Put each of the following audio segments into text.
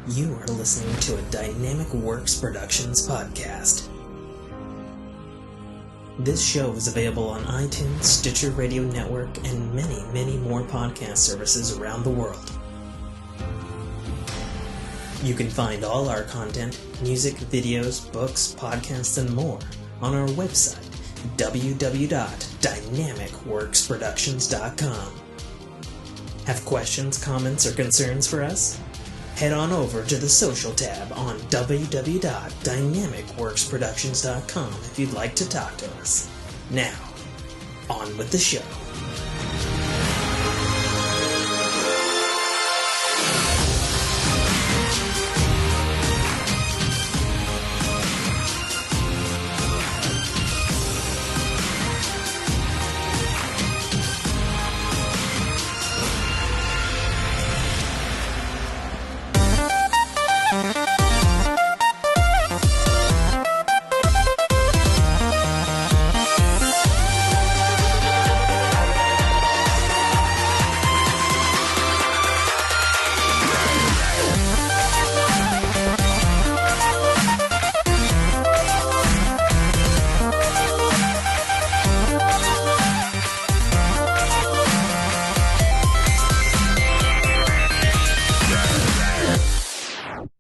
You are listening to a Dynamic Works Productions podcast. This show is available on iTunes, Stitcher Radio Network, and many, many more podcast services around the world. You can find all our content, music, videos, books, podcasts, and more on our website, www.dynamicworksproductions.com. Have questions, comments, or concerns for us? Head on over to the social tab on www.dynamicworksproductions.com if you'd like to talk to us. Now, on with the show.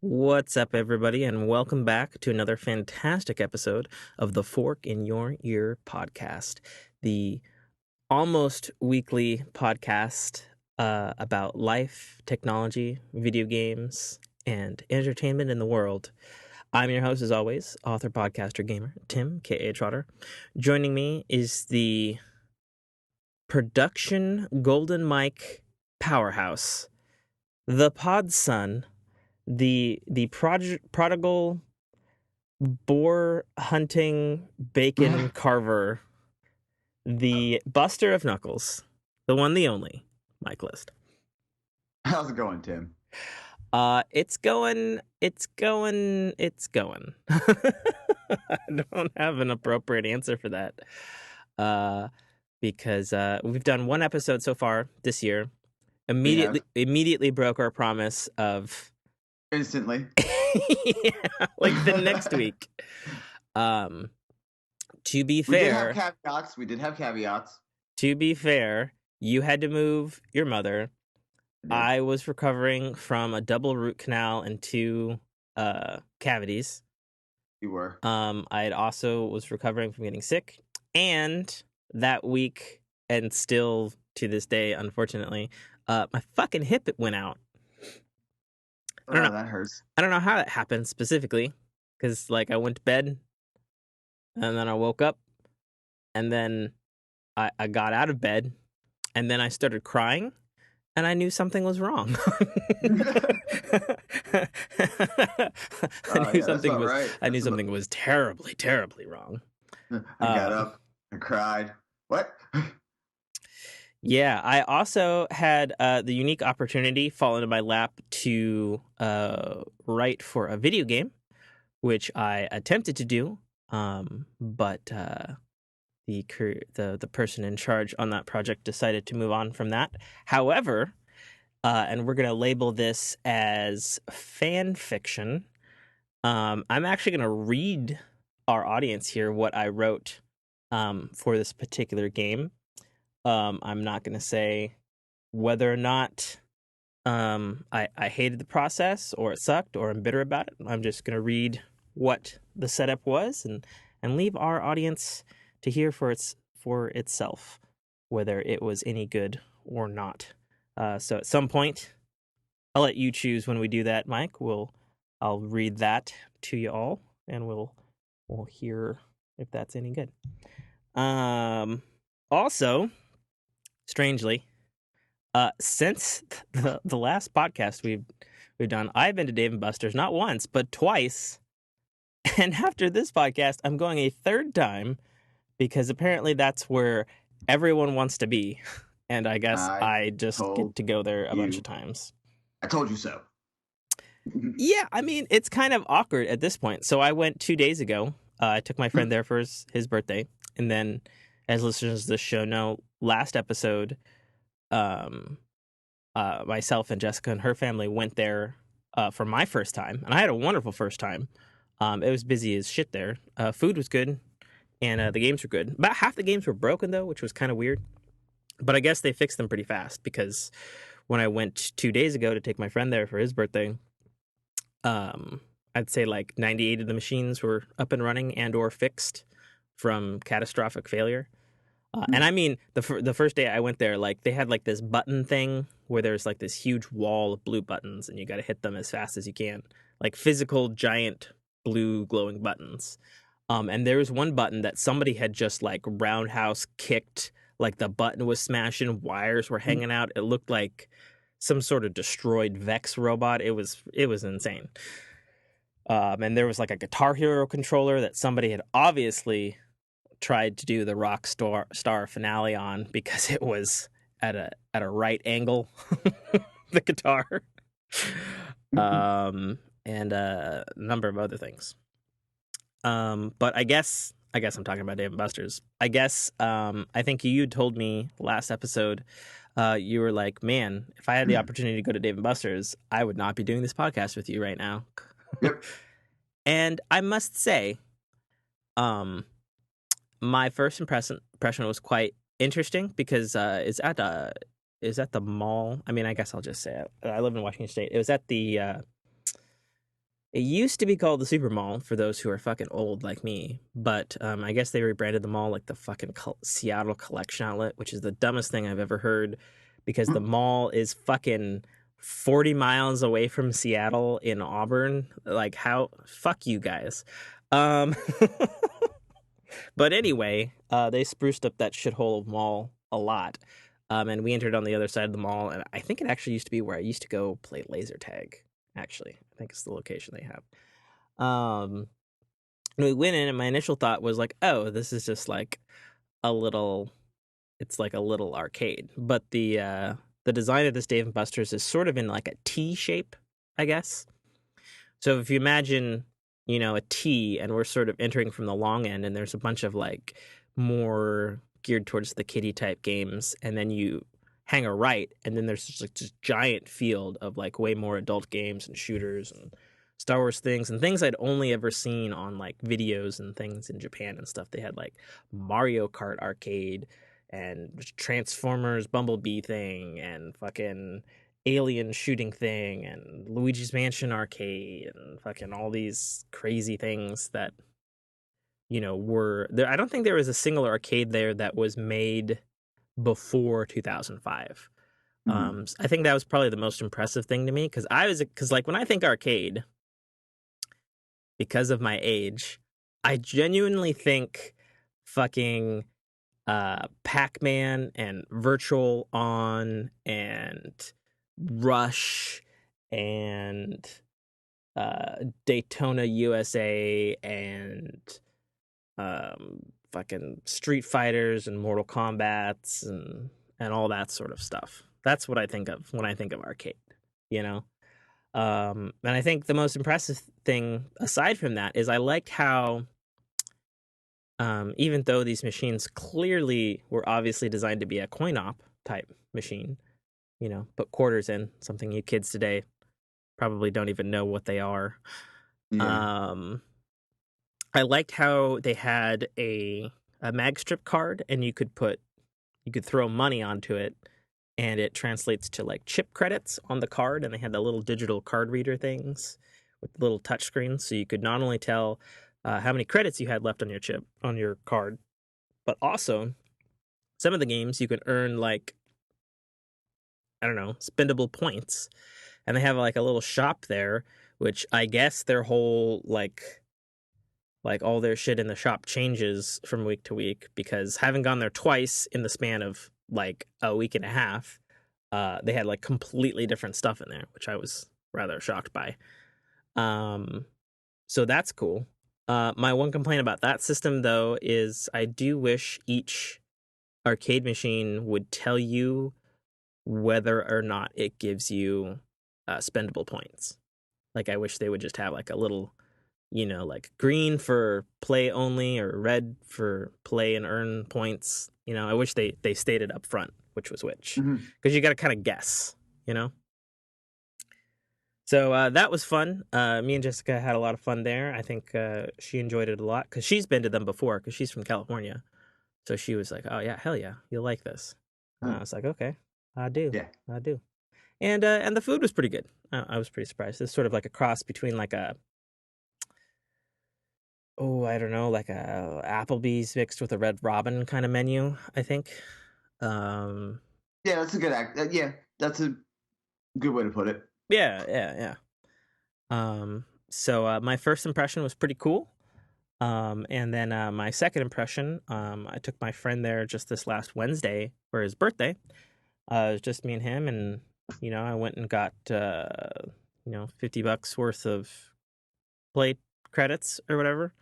What's up, everybody, and welcome back to another fantastic episode of the Fork in Your Ear podcast, the almost weekly podcast about life, technology, video games, and entertainment in the world. I'm your host, as always, author, podcaster, gamer, Tim, K.A. Trotter. Joining me is the production golden mic powerhouse, the pod son, the prodigal boar hunting bacon carver, the buster of knuckles, the one, the only, Mike List. How's it going, Tim? It's going. I don't have an appropriate answer for that, because we've done one episode so far this year. Immediately broke our promise of instantly. Yeah, like the next week. To be fair, we did have caveats. To be fair, you had to move your mother. Yeah. I was recovering from a double root canal and 2 cavities. You were. I also was recovering from getting sick, and that week, and still to this day, unfortunately, my fucking hip went out. I don't know. That hurts. I don't know how that happened specifically, because I went to bed, and then I woke up, and then I got out of bed, and then I started crying, and I knew something was wrong. I knew something was terribly, terribly wrong. I got up, I cried. What? Yeah, I also had the unique opportunity fall into my lap to write for a video game, which I attempted to do, but the person in charge on that project decided to move on from that. However, and we're going to label this as fan fiction, I'm actually going to read our audience here what I wrote for this particular game. I'm not going to say whether or not I hated the process or it sucked or I'm bitter about it. I'm just going to read what the setup was and leave our audience to hear for itself whether it was any good or not. So at some point, I'll let you choose when we do that, Mike. I'll read that to you all, and we'll hear if that's any good. Also, strangely, since the last podcast we've done, I've been to Dave & Buster's not once but twice, and after this podcast, I'm going a third time because apparently that's where everyone wants to be, and I guess I just get to go there a bunch of times. I told you so. Yeah, I mean, it's kind of awkward at this point. So I went 2 days ago. I took my friend there for his birthday, and then, as listeners of this show know, last episode, myself and Jessica and her family went there for my first time, and I had a wonderful first time. It was busy as shit there. Food was good, and the games were good. About half the games were broken though, which was kind of weird. But I guess they fixed them pretty fast because when I went 2 days ago to take my friend there for his birthday, I'd say like 98 of the machines were up and running and or fixed from catastrophic failure. And I mean, the first day I went there, like they had like this button thing where there's like this huge wall of blue buttons, and you got to hit them as fast as you can, like physical giant blue glowing buttons. And there was one button that somebody had just like roundhouse kicked, like the button was smashing, wires were hanging out. It looked like some sort of destroyed Vex robot. It was insane. And there was like a Guitar Hero controller that somebody had obviously tried to do the rock star finale on because it was at a right angle, the guitar, and a number of other things. But I guess I'm talking about Dave and Buster's. I guess I think you told me last episode, you were like, man, if I had the opportunity to go to Dave and Buster's, I would not be doing this podcast with you right now. Yep. And I must say, my first impression was quite interesting because it's at the mall. I mean, I guess I'll just say it. I live in Washington State. It was at the it used to be called the Super Mall for those who are fucking old like me, but I guess they rebranded the mall like the fucking Seattle Collection Outlet, which is the dumbest thing I've ever heard because the mall is fucking 40 miles away from Seattle in Auburn. Like, how? Fuck you guys. But anyway, they spruced up that shithole mall a lot. And we entered on the other side of the mall, and I think it actually used to be where I used to go play laser tag, actually. I think it's the location they have. And we went in, and my initial thought was like, oh, this is just like it's like a little arcade. But the design of this Dave & Buster's is sort of in like a T shape, I guess. So if you imagine, a T, and we're sort of entering from the long end, and there's a bunch of like more geared towards the kiddie type games, and then you hang a right, and then there's just like this giant field of like way more adult games and shooters and Star Wars things and things I'd only ever seen on like videos and things in Japan and stuff. They had like Mario Kart arcade and Transformers Bumblebee thing and fucking Alien shooting thing and Luigi's Mansion arcade and fucking all these crazy things that were there. I don't think there was a single arcade there that was made before 2005. I think that was probably the most impressive thing to me because like when I think arcade, because of my age, I genuinely think fucking Pac-Man and Virtual On and Rush and Daytona USA and fucking Street Fighters and Mortal Kombats and all that sort of stuff. That's what I think of when I think of arcade, And I think the most impressive thing aside from that is I liked how even though these machines clearly were obviously designed to be a coin op type machine, put quarters in, something you kids today probably don't even know what they are. Yeah. I liked how they had a mag strip card, and you could throw money onto it, and it translates to like chip credits on the card, and they had the little digital card reader things with little touch screens, so you could not only tell how many credits you had left on your card, but also some of the games you could earn like, I don't know, spendable points. And they have like a little shop there, which I guess their whole like all their shit in the shop changes from week to week, because having gone there twice in the span of like a week and a half, they had like completely different stuff in there, which I was rather shocked by. So that's cool. My one complaint about that system, though, is I do wish each arcade machine would tell you whether or not it gives you spendable points. Like, I wish they would just have like a little, like green for play only or red for play and earn points. I wish they stated up front which was which, because you got to kind of guess, So that was fun. Me and Jessica had a lot of fun there. I think she enjoyed it a lot because she's been to them before because she's from California. So she was like, "Oh yeah, hell yeah, you'll like this." And I Huh. was like, "Okay, I do, Yeah. I do." And the food was pretty good. I was pretty surprised. It's sort of like a cross between like a I don't know, like a Applebee's mixed with a Red Robin kind of menu. I think. Um, Yeah, that's a good act. Yeah, that's a good way to put it. yeah, yeah, yeah. So my first impression was pretty cool. And then my second impression, I took my friend there just this last Wednesday for his birthday. It was just me and him, and I went and got $50 worth of play credits or whatever.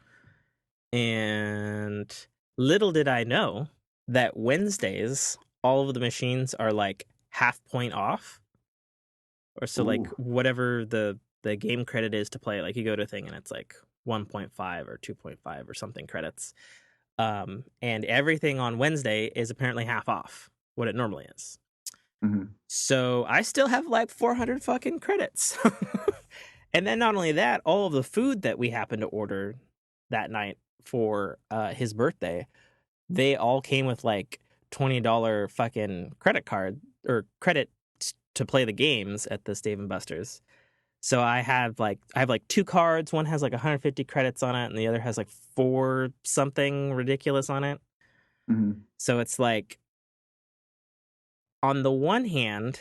And little did I know that Wednesdays all of the machines are like half point off, or so like Ooh. whatever the game credit is to play. Like you go to a thing and it's like 1.5 or 2.5 or something credits. And everything on Wednesday is apparently half off what it normally is. Mm-hmm. So I still have like 400 fucking credits. And then not only that, all of the food that we happened to order that night for his birthday, they all came with like $20 fucking credit card or credit to play the games at this Dave and Buster's. So I have like two cards. One has like 150 credits on it, and the other has like four something ridiculous on it. Mm-hmm. So it's like on the one hand,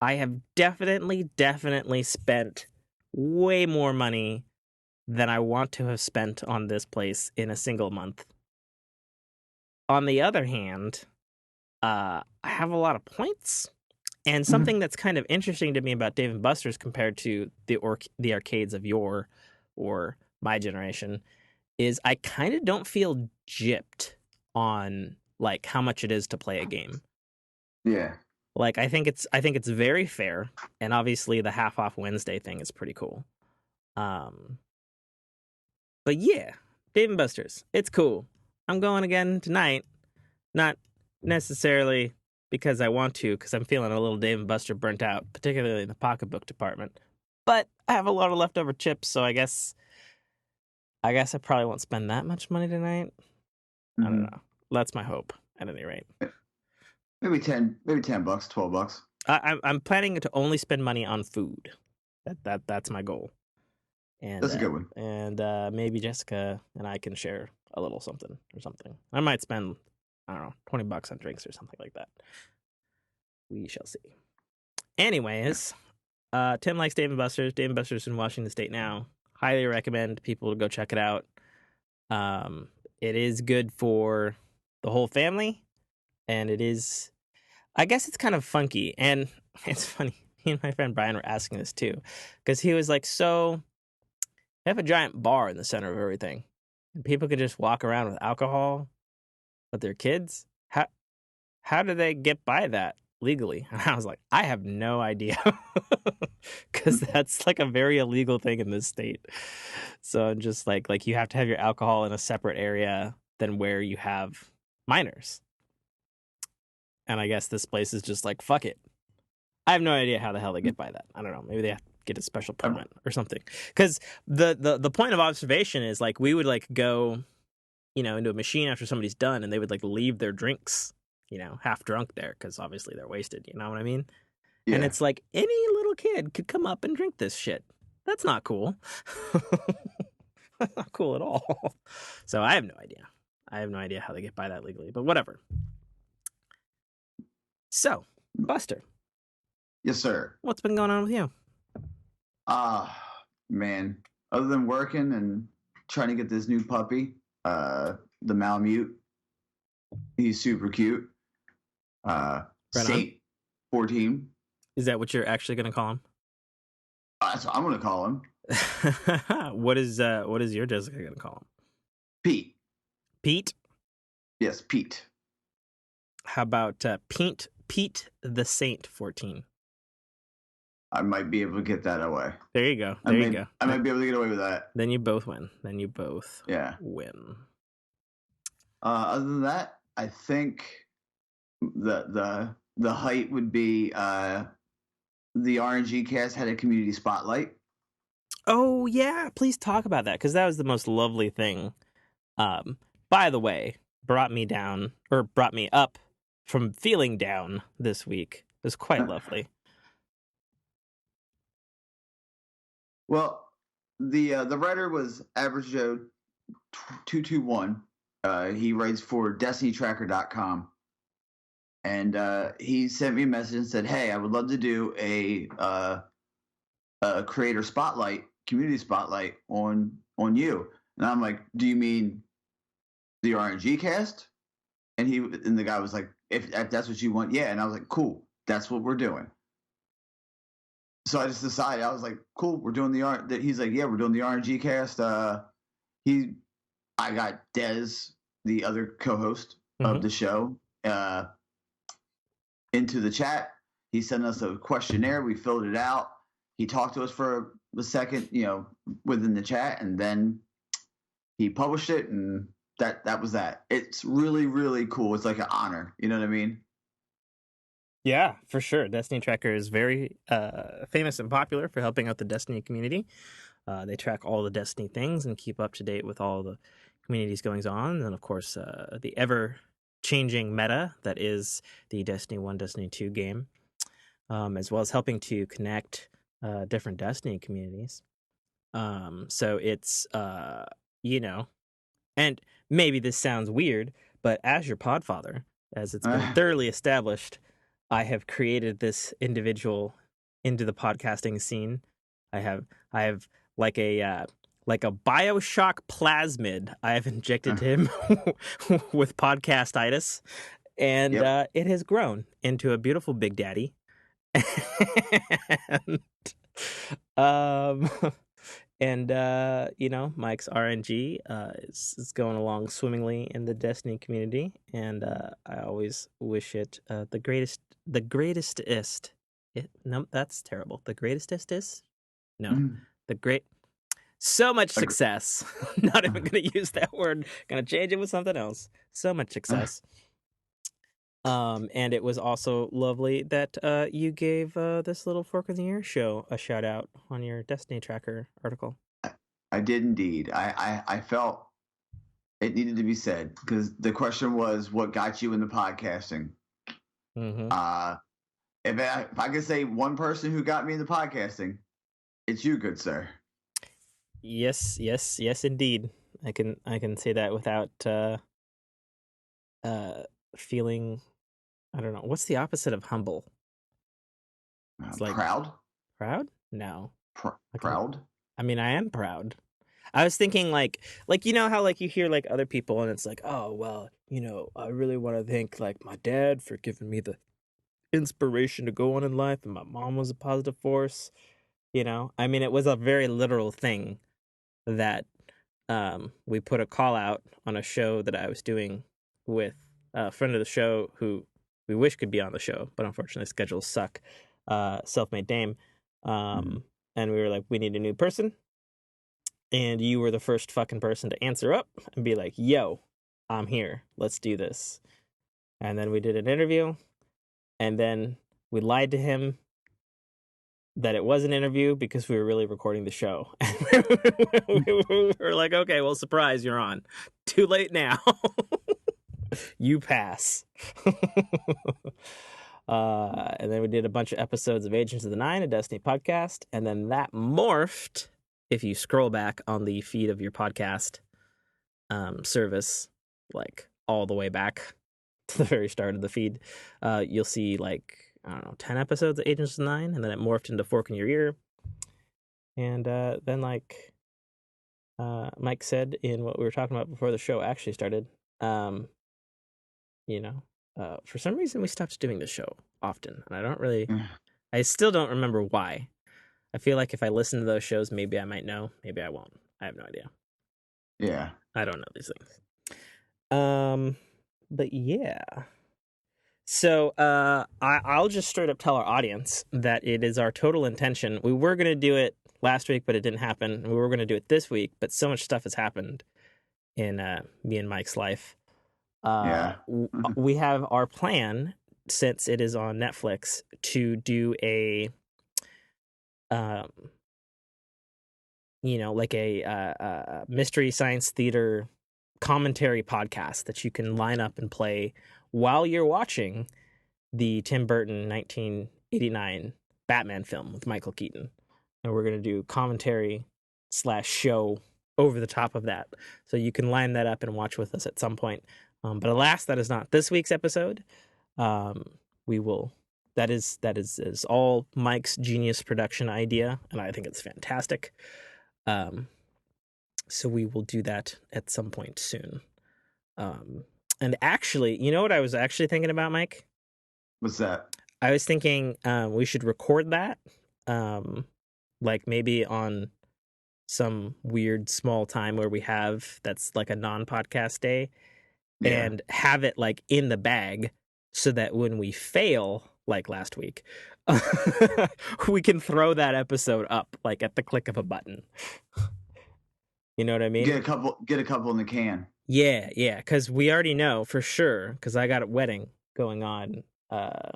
I have definitely spent way more money than I want to have spent on this place in a single month. On the other hand, I have a lot of points. And Mm-hmm. something that's kind of interesting to me about Dave and Buster's compared to the arcades of yore or my generation is I kind of don't feel gypped on like how much it is to play a game. Yeah. Like I think it's very fair, and obviously the half off Wednesday thing is pretty cool. Um, but yeah, Dave and Buster's, it's cool. I'm going again tonight, not necessarily because I want to, because I'm feeling a little Dave and Buster burnt out, particularly in the pocketbook department. But I have a lot of leftover chips, so I guess I probably won't spend that much money tonight. I don't Mm-hmm. know. That's my hope, at any rate. Maybe $10, $12. I'm planning to only spend money on food. That's my goal. And That's a good one. maybe Jessica and I can share a little something or something. I might spend, I don't know, $20 on drinks or something like that. We shall see. Anyways, Tim likes Dave and Buster's. Dave and Buster's in Washington State now. Highly recommend people to go check it out. It is good for the whole family, and it is. I guess it's kind of funky, and it's funny. Me and my friend Brian were asking this too, because he was like, "So, they have a giant bar in the center of everything, and people could just walk around with alcohol with their kids. How do they get by that legally?" And I was like, I have no idea, because that's like a very illegal thing in this state. So I'm just like you have to have your alcohol in a separate area than where you have minors. And I guess this place is just like, fuck it. I have no idea how the hell they get by that. I don't know. Maybe they have to get a special Um, permit or something. Because the point of observation is like we would like go, into a machine after somebody's done, and they would like leave their drinks, half drunk there because obviously they're wasted. You know what I mean? And yeah. it's like any little kid could come up and drink this shit. That's not cool. That's not cool at all. So I have no idea. I have no idea how they get by that legally, but whatever. So, Buster, Yes, sir. what's been going on with you? Man. Other than working and trying to get this new puppy, the Malamute, he's super cute. Right on. Saint 14. Is that what you're actually going to call him? That's what I'm gonna call him. What is your Jessica going to call him? Pete. Pete? Yes, Pete. How about Pete the Saint 14? I might be able to get that away. There you go. I There you go. might be able to get away with that. Then you both win. Then you both Yeah. win. Other than that, I think the height would be the RNG cast had a community spotlight. Oh yeah, please talk about that because that was the most lovely thing. By the way, brought me down or brought me up from feeling down this week. It was quite lovely. Well, the writer was Average Joe 221. He writes for DestinyTracker.com, and he sent me a message and said, "Hey, I would love to do a creator spotlight, community spotlight on you." And I'm like, "Do you mean the RNG cast?" And the guy was like, "If that's what you want, yeah." And I was like, "Cool, that's what we're doing." So I just decided, I was like, "Cool, we're doing the R." He's like, "Yeah, we're doing the RNG cast." He I got Dez, the other co-host of the show, into the chat. He sent us a questionnaire. We filled it out. He talked to us for a second, within the chat, and then he published it, and that was that. It's really, really cool. It's like an honor. You know what I mean? Yeah, for sure. Destiny Tracker is very famous and popular for helping out the Destiny community. They track all the Destiny things and keep up to date with all the community's goings on, and of course, the ever-changing meta that is the Destiny 1, Destiny 2 game, as well as helping to connect different Destiny communities. So it's, and maybe this sounds weird, but as your podfather, as it's been thoroughly established, I have created this individual into the podcasting scene. I have like a BioShock plasmid. I have injected him with podcastitis, and Yep. it has grown into a beautiful big daddy. and, um, Mike's RNG is going along swimmingly in the Destiny community, and I always wish it the greatestest. No, that's terrible. The greatestest is no, the great. So much success. Not even gonna use that word. Gonna change it with something else. So much success. And it was also lovely that you gave this little Fork in the Air show a shout out on your Destiny Tracker article. I did indeed. I felt it needed to be said because the question was, what got you into podcasting? Mm-hmm. If I could say one person who got me into podcasting, it's you, good sir. Yes, indeed. I can say that without feeling. I don't know. What's the opposite of humble? It's like Proud. proud. No, Proud. I mean, I am proud. I was thinking like how like you hear like other people and it's like, oh well, I really want to thank like my dad for giving me the inspiration to go on in life, and my mom was a positive force. I mean, it was a very literal thing that we put a call out on a show that I was doing with a friend of the show who we wish could be on the show, but unfortunately schedules suck. Self-made dame. And we were like, we need a new person. And you were the first fucking person to answer up and be like, yo, I'm here. Let's do this. And then we did an interview. And then we lied to him that it was an interview because we were really recording the show. We were like, okay, well, surprise, you're on. Too late now. You pass. And then we did a bunch of episodes of Agents of the Nine, a Destiny podcast. And then that morphed, if you scroll back on the feed of your podcast service, like all the way back to the very start of the feed, you'll see like, I don't know, 10 episodes of Agents of the Nine, and then it morphed into Fork in Your Ear. And then like Mike said in what we were talking about before the show actually started, for some reason we stopped doing the show often, and I still don't remember why. I feel like if I listen to those shows, maybe I might know, maybe I won't. I have no idea. Yeah. I don't know these things. But yeah. So I'll just straight up tell our audience that it is our total intention. We were going to do it last week, but it didn't happen. We were going to do it this week, but so much stuff has happened in me and Mike's life. We have our plan, since it is on Netflix, to do a um, like a mystery science theater commentary podcast that you can line up and play while you're watching the Tim Burton 1989 Batman film with Michael Keaton. And we're going to do commentary / show over the top of that. So you can line that up and watch with us at some point. But alas, that is not this week's episode. We will. That is all Mike's genius production idea, and I think it's fantastic. So we will do that at some point soon. And actually, you know what I was actually thinking about, Mike? What's that? I was thinking we should record that, like maybe on some weird small time where we have that's like a non-podcast day, Yeah. and have it like in the bag so that when we fail, like last week, we can throw that episode up like at the click of a button. You know what I mean? Get a couple in the can. Yeah, because we already know for sure, because I got a wedding going on at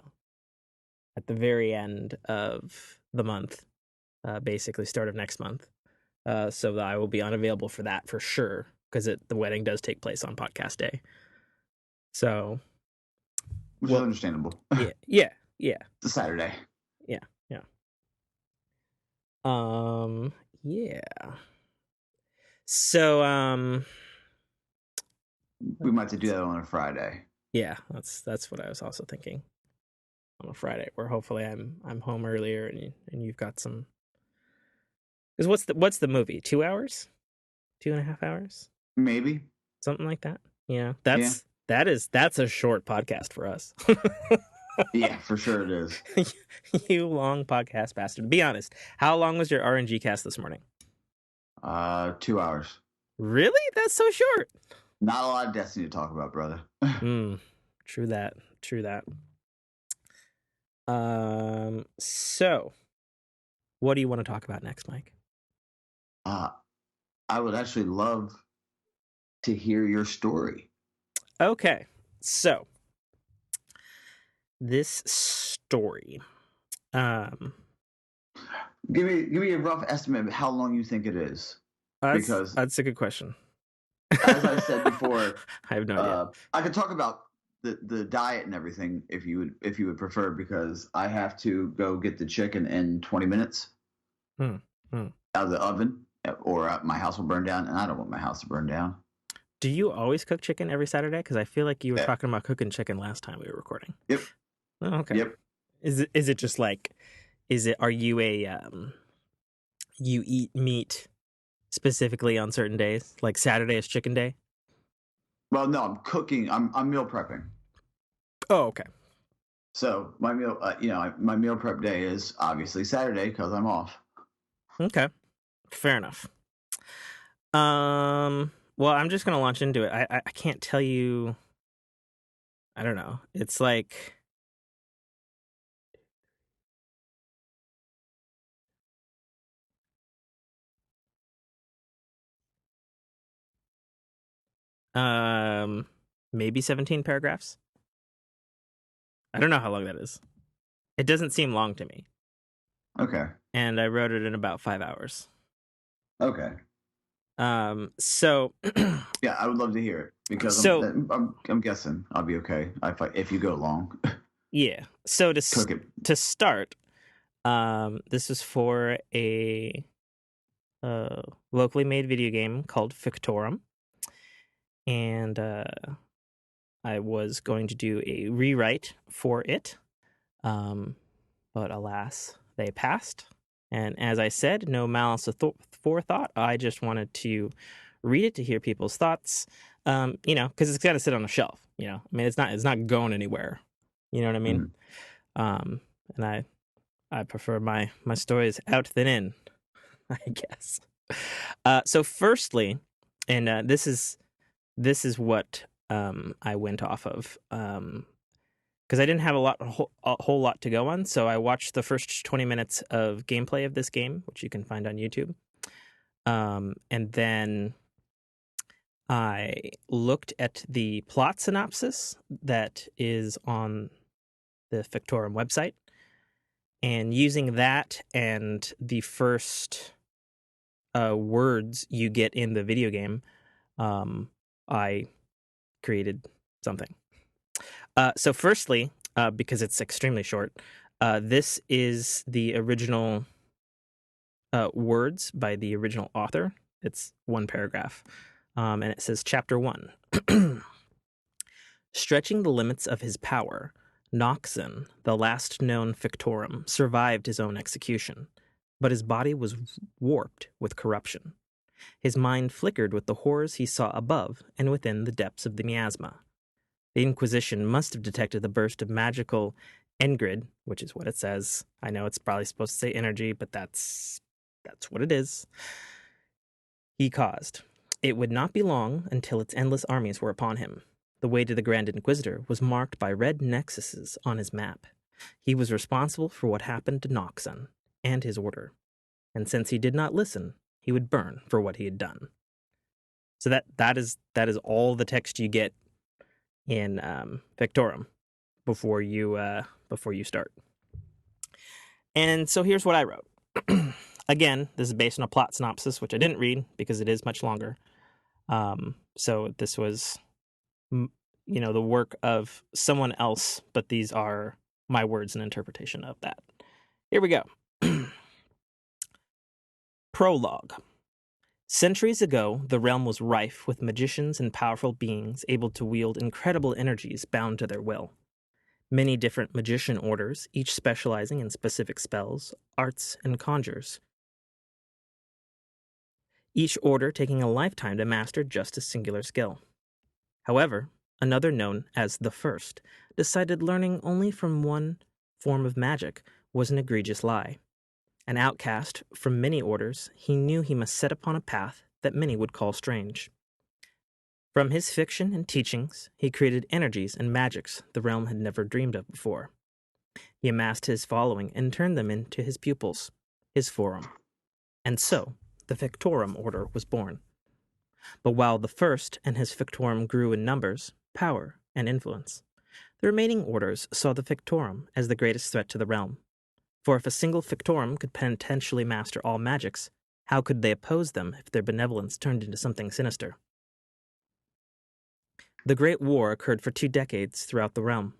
the very end of the month, basically start of next month. So I will be unavailable for that for sure, because the wedding does take place on podcast day. So, which is understandable. Yeah. It's a Saturday. Yeah. So, we might have to do that on a Friday. Yeah, that's what I was also thinking. On a Friday, where hopefully I'm home earlier and you've got some. Because what's the movie? 2 hours, 2.5 hours, maybe something like that. That's a short podcast for us. Yeah, for sure it is. You long podcast bastard. Be honest. How long was your RNG cast this morning? 2 hours. Really? That's so short. Not a lot of Destiny to talk about, brother. True that. So what do you want to talk about next, Mike? I would actually love to hear your story. Okay. So this story, give me a rough estimate of how long you think it is. Because that's a good question. As I said before, I have no idea. I could talk about the diet and everything if you would prefer, because I have to go get the chicken in 20 minutes out of the oven, or my house will burn down, and I don't want my house to burn down. Do you always cook chicken every Saturday? Because I feel like you were talking about cooking chicken last time we were recording. Yep. Oh, okay. Yep. Is it just like, are you you eat meat specifically on certain days? Like Saturday is chicken day? Well, no, I'm cooking. I'm meal prepping. Oh, okay. So my meal, my meal prep day is obviously Saturday because I'm off. Okay. Fair enough. Well, I'm just gonna launch into it. I can't tell you. I don't know. It's like maybe 17 paragraphs. I don't know how long that is. It doesn't seem long to me. Okay. And I wrote it in about 5 hours. Okay. So yeah, I would love to hear it, because I'm guessing I'll be okay if you go long. Yeah. So to start, this is for a locally made video game called Victorum, and I was going to do a rewrite for it, but alas, they passed. And as I said, no malice forethought. I just wanted to read it to hear people's thoughts, because it's got to sit on a shelf. I mean, it's not going anywhere. You know what I mean? And I prefer my stories out than in, I guess. So firstly, and this is what I went off of, because I didn't have a whole lot to go on. So I watched the first 20 minutes of gameplay of this game, which you can find on YouTube. And then I looked at the plot synopsis that is on the Victorum website. And using that and the first words you get in the video game, I created something. So firstly, because it's extremely short, this is the original words by the original author. It's one paragraph. And it says, Chapter 1. Stretching the limits of his power, Noxon, the last known Victorum, survived his own execution, but his body was warped with corruption. His mind flickered with the horrors he saw above and within the depths of the miasma. The Inquisition must have detected the burst of magical Engrid, which is what it says. I know it's probably supposed to say energy, but that's what it is. He caused. It would not be long until its endless armies were upon him. The way to the Grand Inquisitor was marked by red nexuses on his map. He was responsible for what happened to Noxon and his order. And since he did not listen, he would burn for what he had done. So that is all the text you get in Victorum before you start. And so here's what I wrote. Again, this is based on a plot synopsis, which I didn't read because it is much longer. So this was, the work of someone else, but these are my words and interpretation of that. Here we go. Prologue. Centuries ago, the realm was rife with magicians and powerful beings able to wield incredible energies bound to their will. Many different magician orders, each specializing in specific spells, arts, and conjures. Each order taking a lifetime to master just a singular skill. However, another known as the First decided learning only from one form of magic was an egregious lie. An outcast from many orders, he knew he must set upon a path that many would call strange. From his fiction and teachings, he created energies and magics the realm had never dreamed of before. He amassed his following and turned them into his pupils, his forum. And so, the Victorum order was born. But while the First and his Victorum grew in numbers, power, and influence, the remaining orders saw the Victorum as the greatest threat to the realm. For if a single Victorum could potentially master all magics, how could they oppose them if their benevolence turned into something sinister? The Great War occurred for 2 decades throughout the realm.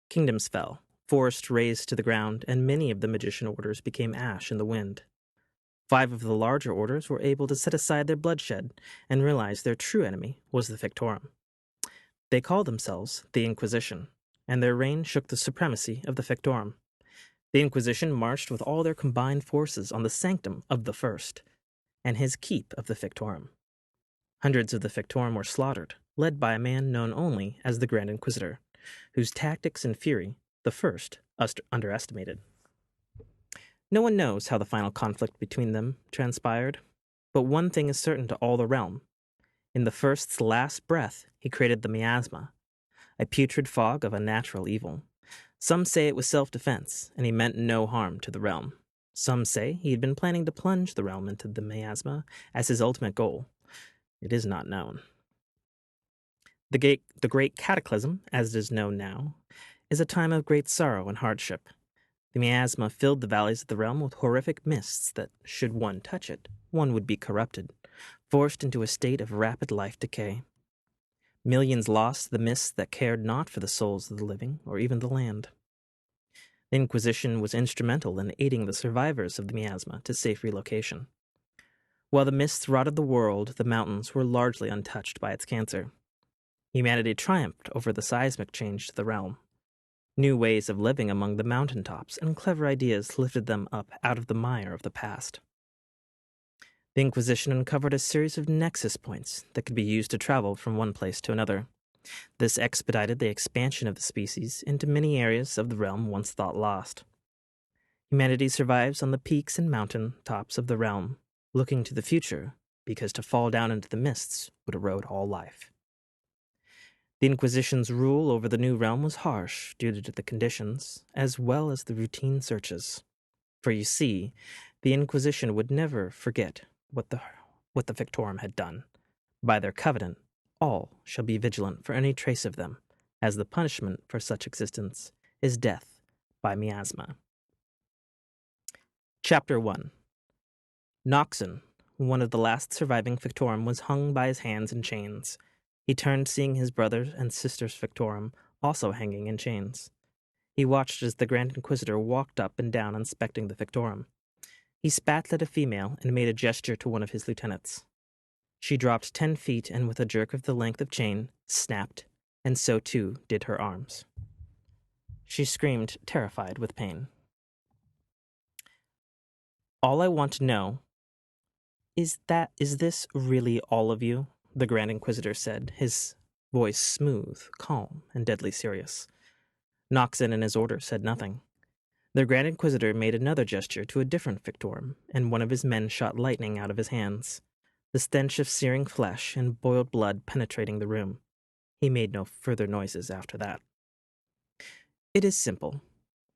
Kingdoms fell, forests razed to the ground, and many of the magician orders became ash in the wind. 5 of the larger orders were able to set aside their bloodshed and realize their true enemy was the Victorum. They called themselves the Inquisition, and their reign shook the supremacy of the Victorum. The Inquisition marched with all their combined forces on the sanctum of the First, and his keep of the Victorum. Hundreds of the Victorum were slaughtered, led by a man known only as the Grand Inquisitor, whose tactics and fury the First underestimated. No one knows how the final conflict between them transpired, but one thing is certain to all the realm. In the First's last breath, he created the miasma, a putrid fog of unnatural evil. Some say it was self-defense, and he meant no harm to the realm. Some say he had been planning to plunge the realm into the miasma as his ultimate goal. It is not known. The Great Cataclysm, as it is known now, is a time of great sorrow and hardship. The miasma filled the valleys of the realm with horrific mists that, should one touch it, one would be corrupted, forced into a state of rapid life decay. Millions lost the mists that cared not for the souls of the living or even the land. The Inquisition was instrumental in aiding the survivors of the miasma to safe relocation. While the mists rotted the world, the mountains were largely untouched by its cancer. Humanity triumphed over the seismic change to the realm. New ways of living among the mountaintops and clever ideas lifted them up out of the mire of the past. The Inquisition uncovered a series of nexus points that could be used to travel from one place to another. This expedited the expansion of the species into many areas of the realm once thought lost. Humanity survives on the peaks and mountain tops of the realm, looking to the future, because to fall down into the mists would erode all life. The Inquisition's rule over the new realm was harsh due to the conditions, as well as the routine searches. For you see, the Inquisition would never forget what the Victorum had done. By their covenant, all shall be vigilant for any trace of them, as the punishment for such existence is death by miasma. Chapter 1. Noxon, one of the last surviving Victorum, was hung by his hands in chains. He turned, seeing his brother and sister's Victorum also hanging in chains. He watched as the Grand Inquisitor walked up and down inspecting the Victorum. He spat at a female and made a gesture to one of his lieutenants. She dropped 10 feet and, with a jerk of the length of chain, snapped, and so too did her arms. She screamed, terrified with pain. All I want to know is this really all of you? The Grand Inquisitor said, his voice smooth, calm, and deadly serious. Noxon and his order said nothing. The Grand Inquisitor made another gesture to a different Victorum, and one of his men shot lightning out of his hands, the stench of searing flesh and boiled blood penetrating the room. He made no further noises after that. It is simple.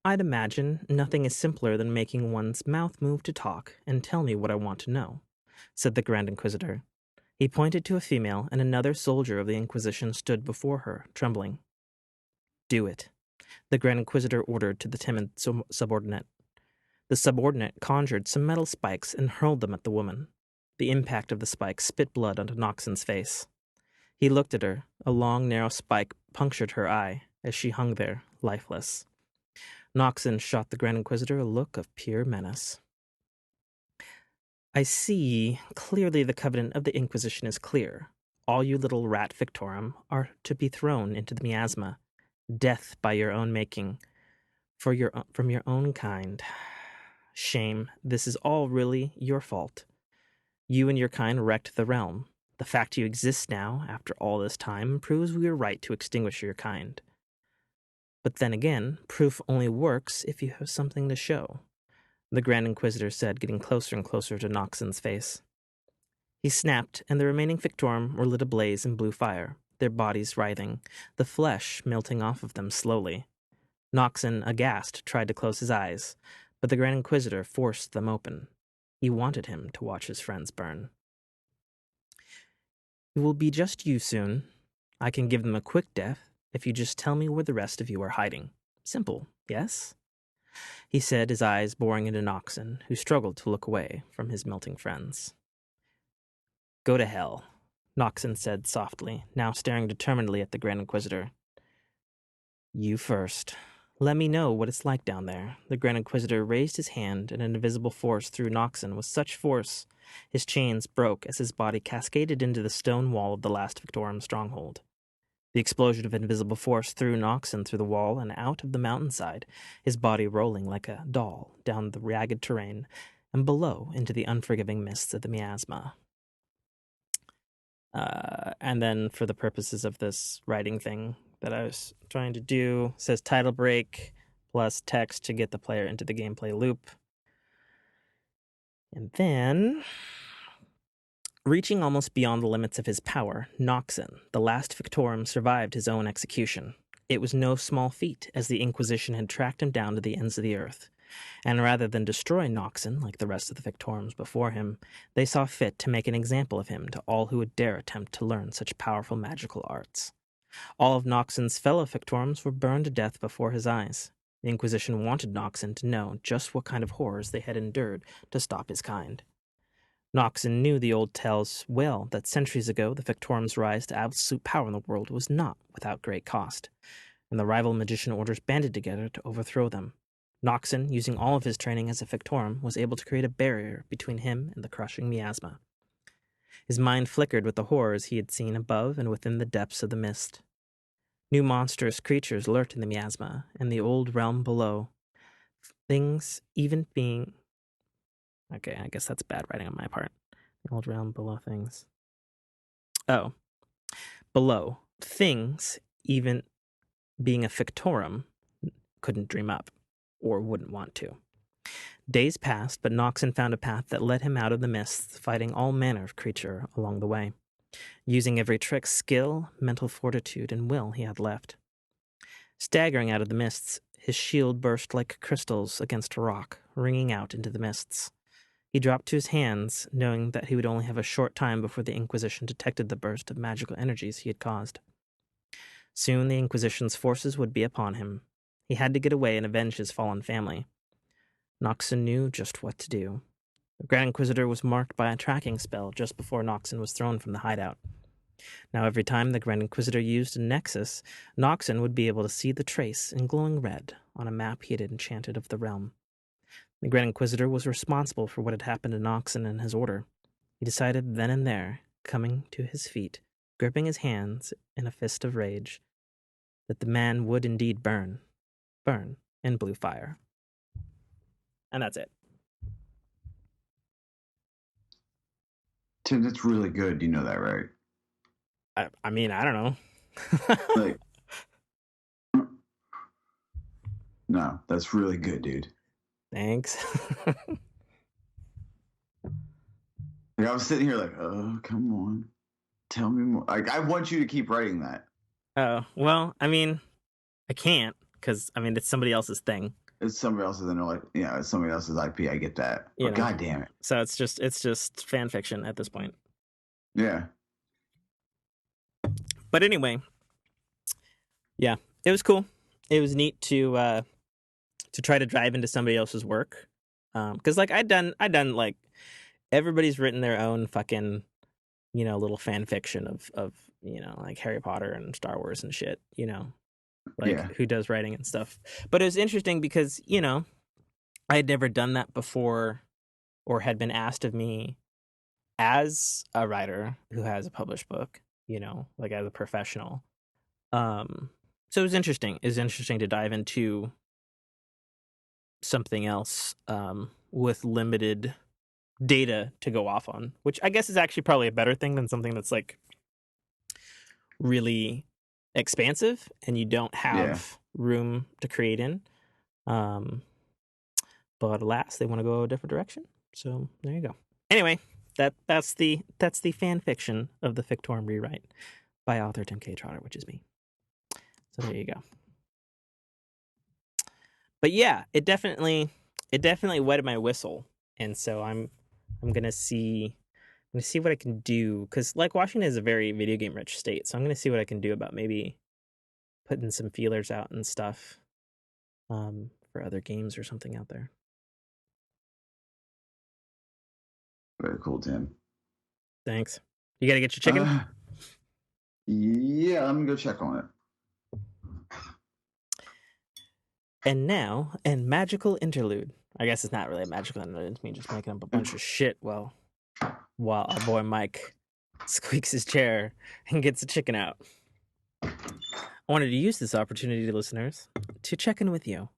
I'd imagine nothing is simpler than making one's mouth move to talk and tell me what I want to know, said the Grand Inquisitor. He pointed to a female, and another soldier of the Inquisition stood before her, trembling. Do it, the Grand Inquisitor ordered to the timid subordinate. The subordinate conjured some metal spikes and hurled them at the woman. The impact of the spikes spit blood onto Noxon's face. He looked at her. A long, narrow spike punctured her eye as she hung there, lifeless. Noxon shot the Grand Inquisitor a look of pure menace. I see. Clearly the covenant of the Inquisition is clear. All you little rat Victorum are to be thrown into the miasma. Death by your own making. From your own kind. Shame. This is all really your fault. You and your kind wrecked the realm. The fact you exist now, after all this time, proves we were right to extinguish your kind. But then again, proof only works if you have something to show, the Grand Inquisitor said, getting closer and closer to Noxon's face. He snapped, and the remaining Victorum were lit ablaze in blue fire, their bodies writhing, the flesh melting off of them slowly. Noxon, aghast, tried to close his eyes, but the Grand Inquisitor forced them open. He wanted him to watch his friends burn. It will be just you soon. I can give them a quick death if you just tell me where the rest of you are hiding. Simple, yes? He said, his eyes boring into Noxon, who struggled to look away from his melting friends. Go to hell, Noxon said softly, now staring determinedly at the Grand Inquisitor. You first. Let me know what it's like down there. The Grand Inquisitor raised his hand, and an invisible force threw Noxon with such force his chains broke as his body cascaded into the stone wall of the last Victorum stronghold. The explosion of invisible force threw Noxon through the wall and out of the mountainside, his body rolling like a doll down the ragged terrain and below into the unforgiving mists of the miasma. And then for the purposes of this writing thing that I was trying to do, it says title break plus text to get the player into the gameplay loop. And then, reaching almost beyond the limits of his power, Noxon, the last Victorum, survived his own execution. It was no small feat, as the Inquisition had tracked him down to the ends of the earth. And rather than destroy Noxon, like the rest of the Victorums before him, they saw fit to make an example of him to all who would dare attempt to learn such powerful magical arts. All of Noxon's fellow Victorums were burned to death before his eyes. The Inquisition wanted Noxon to know just what kind of horrors they had endured to stop his kind. Noxon knew the old tales well, that centuries ago the Victorum's rise to absolute power in the world was not without great cost, and the rival magician orders banded together to overthrow them. Noxon, using all of his training as a Victorum, was able to create a barrier between him and the crushing miasma. His mind flickered with the horrors he had seen above and within the depths of the mist. New monstrous creatures lurked in the miasma and the old realm below. Things even being... Okay, I guess that's bad writing on my part. The old realm below things. Oh. Below. Things, even being a Victorum, couldn't dream up, or wouldn't want to. Days passed, but Noxon found a path that led him out of the mists, fighting all manner of creature along the way, using every trick, skill, mental fortitude, and will he had left. Staggering out of the mists, his shield burst like crystals against a rock, ringing out into the mists. He dropped to his hands, knowing that he would only have a short time before the Inquisition detected the burst of magical energies he had caused. Soon the Inquisition's forces would be upon him. He had to get away and avenge his fallen family. Noxon knew just what to do. The Grand Inquisitor was marked by a tracking spell just before Noxon was thrown from the hideout. Now every time the Grand Inquisitor used a nexus, Noxon would be able to see the trace in glowing red on a map he had enchanted of the realm. The Grand Inquisitor was responsible for what had happened to Noxon and his order. He decided then and there, coming to his feet, gripping his hands in a fist of rage, that the man would indeed burn in blue fire. And that's it. Tim, that's really good. You know that, right? I mean, I don't know. Like, no, that's really good, dude. Thanks. Like, I was sitting here like, oh, come on. Tell me more. Like, I want you to keep writing that. Oh, well, I mean, I can't because, I mean, it's somebody else's thing. It's somebody else's, it's somebody else's IP. I get that. But God damn it. So it's just fan fiction at this point. Yeah. But anyway, yeah, it was cool. It was neat to try to dive into somebody else's work. Because like I'd done like everybody's written their own fucking, little fan fiction of like Harry Potter and Star Wars and shit, like who does writing and stuff. But it was interesting because, I had never done that before or had been asked of me as a writer who has a published book, like as a professional. So it was interesting. It was interesting to dive into something else with limited data to go off on, which I guess is actually probably a better thing than something that's like really expansive and you don't have room to create in. But alas, they want to go a different direction. So there you go. Anyway, that's the fan fiction of the Fictorum rewrite by author Tim K. Trotter, which is me. So there you go. But yeah, it definitely wetted my whistle, and so I'm gonna see what I can do, because like Washington is a very video game rich state, so I'm gonna see what I can do about maybe putting some feelers out and stuff for other games or something out there. Very cool, Tim. Thanks. You gotta get your chicken? Yeah, let me go check on it. And now, an magical interlude. I guess it's not really a magical interlude. It's me just making up a bunch of shit while our boy Mike squeaks his chair and gets the chicken out. I wanted to use this opportunity, listeners, to check in with you.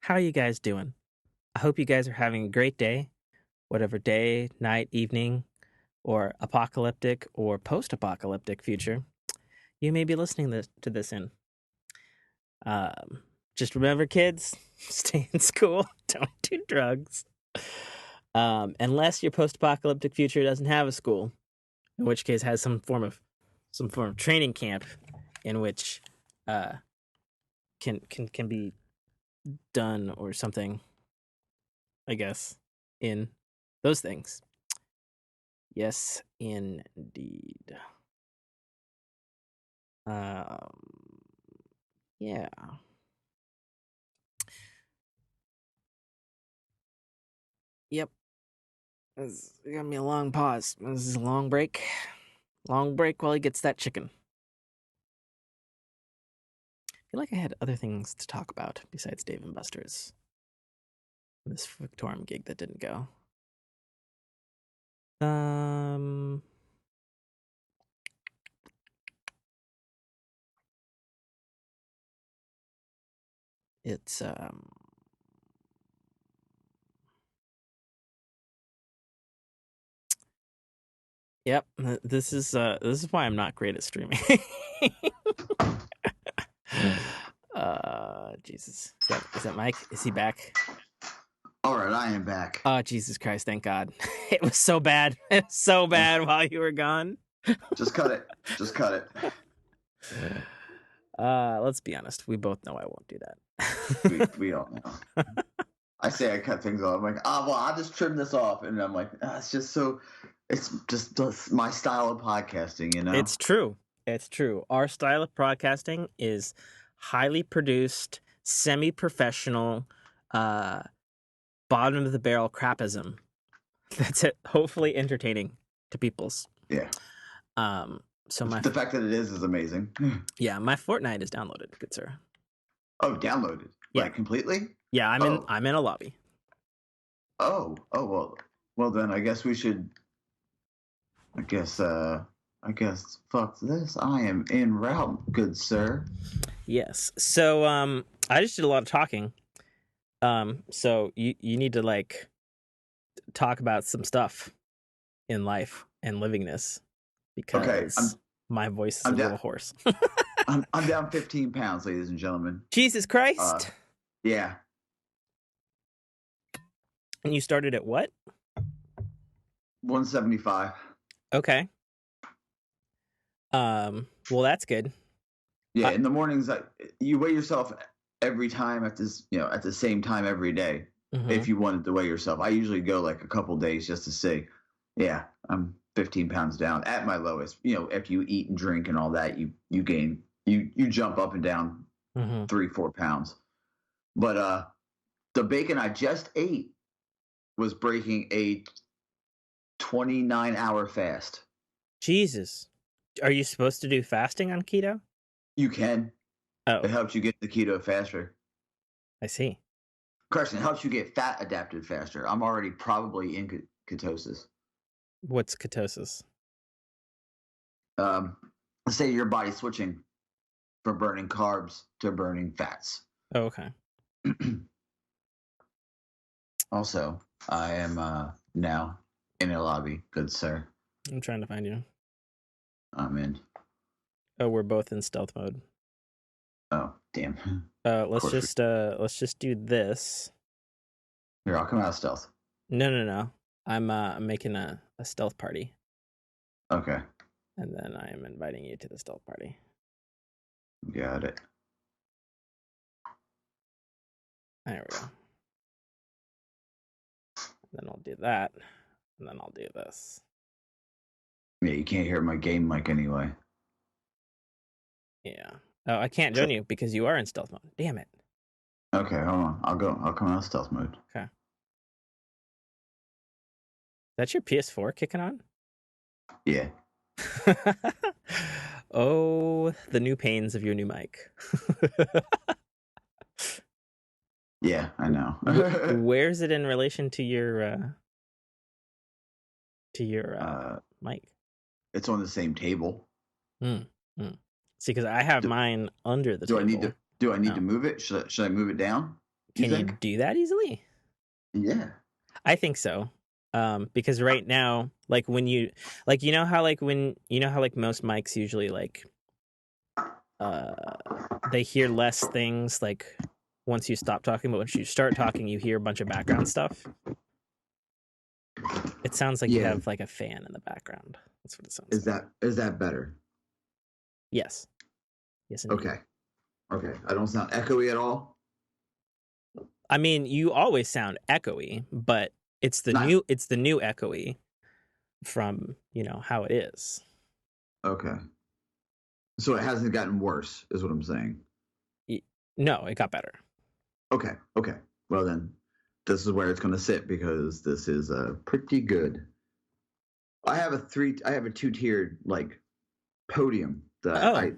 How are you guys doing? I hope you guys are having a great day, whatever day, night, evening, or apocalyptic or post-apocalyptic future you may be listening to this in. Just remember, kids, stay in school, don't do drugs. Unless your post-apocalyptic future doesn't have a school, in which case has some form of training camp in which can be done or something, I guess, in those things. Yes, indeed. Yeah. Yep. It's gonna be a long pause. This is a long break. Long break while he gets that chicken. I feel like I had other things to talk about besides Dave and Buster's. This Fictorum gig that didn't go. It's Yep, this is why I'm not great at streaming. Jesus. Is that Mike? Is he back? All right, I am back. Oh, Jesus Christ, thank God. It was so bad. It was so bad while you were gone. Just cut it. Just cut it. Let's be honest. We both know I won't do that. we all know. I say I cut things off. I'm like, well, I'll just trim this off. And I'm like, it's just my style of podcasting, It's true. It's true. Our style of broadcasting is highly produced, semi-professional, bottom of the barrel crapism. That's it. Hopefully entertaining to people's. Yeah. So my The fact that it is amazing. my Fortnite is downloaded, good sir. Oh, downloaded. Yeah. Like completely? Yeah, I'm in a lobby. Oh, well then I guess we should. I guess fuck this. I am en route, good sir. Yes. So I just did a lot of talking. So you need to like talk about some stuff in life and living this because my voice is a little hoarse. I'm down 15 pounds, ladies and gentlemen. Jesus Christ. Yeah. And you started at what? 175. Okay. Well, that's good. Yeah, in the mornings, you weigh yourself every time at the same time every day. Mm-hmm. If you wanted to weigh yourself, I usually go like a couple days just to see. Yeah, I'm 15 pounds down at my lowest. After you eat and drink and all that, you gain, you jump up and down 3-4 pounds. But the bacon I just ate was breaking a 29-hour fast. Jesus. Are you supposed to do fasting on keto? You can. Oh. It helps you get the keto faster. I see. Carson, it helps you get fat adapted faster. I'm already probably in ketosis. What's ketosis? Let's say your body's switching from burning carbs to burning fats. Oh, okay. Also, I am now in a lobby, good sir. I'm trying to find you. I'm in. Oh, we're both in stealth mode. Oh, damn. Let's just do this. Here, I'll come out of stealth. No. I'm making a stealth party. Okay. And then I am inviting you to the stealth party. Got it. There we go. And then I'll do that. And then I'll do this. Yeah, you can't hear my game mic anyway. Yeah. Oh, I can't join you because you are in stealth mode. Damn it. Okay, hold on. I'll come out of stealth mode. Okay. That's your PS4 kicking on? Yeah. Oh, the new pains of your new mic. Yeah, I know. Where's it in relation to your mic? It's on the same table. See, because I have mine under the table. Do I need to move it? Should I move it down? Can you do that easily? Yeah. I think so. Because right now, like when you know how most mics usually they hear less things like once you stop talking, but once you start talking, you hear a bunch of background stuff. It sounds like you have like a fan in the background. That's what it sounds like. Is that better? Yes. Yes, indeed. Okay. I don't sound echoey at all. I mean, you always sound echoey, but it's the new echoey from, how it is. Okay. So it hasn't gotten worse, is what I'm saying. No, it got better. Okay. Well then, this is where it's going to sit because this is pretty good. I have a 2-tiered like podium that I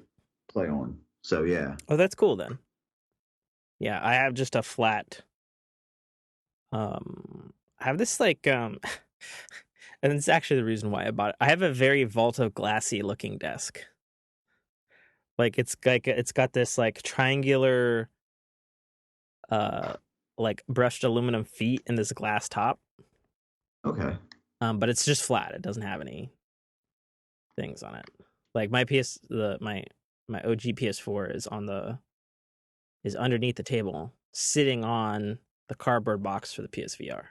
play on. So yeah. Oh, that's cool then. Yeah, I have just a flat. I have this and it's actually the reason why I bought it. I have a very Volto glassy looking desk. It's got this like triangular, like brushed aluminum feet and this glass top. Okay. But it's just flat. It doesn't have any things on it. Like my OG PS4 is underneath the table, sitting on the cardboard box for the PSVR.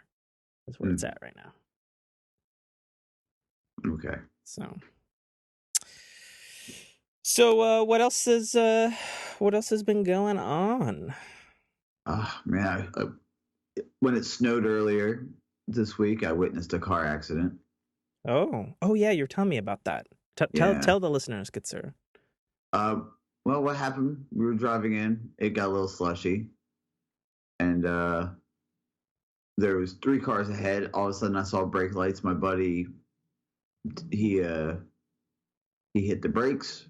That's where it's at right now. Okay. So what else has been going on? Oh man, when it snowed earlier this week, I witnessed a car accident. Oh yeah, you're telling me about that. Tell the listeners, good sir. Well, what happened? We were driving in. It got a little slushy, and there was 3 cars ahead. All of a sudden, I saw brake lights. My buddy, he hit the brakes,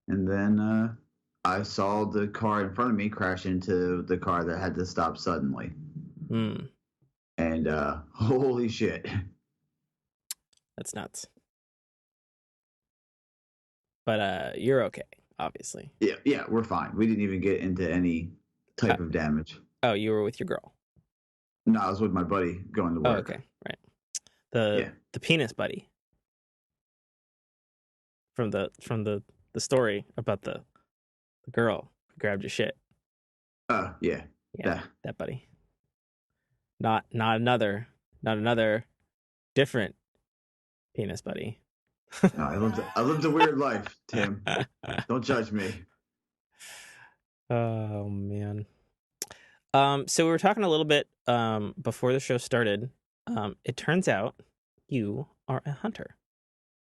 and then I saw the car in front of me crash into the car that had to stop suddenly. Hmm. And holy shit. That's nuts. But you're okay, obviously. Yeah, we're fine. We didn't even get into any type of damage. Oh, you were with your girl. No, I was with my buddy going to Oh, work. okay, right. The Yeah. the penis buddy from the story about the girl who grabbed your shit. Yeah. Yeah, that buddy. Not another different penis buddy. No, I lived a weird life, Tim. Don't judge me. Oh man. So we were talking a little bit before the show started. It turns out you are a hunter.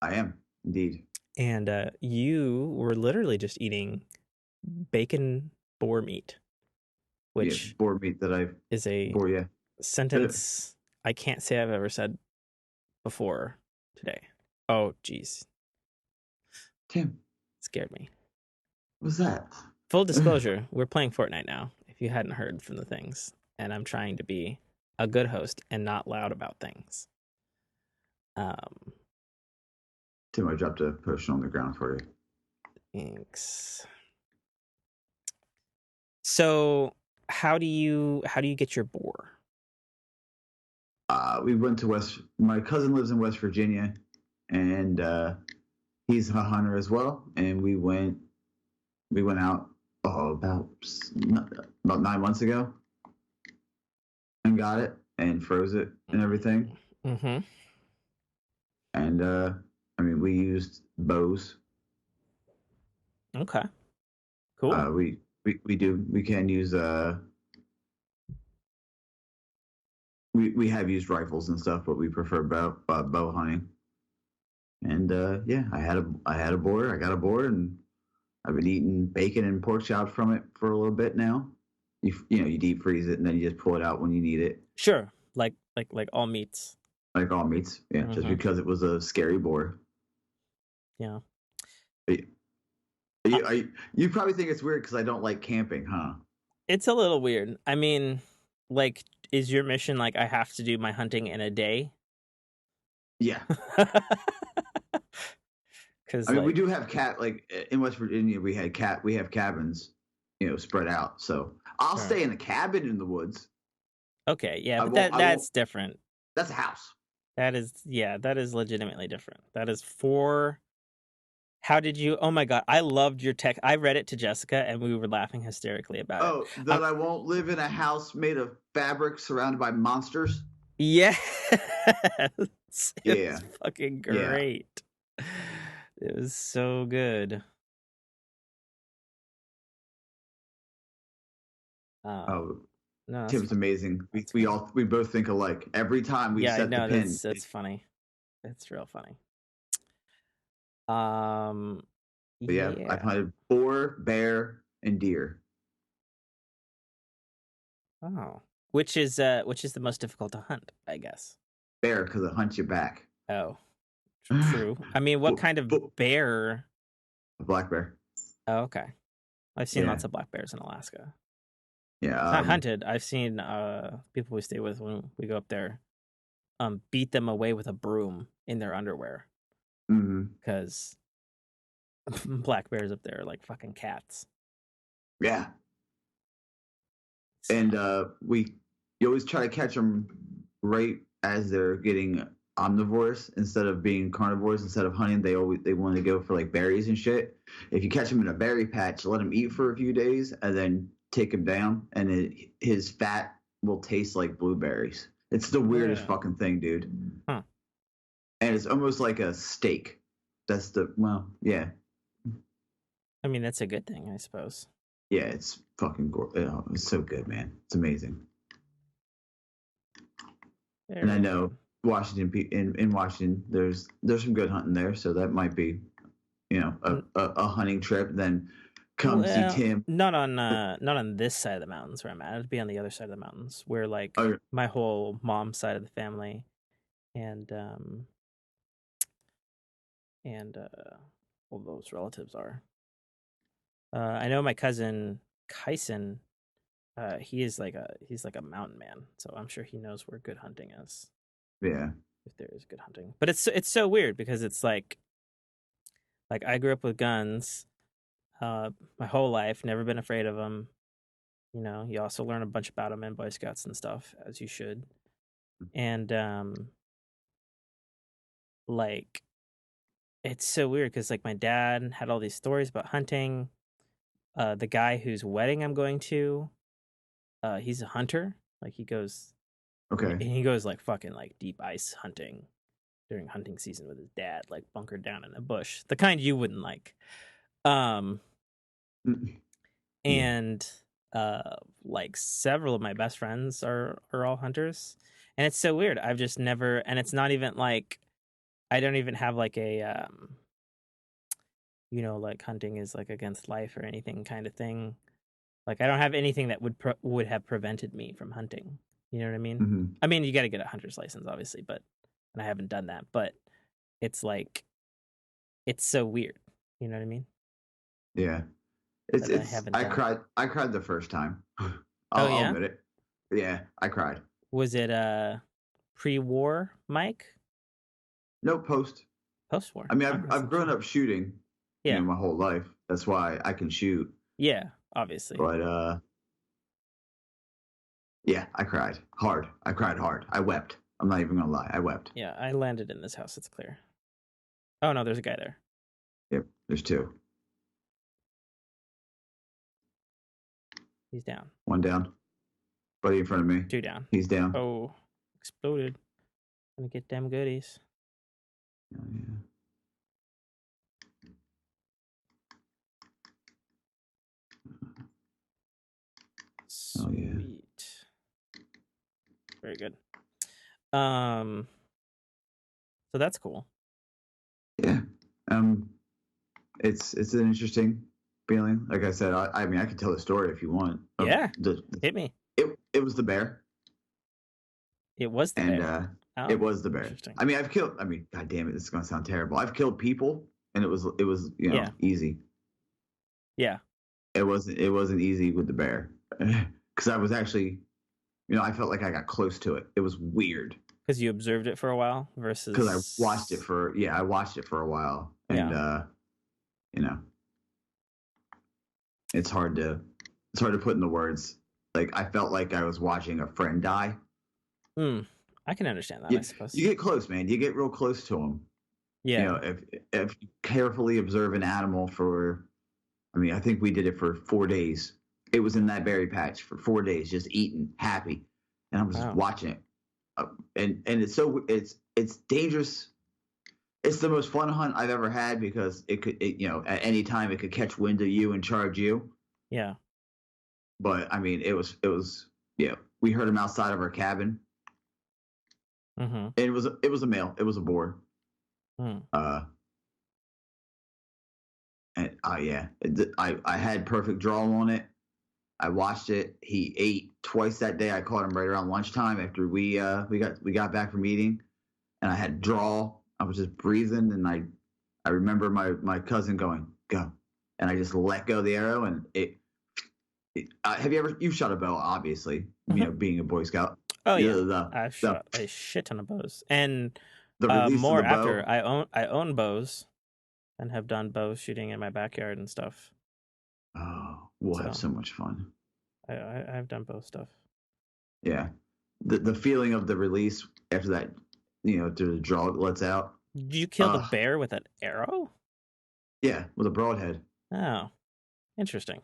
I am, indeed. And you were literally just eating bacon boar meat, which boar meat that I've is a sentence I can't say I've ever said before today. Oh, geez. Tim. Scared me. What's that? Full disclosure, we're playing Fortnite now, if you hadn't heard from the things. And I'm trying to be a good host and not loud about things. Tim, I dropped a potion on the ground for you. Thanks. So how do you get your boar? We went to my cousin lives in West Virginia, and he's a hunter as well. And we went out about 9 months ago and got it and froze it and everything. Mm-hmm. And we used bows. Okay. Cool. We can use we have used rifles and stuff, but we prefer bow hunting. And I had a boar. I got a boar, and I've been eating bacon and pork chops from it for a little bit now. You deep freeze it and then you just pull it out when you need it. Sure, like all meats. Like all meats, yeah. Mm-hmm. Just because it was a scary boar. Yeah. You probably think it's weird because I don't like camping, huh? It's a little weird. I mean, like, is your mission like I have to do my hunting in a day? Yeah. Because we do have in West Virginia we have cabins, spread out. So I'll stay in a cabin in the woods. Okay, yeah, but that's different. That's a house. That is legitimately different. That is for. How did you? Oh my god, I loved your text. I read it to Jessica, and we were laughing hysterically about it. Oh, that I won't live in a house made of fabric surrounded by monsters. Yeah, it was fucking great. Yeah. It was so good. No, Tim's amazing. We both think alike every time we set the pin. That's funny. It's real funny. I've hunted boar, bear, and deer. Oh, which is the most difficult to hunt, I guess. Bear, because it hunts you back. Oh, true. I mean, what kind of bear? A black bear. Oh, okay. I've seen lots of black bears in Alaska. Yeah, it's not hunted. I've seen people we stay with when we go up there beat them away with a broom in their underwear. Because black bears up there are like fucking cats. Yeah. And you always try to catch them right as they're getting omnivores instead of being carnivores. Instead of hunting, they want to go for like berries and shit. If you catch them in a berry patch, let him eat for a few days and then take him down, and his fat will taste like blueberries. It's the weirdest fucking thing, dude. Huh. And it's almost like a steak. Yeah. I mean, that's a good thing, I suppose. Yeah, it's fucking it's so good, man. It's amazing. And I know in Washington, there's some good hunting there, so that might be, a hunting trip. Then Come see Well, Tim. not on this side of the mountains where I'm at. It'd be on the other side of the mountains where like Oh, my whole mom's side of the family and all those relatives are. I know my cousin Kyson. He's like a mountain man, so I'm sure he knows where good hunting is yeah. if there is good hunting. But it's so weird because it's like I grew up with guns, my whole life, never been afraid of them. You know, you also learn a bunch about them in Boy Scouts and stuff, as you should. And like it's so weird because like my dad had all these stories about hunting. The guy whose wedding I'm going to, he's a hunter. Like Okay. he goes like fucking like deep ice hunting during hunting season with his dad, like bunkered down in a bush, the kind you wouldn't like. Um, Yeah. and like several of my best friends are all hunters, and it's so weird. I've just never, and it's not even like I don't even have like a you know, like hunting is like against life or anything kind of thing. Like I don't have anything that would have prevented me from hunting. You know what I mean? Hmm. I mean, you got to get a hunter's license, obviously, but and I haven't done that. But it's like it's so weird. You know what I mean? Yeah. That I It's haven't done it. I cried the first time. Oh I'll yeah, admit it. Yeah, I cried. was it pre-war, Mike? No post. Post-war? I mean, Oh, that's I've grown interesting. up shooting, Yeah, my whole life. That's why I can shoot. yeah, obviously. But yeah, I cried hard. I cried hard. I wept. I'm not even gonna lie. I wept. Yeah, I landed in this house. It's clear. Oh no, there's a guy there. Yep. There's two. He's down. One down. Buddy in front of me. Two down. He's down. Oh, exploded. Gonna get them goodies. Oh, yeah. Oh yeah. Sweet. Very good. Um, so that's cool. Yeah. Um, it's an interesting feeling. Like I said, I mean, I could tell the story if you want. Of Yeah, hit me. it was the bear, It was the and bear. it Oh, was the bear. interesting. I mean, I've killed. I mean, god damn it, this is gonna sound terrible. I've killed people, and it was Yeah, easy. yeah. It wasn't easy with the bear because I was actually I felt like I got close to it. It was weird Because you observed it for a while because versus. I watched it for a while, and Yeah. you know it's hard to put into words. Like I felt like I was watching a friend die. Hmm. I can understand that, I You, suppose. you get close, man. You get real close to them. Yeah. If you carefully observe an animal for, I mean, I think we did it for 4 days. It was in that berry patch for 4 days, just eating, happy, and I was just Wow. watching it. And it's dangerous. It's the most fun hunt I've ever had because at any time it could catch wind of you and charge you. Yeah. But I mean, it was we heard him outside of our cabin, Mm-hmm. and it was a male. It was a boar. Hmm. Uh, and yeah, I had perfect draw on it. I watched it. He ate twice that day. I caught him right around lunchtime after we got back from eating, and I had draw. I was just breathing, and I remember my cousin going go, and I just let go of the arrow, and have you've shot a bow, obviously, Mm-hmm. being a Boy Scout. Oh You yeah. know, I've the shot a shit ton of bows. And the release of more the after bow. I own bows and have done bow shooting in my backyard and stuff. Oh, we'll have So so much fun. I've done bow stuff. Yeah, the feeling of the release after that, to the draw lets out. Did you kill the Uh bear with an arrow? yeah, with a broadhead. Oh, interesting.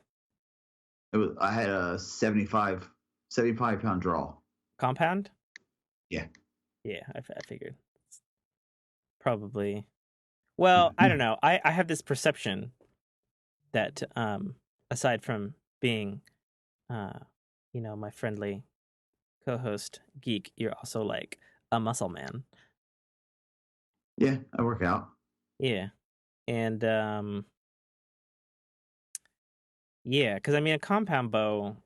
I had a 75 pound draw. Compound? Yeah. Yeah, I figured. Probably. Well, I don't know. I have this perception that aside from being uh my friendly co-host geek, you're also like a muscle man. Yeah, I work out. Yeah. And Yeah, because I mean, a compound bow,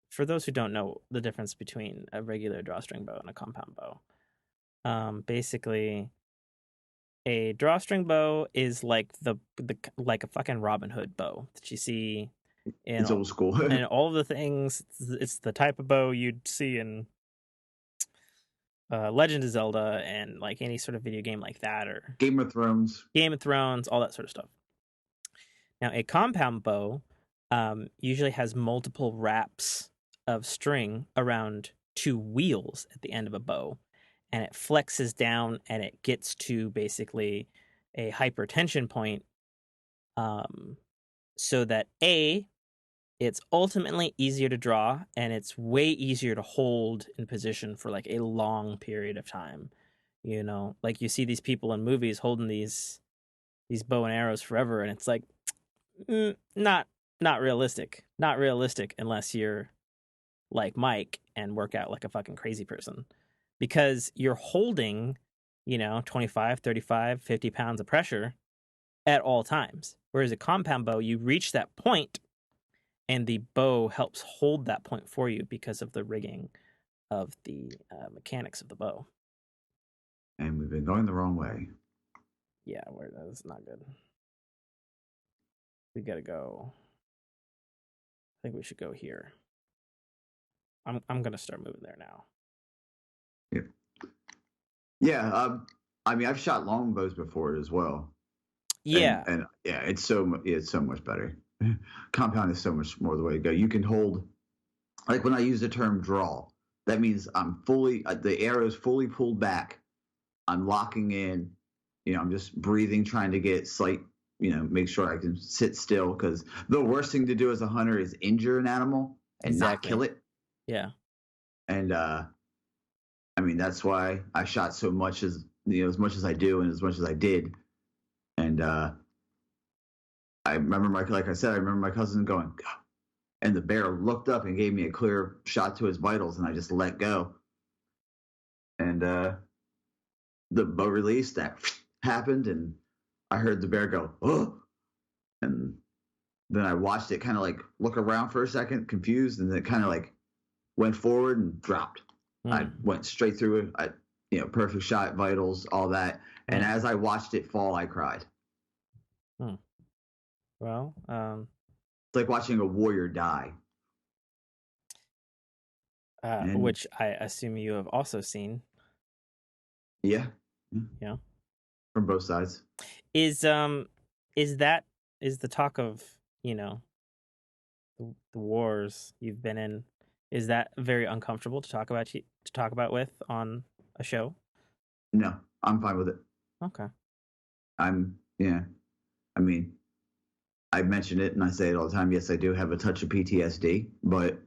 for those who don't know the difference between a regular drawstring bow and a compound bow, basically, a drawstring bow is like the like a fucking Robin Hood bow that you see in It's all, old school. and all of the things. It's the type of bow you'd see in Legend of Zelda and like any sort of video game like that, or Game of Thrones. Game of Thrones, all that sort of stuff. Now, a compound bow usually has multiple wraps of string around two wheels at the end of a bow, and it flexes down and it gets to basically a hypertension point, um, so that it's ultimately easier to draw and it's way easier to hold in position for like a long period of time. You know, like you see these people in movies holding these bow and arrows forever, and it's like not realistic. Not realistic unless you're like Mike and work out like a fucking crazy person. Because you're holding, 25, 35, 50 pounds of pressure at all times. Whereas a compound bow, you reach that point and the bow helps hold that point for you because of the rigging of the mechanics of the bow. And we've been going the wrong way. Yeah, that's not good. We gotta go. I think we should go here. I'm gonna start moving there now. Yeah. Yeah. I mean, I've shot longbows before as well. Yeah. And yeah, it's so much better. Compound is so much more the way to go. You can hold, like when I use the term draw, that means I'm fully, the arrow is fully pulled back. I'm locking in, I'm just breathing, trying to get slight, make sure I can sit still. Because the worst thing to do as a hunter is injure an animal and not Exactly. kill it. Yeah. And I mean, that's why I shot so much as much as I do and as much as I did. And I remember like I said, I remember my cousin going, God. And the bear looked up and gave me a clear shot to his vitals, and I just let go. And the bow release that happened, and I heard the bear go, oh, and then I watched it kind of like look around for a second, confused, and then it kind of like went forward and dropped. I went straight through it. Perfect shot, vitals, all that. And as I watched it fall, I cried. Well, it's like watching a warrior die. Which I assume you have also seen. Yeah. Yeah. From both sides. Is the talk of, the wars you've been in, is that very uncomfortable to talk about with on a show? No, I'm fine with it. Okay. I mean, I mention it and I say it all the time. Yes, I do have a touch of PTSD, but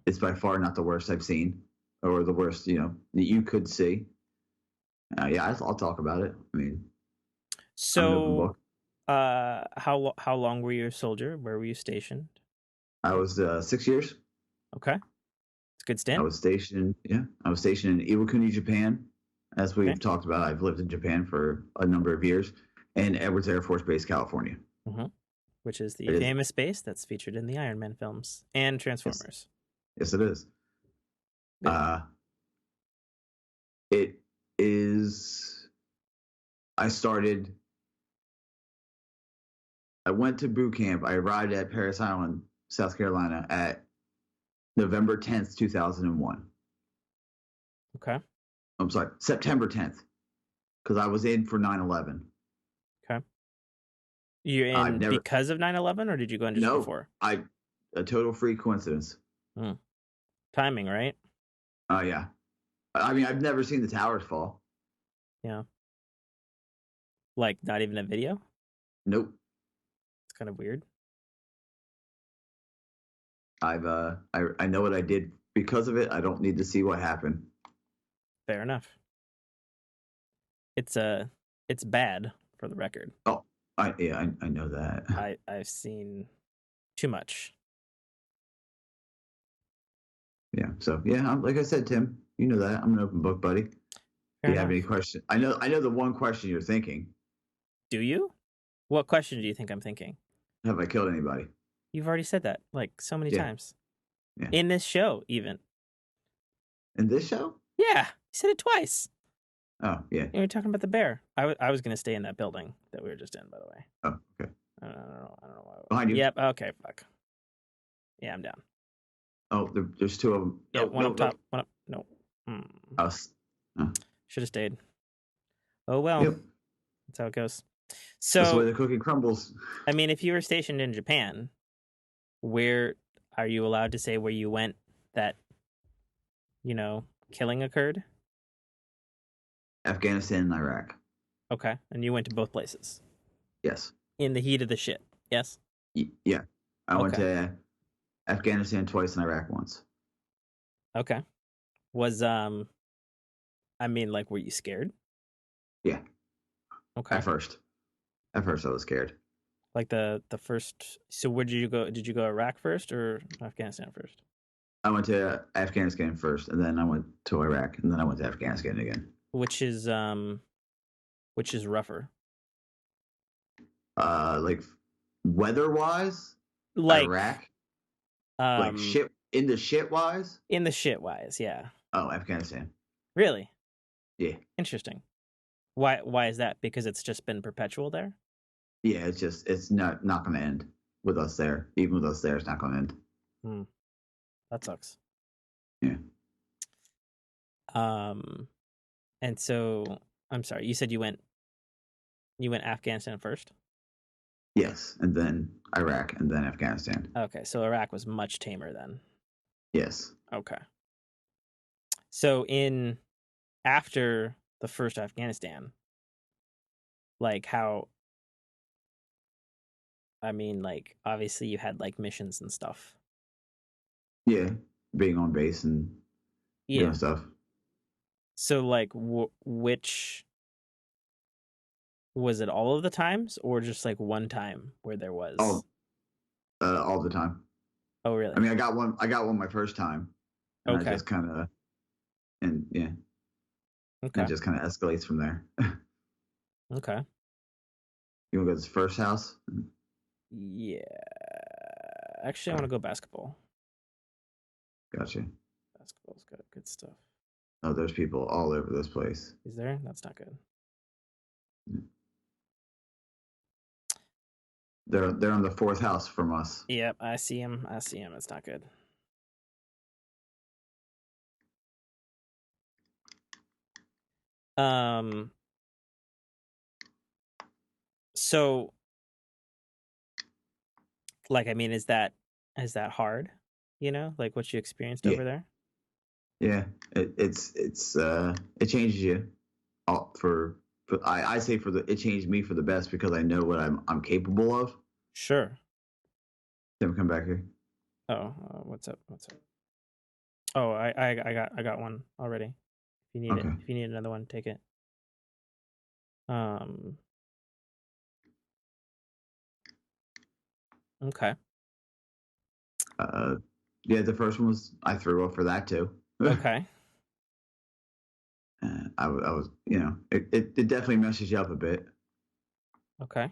it's by far not the worst I've seen or the worst, that you could see. Yeah, I'll talk about it. I mean, so how long were you a soldier? Where were you stationed? I was 6 years. Okay. It's a good stint. I was stationed in Iwakuni, Japan. As we've talked about, I've lived in Japan for a number of years, and Edwards Air Force Base, California. Which is the famous base that's featured in the Iron Man films and Transformers. Yes, it is. It is. I went to boot camp. I arrived at Parris Island, South Carolina at November 10th, 2001. Okay. I'm sorry, September 10th, because I was in for 9/11. Okay. You're in because of 9/11, or did you go in just before? A total freak coincidence. Timing, right? Oh, yeah. I mean, I've never seen the towers fall. Yeah. Like, not even a video? Nope. It's kind of weird. I know what I did because of it. I don't need to see what happened. Fair enough. It's bad, for the record. Oh, I know that. I've seen too much. Yeah. So yeah, like I said, Tim, you know that I'm an open book, buddy. Do you have any questions? I know the one question you're thinking. Do you? What question do you think I'm thinking? Have I killed anybody? You've already said that like so many Yeah, times yeah. in this show, even. In this show? Yeah, you said it twice. Oh, yeah. You were talking about the bear. I was gonna stay in that building that we were just in, by the way. Oh, okay. I don't know why. Behind you. Yep. Okay. Fuck. Yeah, I'm down. Oh, there's two of them. Yeah, Nope, one up nope, top. nope. One up. No. Us. Oh, Should have stayed. Oh well. yep. That's how it goes. That's the way So, the cookie crumbles. I mean, if you were stationed in Japan, where are you allowed to say where you went that, killing occurred? Afghanistan and Iraq. Okay. And you went to both places Yes. in the heat of the shit. Yes? Yeah. I went Okay. to Afghanistan twice and Iraq once. Okay. Were you scared? Yeah. Okay. At first I was scared. Like the first. So where did you go? Did you go Iraq first or Afghanistan first? I went to Afghanistan first, and then I went to Iraq, and then I went to Afghanistan again. Which is rougher? Like weather wise, Like Iraq. Like shit in the shit wise. in the shit wise, yeah. Oh, Afghanistan. Really? Yeah. Interesting. Why is that? Because it's just been perpetual there? Yeah, it's not going to end with us there. Even with us there, it's not going to end. That sucks. Yeah. And so I'm sorry. You said you went Afghanistan first? Yes, and then Iraq, and then Afghanistan. Okay, so Iraq was much tamer then. Yes. Okay. So after the first Afghanistan, like obviously you had like missions and stuff. Yeah, being on base and doing stuff. So like which was it, all of the times or just like one time where there was all the time. Oh really? I mean, I got one my first time, and okay. I just kind of okay. It just kind of escalates from there. Okay. You want to go to the first house? Yeah. Actually, I want to go basketball. Gotcha. Basketball's got good stuff. Oh, there's people all over this place. Is there? That's not good. They're on the fourth house from us. Yep, I see him. It's not good. So like, I mean, is that hard? Like what you experienced over there? Yeah, it changes you. I say it changed me for the best because I know what I'm capable of. Sure. Tim, come back here. Oh, what's up? Oh, I got one already. If you need it, if you need another one, take it. Okay. Yeah, the first one was I threw up for that too. Okay. I was, it definitely messes you up a bit. Okay.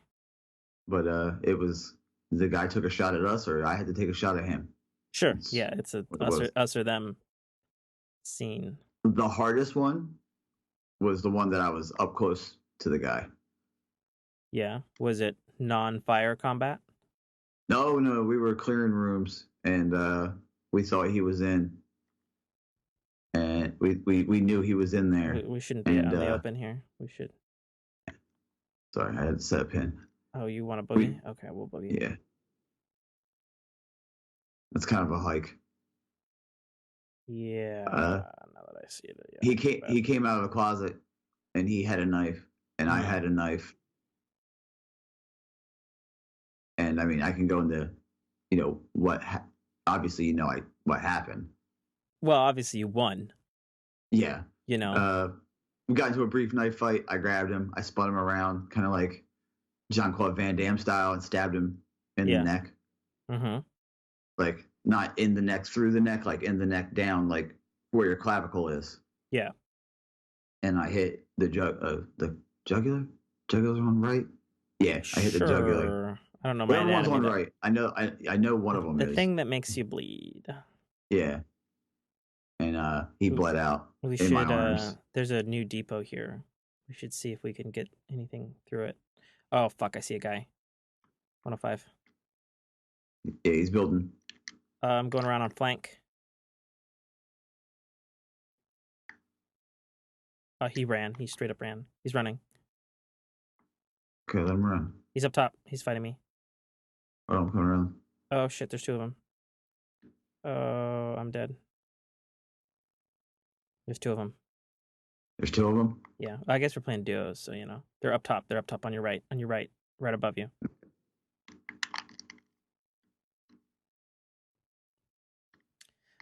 But it was the guy took a shot at us, or I had to take a shot at him. Sure. Yeah, it's a us or them scene. The hardest one was the one that I was up close to the guy. Yeah. Was it non-fire combat? No, we were clearing rooms, and we thought he was in, and we knew he was in there. We shouldn't be out in the open here. We should. Sorry, I had to set a pin. Oh, you want to boogie? Okay, we'll boogie. Yeah. That's kind of a hike. Yeah. Now that I see it. Yeah, he came out of the closet, and he had a knife, and I had a knife. And I mean, I can go into, obviously, what happened. Well, obviously you won. Yeah. We got into a brief knife fight. I grabbed him. I spun him around, kind of like Jean-Claude Van Damme style, and stabbed him in the neck. Mm-hmm. Like not in the neck, through the neck, like in the neck down, like where your clavicle is. Yeah. And I hit the jugular. Jugular's on right. Yeah, I hit the jugular. I don't know my Whatever one's anatomy. on right. I know one of them The is. thing that makes you bleed. Yeah. And he We, bled out we in my should. arms. There's a new depot here. We should see if we can get anything through it. Oh fuck! I see a guy. 105. Yeah, he's building. I'm going around on flank. He ran. He straight up ran. He's running. Okay, let him run. He's up top. He's fighting me. Oh, I'm coming around. Oh shit! There's two of them. Oh, I'm dead. There's two of them. There's two of them. Yeah, I guess we're playing duos, so you know they're up top. They're up top on your right. On your right, right above you.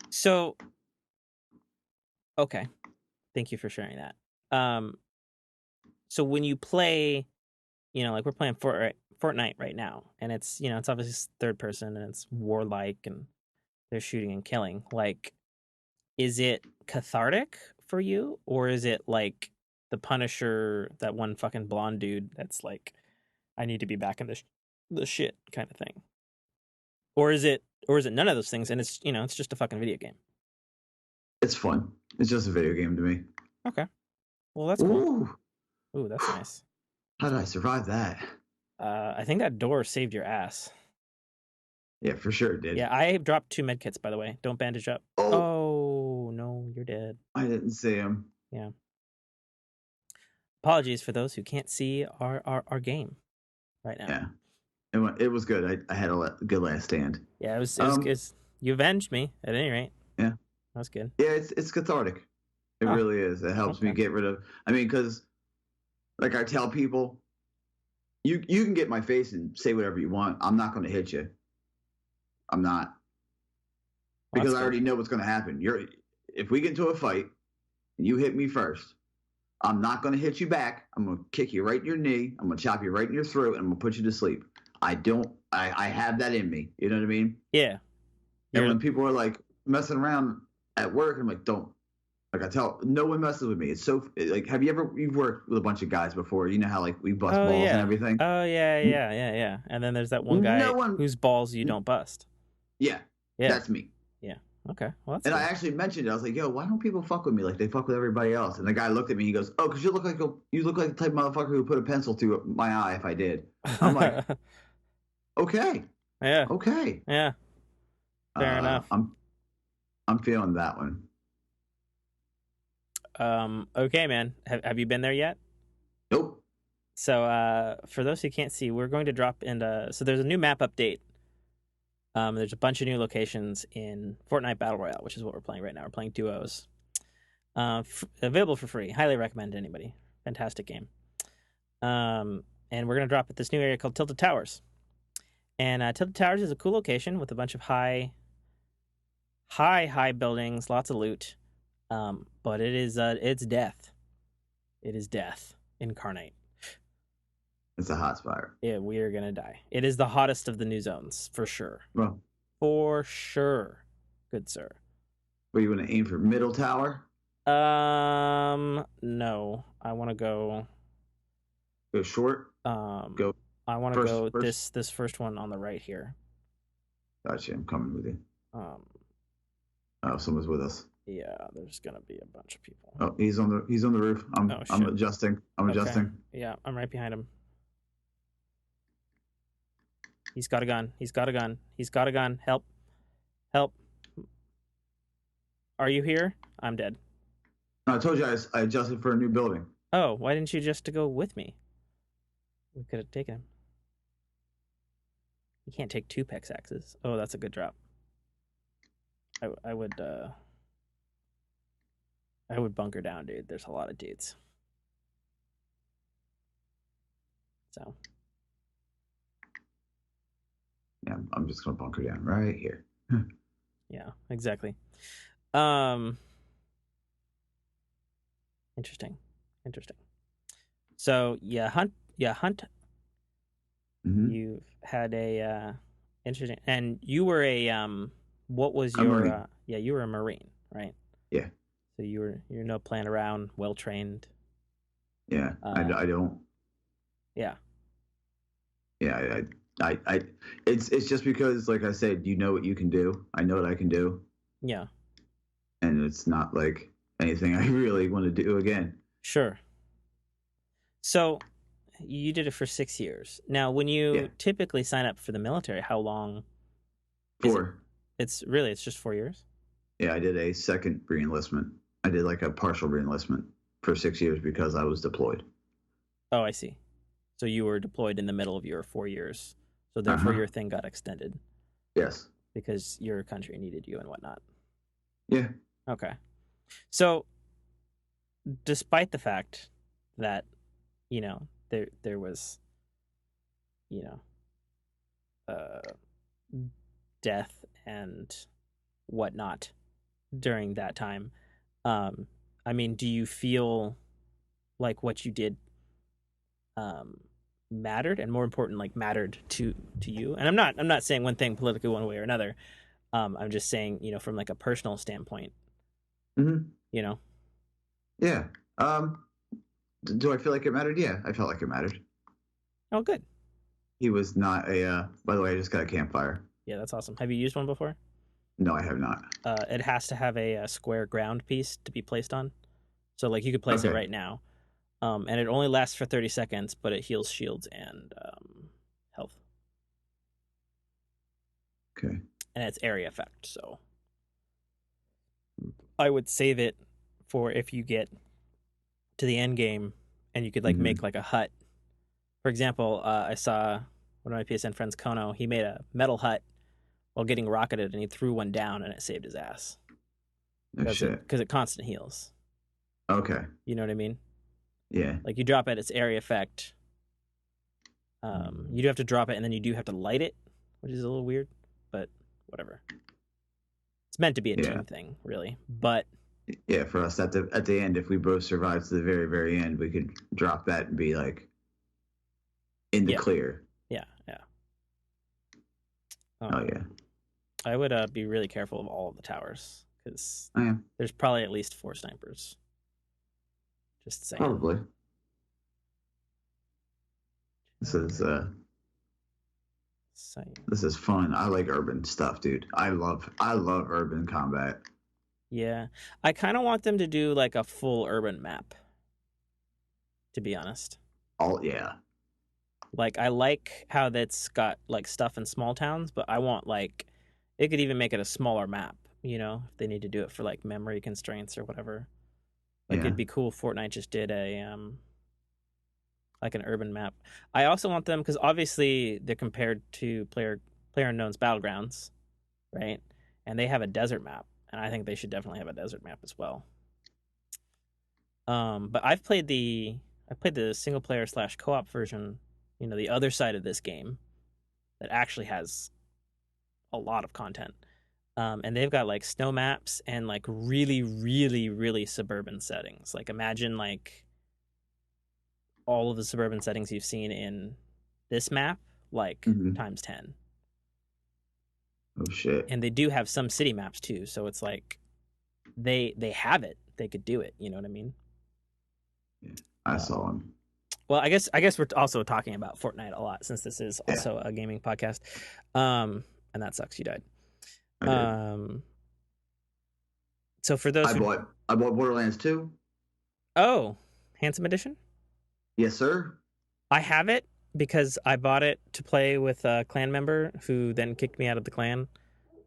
So, okay, thank you for sharing that. So when you play, you know, like we're playing Fortnite right now, and it's, you know, it's obviously third person and it's warlike and they're shooting and killing. Like, is it cathartic for you, or is it like the Punisher, that one fucking blonde dude that's like, I need to be back in the shit kind of thing, or is it none of those things and it's, you know, it's just a fucking video game? It's fun. It's just a video game to me. Okay, well that's cool. Ooh, that's nice. How did I survive that? I think that door saved your ass. Yeah, for sure it did. Yeah, I dropped 2 medkits, by the way. Don't bandage up. Oh, no, you're dead. I didn't see him. Yeah. Apologies for those who can't see our game right now. Yeah. It was good. I had a good last stand. Yeah, it was you avenged me, at any rate. Yeah. That's good. Yeah, it's cathartic. It really is. It helps me get rid of... I mean, because, like I tell people, you can get my face and say whatever you want. I'm not going to hit you. I'm not. Because I already know what's going to happen. If we get into a fight and you hit me first, I'm not going to hit you back. I'm going to kick you right in your knee. I'm going to chop you right in your throat, and I'm going to put you to sleep. I have that in me. You know what I mean? Yeah. And when people are like messing around at work, I'm like, don't. Like I tell, no one messes with me. It's so like, you've worked with a bunch of guys before? You know how like we bust balls and everything. Oh yeah. And then there's that one guy whose balls you don't bust. Yeah, that's me. Yeah. Okay. Well, that's and good. I actually mentioned it. I was like, yo, why don't people fuck with me like they fuck with everybody else? And the guy looked at me. He goes, oh, because you look like the type of motherfucker who would put a pencil through my eye if I did. I'm like, okay. Yeah. Okay. Yeah. Fair enough. I'm feeling that one. Okay, man. Have you been there yet? Nope. So for those who can't see, we're going to drop into... So there's a new map update. There's a bunch of new locations in Fortnite Battle Royale, which is what we're playing right now. We're playing duos. Available for free. Highly recommend to anybody. Fantastic game. And we're going to drop at this new area called Tilted Towers. And Tilted Towers is a cool location with a bunch of high buildings, lots of loot. But it's death. It is death incarnate. It's a hot spot. Yeah, we are gonna die. It is the hottest of the new zones, for sure. Well, for sure, good sir. Were you gonna aim for middle tower? No. I want to go short. Go. I want to go first. This first one on the right here. Gotcha. I'm coming with you. Oh, someone's with us. Yeah, there's gonna be a bunch of people. Oh, he's on the roof. I'm adjusting. I'm adjusting. Yeah, I'm right behind him. He's got a gun. He's got a gun. Help. Are you here? I'm dead. No, I told you I adjusted for a new building. Oh, why didn't you just go with me? We could have taken him. You can't take 2 pickaxes. Oh, that's a good drop. I would bunker down, dude. There's a lot of dudes. So. Yeah, I'm just gonna bunker down right here. Yeah, exactly. Interesting. So hunt. Mm-hmm. You've had a interesting, and you were a what was your you were a Marine, right? Yeah. So you're no playing around, well trained. Yeah, I don't. Yeah. Yeah, I it's just because, like I said, you know what you can do. I know what I can do, Yeah, and it's not like anything I really want to do again. sure. So you did it for 6 years. Now, when Yeah, you typically sign up for the military, how long is it? 4. It's just 4 years. Yeah, I did a second reenlistment. I did like a partial reenlistment for 6 years because I was deployed. Oh, I see. So you were deployed in the middle of your 4 years. So Uh therefore huh. your thing got extended Yes. because your country needed you and whatnot. Yeah. Okay. So despite the fact that, there was, you know, uh death and whatnot during that time, um, I mean, do you feel like what you did um mattered, and more important, like mattered to you? And I'm not saying one thing politically one way or another. I'm just saying, from like a personal standpoint, Hmm. you know. Yeah. Um. Do I feel like it mattered? Yeah, I felt like it mattered. Oh, good. He was not a. By the way, I just got a campfire. Yeah, that's awesome. Have you used one before? No, I have not. It has to have a square ground piece to be placed on. So like you could place it Okay. right now. And it only lasts for 30 seconds, but it heals shields and health. Okay. And it's area effect. So I would save it for if you get to the end game and you could like make Hmm. like a hut. For example, I saw one of my PSN friends, Kono. He made a metal hut while getting rocketed, and he threw one down, and it saved his ass Oh because it shit. because it constant heals. Okay. You know what I mean? Yeah. Like you drop it, it's area effect. You do have to drop it, and then you do have to light it, which is a little weird, but whatever. It's meant to be a Yeah. team thing, really. But Yeah. For us at the end, if we both survived to the very very end, we could drop that and be like in the yeah, clear. yeah, yeah. Oh Um, yeah. I would be really careful of all of the towers because I am there's probably at least 4 snipers. Just saying. probably. This is uh Saying. this is fun. I like urban stuff, dude. I love urban combat. Yeah, I kind of want them to do like a full urban map. To be honest, All yeah. like I like how that's got like stuff in small towns, but I want like it could even make it a smaller map. If they need to do it for like memory constraints or whatever. Like Yeah. it'd be cool if Fortnite just did a like an urban map. I also want them because obviously they're compared to Player Unknown's Battlegrounds, right? And they have a desert map, and I think they should definitely have a desert map as well. But I played the single player / co-op version, the other side of this game that actually has a lot of content. And they've got like snow maps and like really, really, really suburban settings. Like imagine like all of the suburban settings you've seen in this map, like Hmm. times 10. Oh shit. And they do have some city maps too, so it's like they have it. They could do it, you know what I mean? Yeah. I Um, saw him. well, I guess we're also talking about Fortnite a lot since this is Yeah, also a gaming podcast. And that sucks you died. I did. Um so for those who I bought Borderlands 2. Oh, Handsome Edition? Yes, sir. I have it because I bought it to play with a clan member who then kicked me out of the clan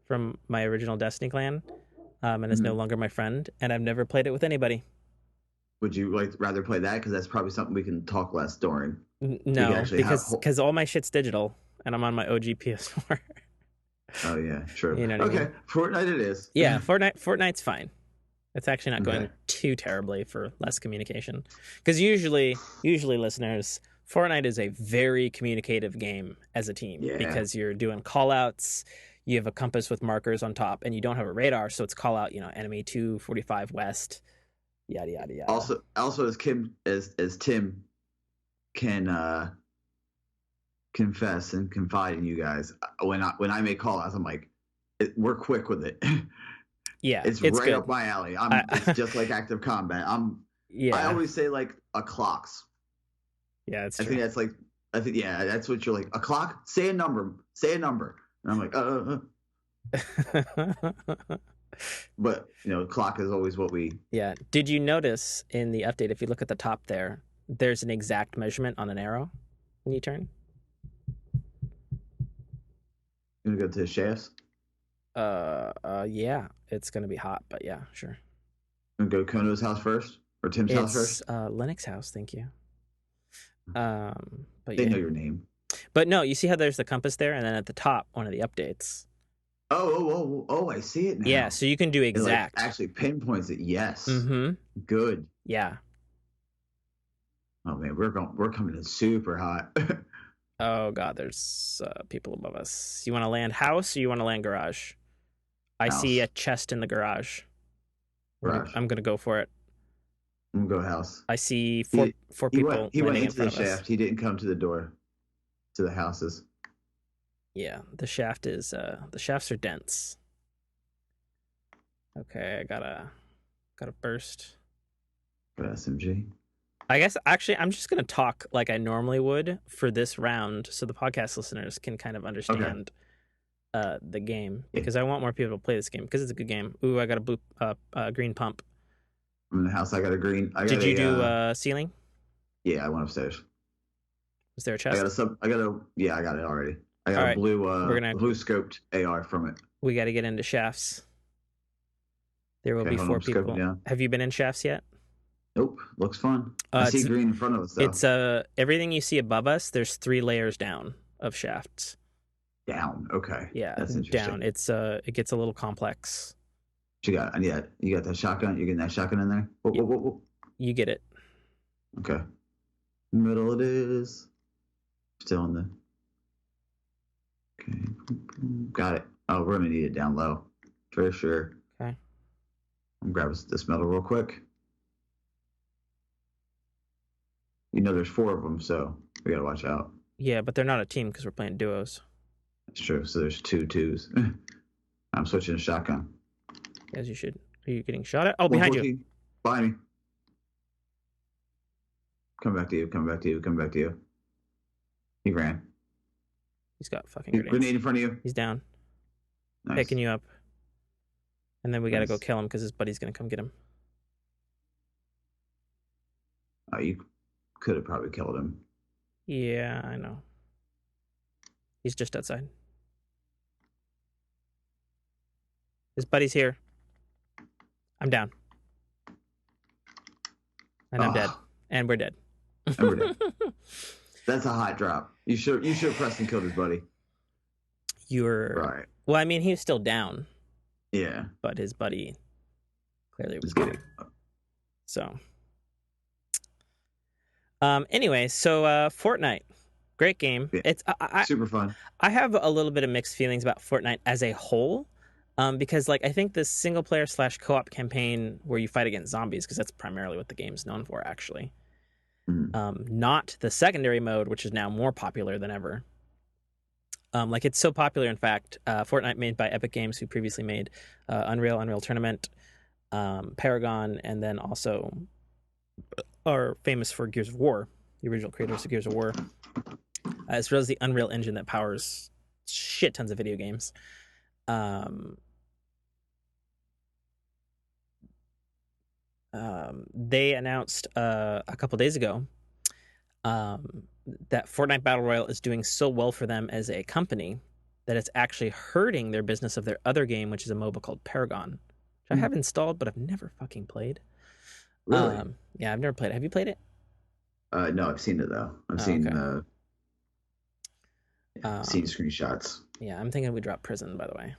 from my original Destiny clan, and is no Hmm. longer my friend. And I've never played it with anybody. Would you like rather play that? Because that's probably something we can talk less during. We can No, actually have. because all my shit's digital, and I'm on my OG PS4. Oh yeah, true. You know what I mean? Okay, Fortnite it is. Yeah, Fortnite's fine. It's actually not Okay. going too terribly for less communication. Because usually, listeners, Fortnite is a very communicative game as a team Yeah. because you're doing call outs. You have a compass with markers on top, and you don't have a radar, so it's call out, enemy 245 west, yada yada yada. Also, as Tim can confess and confide in you guys, when I make call outs, I'm like, we're quick with it. Yeah, It's it's right good. up my alley. It's I, just like active combat. I yeah, always say like a clocks. yeah, it's I think true. that's like I think that's what you're like. A clock. Say a number. Say a number. And I'm like, But clock is always what we. Yeah. Did you notice in the update, if you look at the top there, there's an exact measurement on an arrow when you turn? You gonna go to the shafts? Yeah. It's gonna be hot, but yeah, sure. You gonna go Kono's house first or Tim's house It's first? Linux house, thank you. But They yeah. know your name. But no, you see how there's the compass there, and then at the top, one of the updates. Oh! I see it now. Yeah, so you can do It exact. actually pinpoints it. Yes. Mm-hmm. Good. Yeah. Oh man, we're coming in super hot. Oh god, there's people above us. You want to land house or you want to land garage? I see a chest in the garage. Garage. I'm gonna go for it. I'm gonna go house. I see four people. He went landing into in the front of us. shaft. He didn't come to the door, to the houses. Yeah, the shaft is the shafts are dense. Okay, I gotta burst. Got SMG. I guess actually I'm just gonna talk like I normally would for this round, so the podcast listeners can kind of understand the game, because I want more people to play this game because it's a good game. Ooh, I got a blue green pump. I'm in the house. I got a green. Did you do ceiling? Yeah, I went upstairs. Was there a chest? I got it already. I got All a right. blue blue scoped AR from it. We got to get into shafts. There will be 4 people. Have you been in shafts yet? Nope. Looks fun. I see green in front of us though. It's everything you see above us, there's 3 layers down of shafts. Down. Okay. Yeah, that's interesting. Down. It's it gets a little complex. What you got? Yeah, you got that shotgun. You getting that shotgun in there? Whoa. You get it. Okay. Middle it is. Still in the. Okay. Got it. Oh, we're gonna need it down low, for sure. Okay. I'm grabbing this metal real quick. There's 4 of them, so we gotta watch out. Yeah, but they're not a team because we're playing duos. That's true. So there's 2 twos. I'm switching to shotgun. As you should. Are you getting shot at? Oh, behind you. Behind me. Come back to you. He ran. He's got fucking grenades. Grenade in front of you. He's down. Nice. Picking you up. And then we gotta go kill him because his buddy's gonna come get him. Oh, you could have probably killed him. Yeah, I know. He's just outside. His buddy's here. I'm down. And I'm dead. And we're dead. That's a hot drop. You should have pressed and killed his buddy. You're right. Well, I mean, he was still down. Yeah. But his buddy clearly was good. So. Anyway, so Fortnite, great game. Yeah. It's super fun. I have a little bit of mixed feelings about Fortnite as a whole, because I think the single player / co-op campaign where you fight against zombies, because that's primarily what the game's known for, actually. Not the secondary mode, which is now more popular than ever. It's so popular, in fact, Fortnite, made by Epic Games, who previously made Unreal Tournament, Paragon, and then also are famous for Gears of War, the original creators of Gears of War, as well as the Unreal Engine that powers shit tons of video games. They announced a couple days ago that Fortnite Battle Royale is doing so well for them as a company that it's actually hurting their business of their other game, which is a MOBA called Paragon, which I have installed, but I've never fucking played. Really? Yeah, I've never played it. Have you played it? No, I've seen it though. I've seen seen screenshots. Yeah, I'm thinking we drop Prison, by the way.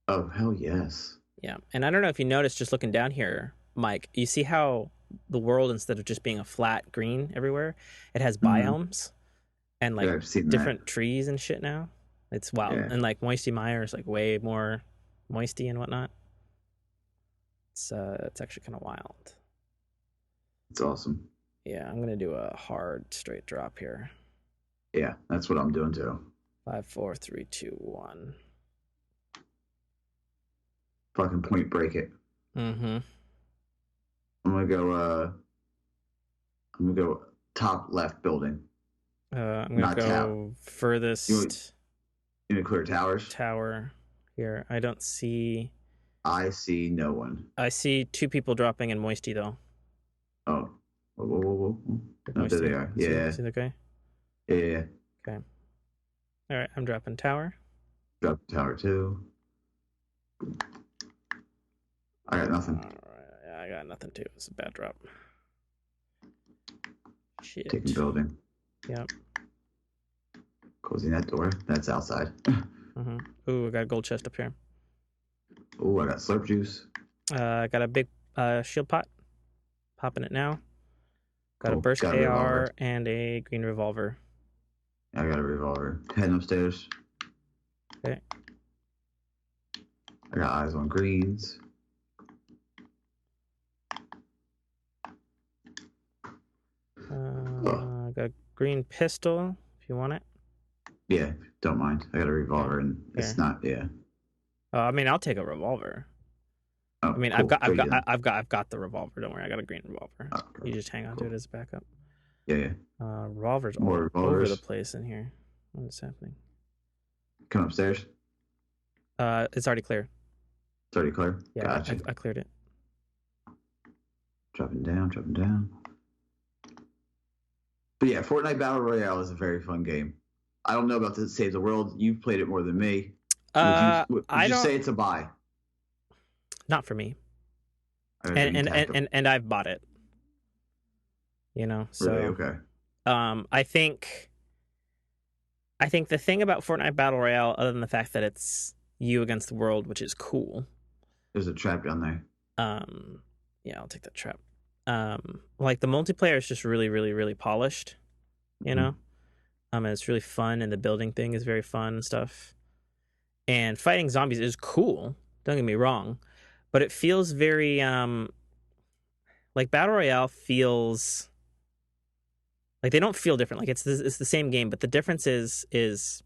Oh, hell yes. Yeah, and I don't know if you noticed, just looking down here, Mike, you see how the world, instead of just being a flat green everywhere, it has biomes and different trees and shit now. It's wild. Yeah. And Moisty Mire is way more moisty and whatnot. It's actually kind of wild. It's awesome. Yeah, I'm gonna do a hard straight drop here. Yeah, that's what I'm doing too. 5, 4, 3, 2, 1. Fucking point break it. I'm gonna go top left building. I'm gonna Not tower. go You furthest you want to clear towers? tower here. I don't see. I see no one. I see 2 people dropping in Moisty though. Oh, whoa. Like No, there they Moisty. are. See the guy? Yeah. Okay. All right. I'm dropping tower. Drop tower two. I got nothing. All right. I got nothing too. It's a bad drop. Shit. Taking building. Yep. Closing that door. That's outside. Mm-hmm. Ooh, I got a gold chest up here. Oh, I got slurp juice. I got a big shield pot. Popping it now. Got a Cool. burst Got a revolver. AR and a green revolver. I got a revolver. Heading upstairs. Okay. I got eyes on greens. I got a green pistol if you want it. Yeah, don't mind. I got a revolver, and it's Here. not. Yeah. I mean, I'll take a revolver. Oh, I mean, cool. I've got the revolver. Don't worry, I got a green revolver. Oh, You just hang on to it as a backup. Yeah. Revolvers More all revolvers. over the place in here. What is happening? Come upstairs. It's already clear. It's already clear. Yeah, Gotcha. I cleared it. Dropping down. But yeah, Fortnite Battle Royale is a very fun game. I don't know about the Save the World. You've played it more than me. Would I you don't. say it's a buy? Not for me. I gotta green tag them. And I've bought it. You know, so Really? Okay. I think the thing about Fortnite Battle Royale, other than the fact that it's you against the world, which is cool. There's a trap down there. Yeah, I'll take that trap. Like the multiplayer is just really, really, really polished, you know? And it's really fun, and the building thing is very fun and stuff. And fighting zombies is cool, don't get me wrong, but it feels very like Battle Royale feels like they don't feel different. Like it's the same game, but the difference is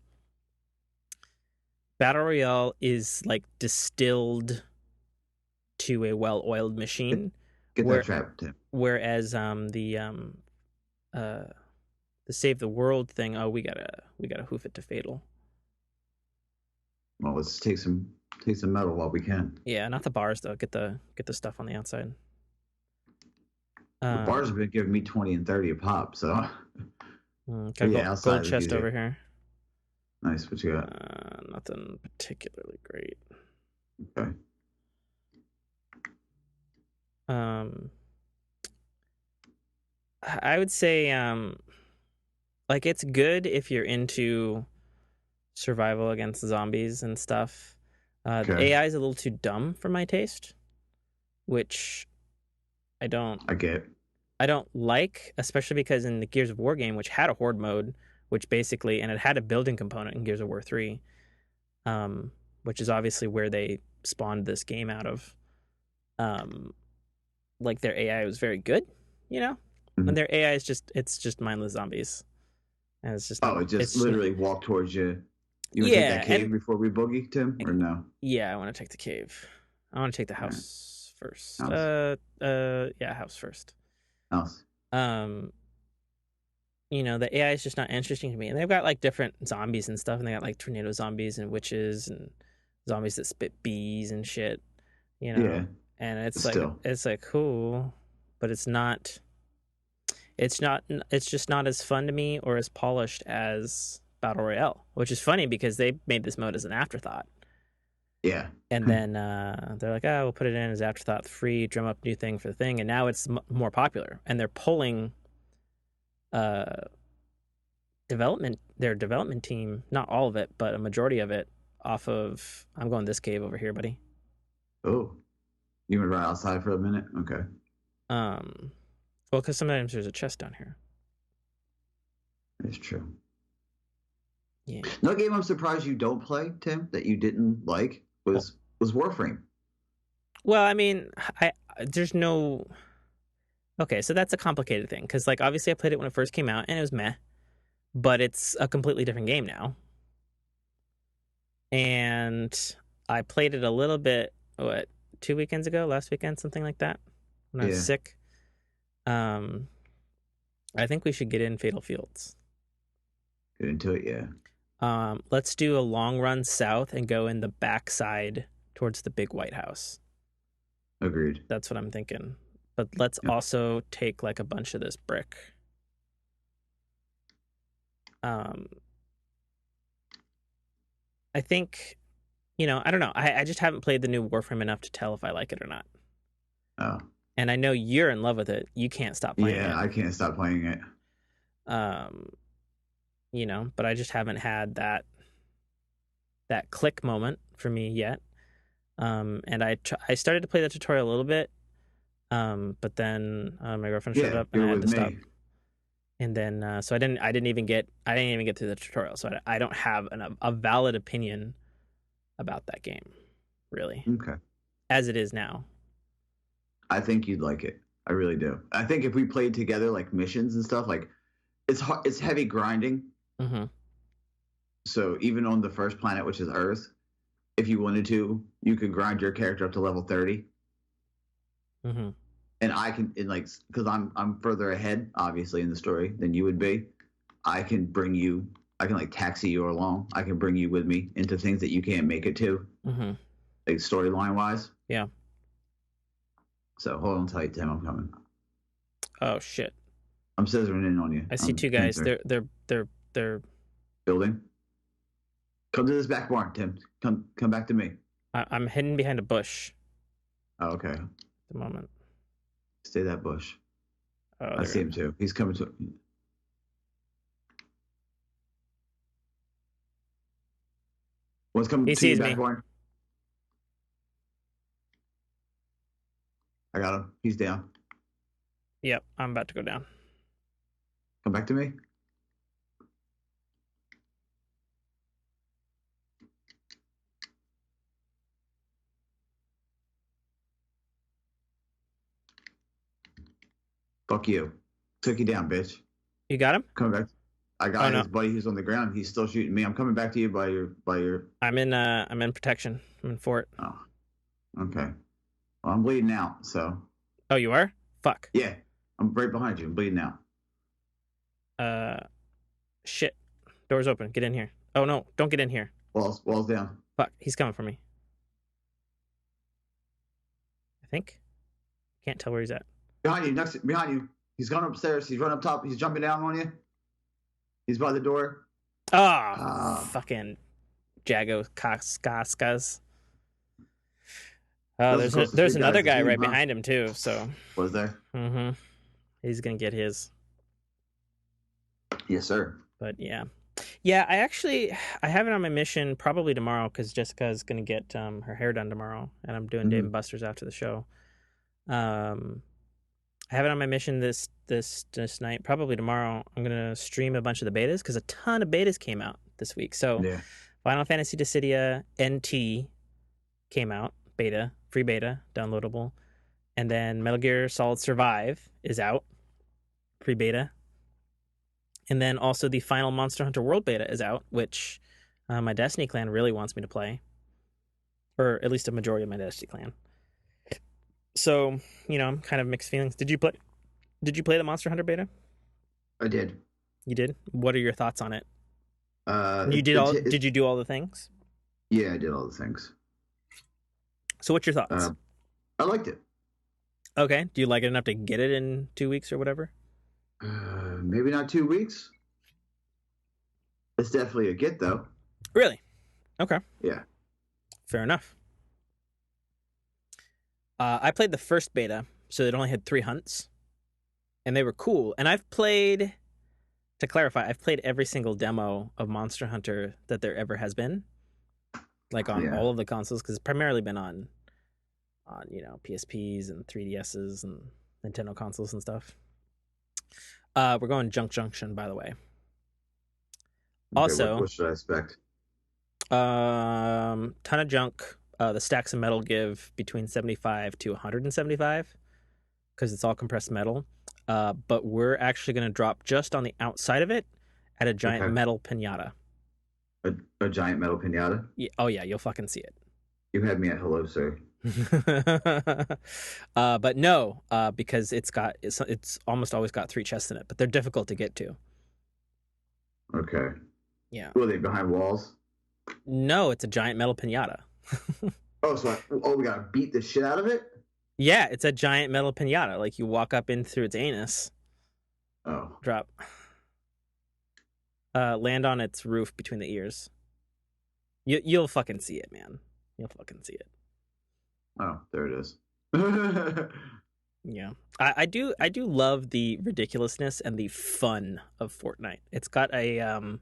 Battle Royale is like distilled to a well-oiled machine. Get that trap, Tim. Whereas the Save the World thing, we gotta hoof it to fatal. Well, let's take some metal while we can. Yeah, not the bars though. Get the stuff on the outside. The bars have been giving me 20 and 30 a pop, so got a gold chest over here. Nice. What you got? Nothing particularly great. Okay. I would say like it's good if you're into survival against zombies and stuff. The AI is a little too dumb for my taste, which I don't like, especially because in the Gears of War game, which had a horde mode, which basically, and it had a building component in Gears of War 3, which is obviously where they spawned this game out of. Like their AI was very good, you know, and their AI is just mindless zombies, and it's just literally walk towards you. You want to take that cave before we boogie, Tim, or no? Yeah, I want to take the cave. I want to take the house first. House first. House. You know, the AI is just not interesting to me, and they've got like different zombies and stuff, and they got like tornado zombies and witches and zombies that spit bees and shit. You know. Yeah. And it's like cool, but it's just not as fun to me or as polished as Battle Royale, which is funny because they made this mode as an afterthought. Yeah. And then they're like, we'll put it in as afterthought, free, drum up new thing for the thing, and now it's more popular. And they're pulling their development team, not all of it, but a majority of it, off of. I'm going this cave over here, buddy. Oh. You would run outside for a minute? Okay. Well, because sometimes there's a chest down here. It's true. Yeah. No game I'm surprised you don't play, Tim, that you didn't like was Warframe. Well, I mean, there's no. Okay, so that's a complicated thing because, like, obviously I played it when it first came out and it was meh, but it's a completely different game now. And I played it a little bit. 2 weekends ago, last weekend, something like that, when I was sick. I think we should get in Fatal Fields. Get into it, yeah. Let's do a long run south and go in the backside towards the big White House. Agreed. That's what I'm thinking. But let's Yep. also take like a bunch of this brick. I think, I don't know. I just haven't played the new Warframe enough to tell if I like it or not. Oh. And I know you're in love with it. You can't stop playing Yeah, it. I can't stop playing it. Um, but I just haven't had that click moment for me yet. And I started to play the tutorial a little bit, but then my girlfriend showed Yeah, up and you're I had with to stop. me. And then so I didn't even get through the tutorial, so I don't have a valid opinion about that game, really, Okay. as it is now. I think you'd like it. I really do. I think if we played together like missions and stuff, like it's hard, it's heavy grinding. Mm-hmm. So even on the first planet, which is Earth, if you wanted to, you could grind your character up to level 30. Mm-hmm. And I can in like because I'm further ahead, obviously, in the story than you would be. I can bring you. I can like taxi you along. I can bring you with me into things that you can't make it to, Mm-hmm. like storyline wise. Yeah. So hold on tight, Tim. I'm coming. Oh shit! I'm scissoring in on you. I see I'm two guys. transferring. They're. Building. Come to this back barn, Tim. Come back to me. I'm hidden behind a bush Oh, okay. at the moment. Stay that bush. Oh, I see him too. He's coming to. What's coming he to you sees back me. barn? I got him. He's down. Yep, I'm about to go down. Come back to me. Fuck you. Took you down, bitch. You got him? Coming back. I Oh got no, his buddy who's on the ground. He's still shooting me. I'm coming back to you by your. I'm in protection. I'm in fort. Oh, okay. Well, I'm bleeding out. So Oh, you are? Fuck. yeah, I'm right behind you. I'm bleeding out. Shit. Door's open. Get in here. Oh no, don't get in here. Walls down. Fuck. He's coming for me. I think. Can't tell where he's at. Behind you. Next. Behind you. He's gone upstairs. He's running up top. He's jumping down on you. He's by the door. Oh, fucking Jago Kaskas. There's another guy right behind him too. So was there? Mm-hmm. He's gonna get his. Yes, sir. But yeah. I have it on my mission probably tomorrow because Jessica's gonna get her hair done tomorrow, and I'm doing Dave and Buster's after the show. I have it on my mission this night. Probably tomorrow, I'm gonna stream a bunch of the betas because a ton of betas came out this week. So, yeah. Final Fantasy Dissidia NT came out, beta, free beta, downloadable, and then Metal Gear Solid Survive is out, free beta, and then also the final Monster Hunter World beta is out, which my Destiny clan really wants me to play, or at least a majority of my Destiny clan. So, I'm kind of mixed feelings. Did you play the Monster Hunter beta? I did. You did? What are your thoughts on it? Did you do all the things? Yeah, I did all the things. So what's your thoughts? I liked it. Okay. Do you like it enough to get it in 2 weeks or whatever? Maybe not 2 weeks. It's definitely a get though. Really? Okay. Yeah. Fair enough. I played the first beta, so it only had 3 hunts, and they were cool. And I've played every single demo of Monster Hunter that there ever has been, like on all of the consoles, because it's primarily been on PSPs and 3DSs and Nintendo consoles and stuff. We're going Junk Junction, by the way. Okay, Also, what should I expect? Ton of junk. The stacks of metal give between 75 to 175 because it's all compressed metal. But we're actually going to drop just on the outside of it at a giant metal pinata. A giant metal pinata? Yeah, oh, yeah, you'll fucking see it. You had me at hello, sir. But no, because it's almost always got 3 chests in it, but they're difficult to get to. Okay. Yeah. Were they behind walls? No, it's a giant metal pinata. Oh, we gotta beat the shit out of it. Yeah, it's a giant metal pinata. Like you walk up in through its anus, Oh, drop, land on its roof between the ears. You'll fucking see it, man. You'll fucking see it. oh, there it is. Yeah, I do love the ridiculousness and the fun of Fortnite. It's got a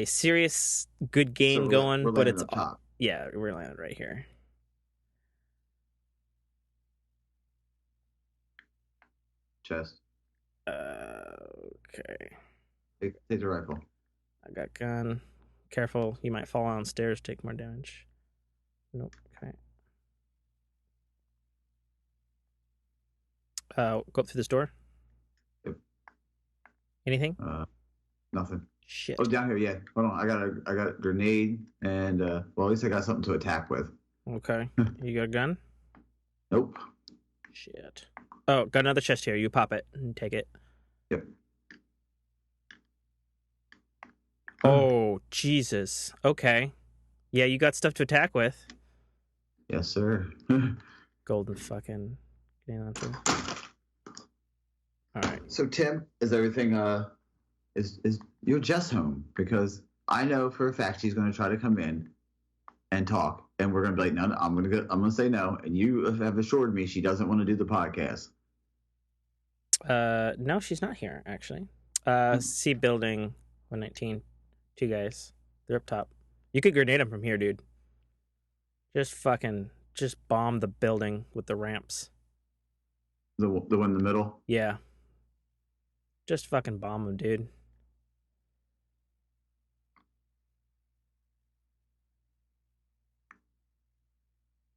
serious good So game going, we're but landing it's up top. yeah, we're landing right here. Chest. Okay, Take the rifle. I got gun. Careful, you might fall downstairs, take more damage. Nope. Okay. Go up through this door. Yep. Anything? Nothing. Shit. Oh, down here. Yeah. Hold on. I got a grenade and well, at least I got something to attack with. Okay. You got a gun? Nope. Shit. Oh, got another chest here. You pop it and take it. Yep. Oh, Jesus. Okay. Yeah, you got stuff to attack with. Yes, sir. Golden fucking grenade launcher. All right. So Tim, is everything is your Jess home? Because I know for a fact she's going to try to come in and talk, and we're going to be like, no, I'm going to say no, and you have assured me she doesn't want to do the podcast. No, she's not here actually. C building 119. Two guys. They're up top. You could grenade them from here, dude. Just bomb the building with the ramps. The one in the middle. Yeah. Just fucking bomb them, dude.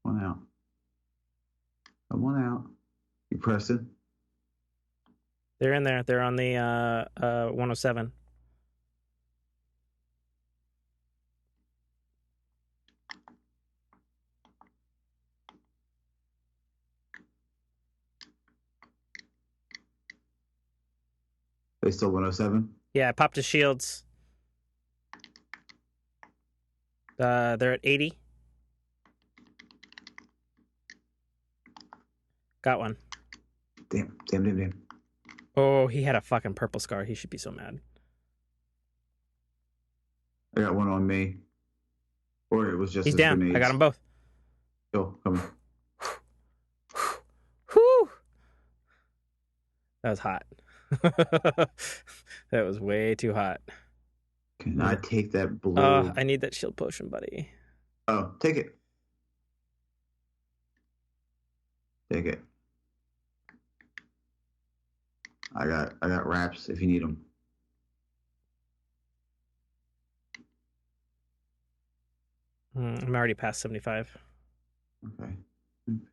One out. One out. You pressing? They're in there. They're on the 107. They still 107? Yeah, I popped his shields. They're at 80. Got one. Damn. Oh, he had a fucking purple scar. He should be so mad. I got one on me. Or it was just He's his down. grenades. I got them both. Go, come. Whew. That was hot. That was way too hot. Can I take that blue? I need that shield potion, buddy. Oh, take it. Take it. I got wraps if you need them. I'm already past 75. Okay.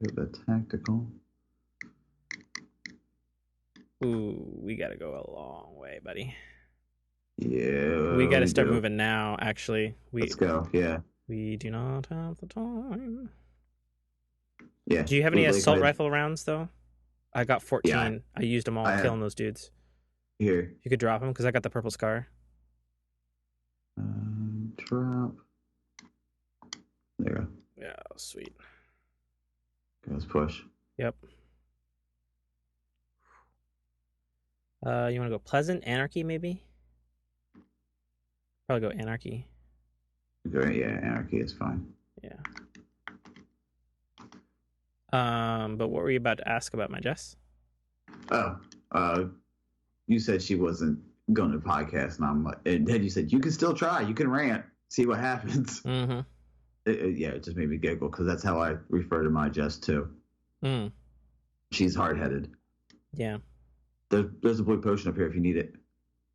Put the tactical. Ooh, we gotta go a long way, buddy. Yeah. We gotta start moving now, actually. Let's go. Yeah. We do not have the time. Yeah. Do you have any assault rifle rounds, though? I got 14. Yeah, I used them all killing those dudes. Here. You could drop them, because I got the purple scar. Drop. There you go. Yeah, sweet. Okay, let's push. Yep. You want to go Pleasant? Anarchy, maybe? Probably go Anarchy. Okay, yeah, anarchy is fine. Yeah. But what were you about to ask about my Jess? Oh, you said she wasn't going to podcast, and I'm like, and then you said you can still try, you can rant, see what happens. Mm-hmm. It just made me giggle because that's how I refer to my Jess too. Mm. She's hard-headed. Yeah. There's a blue potion up here if you need it.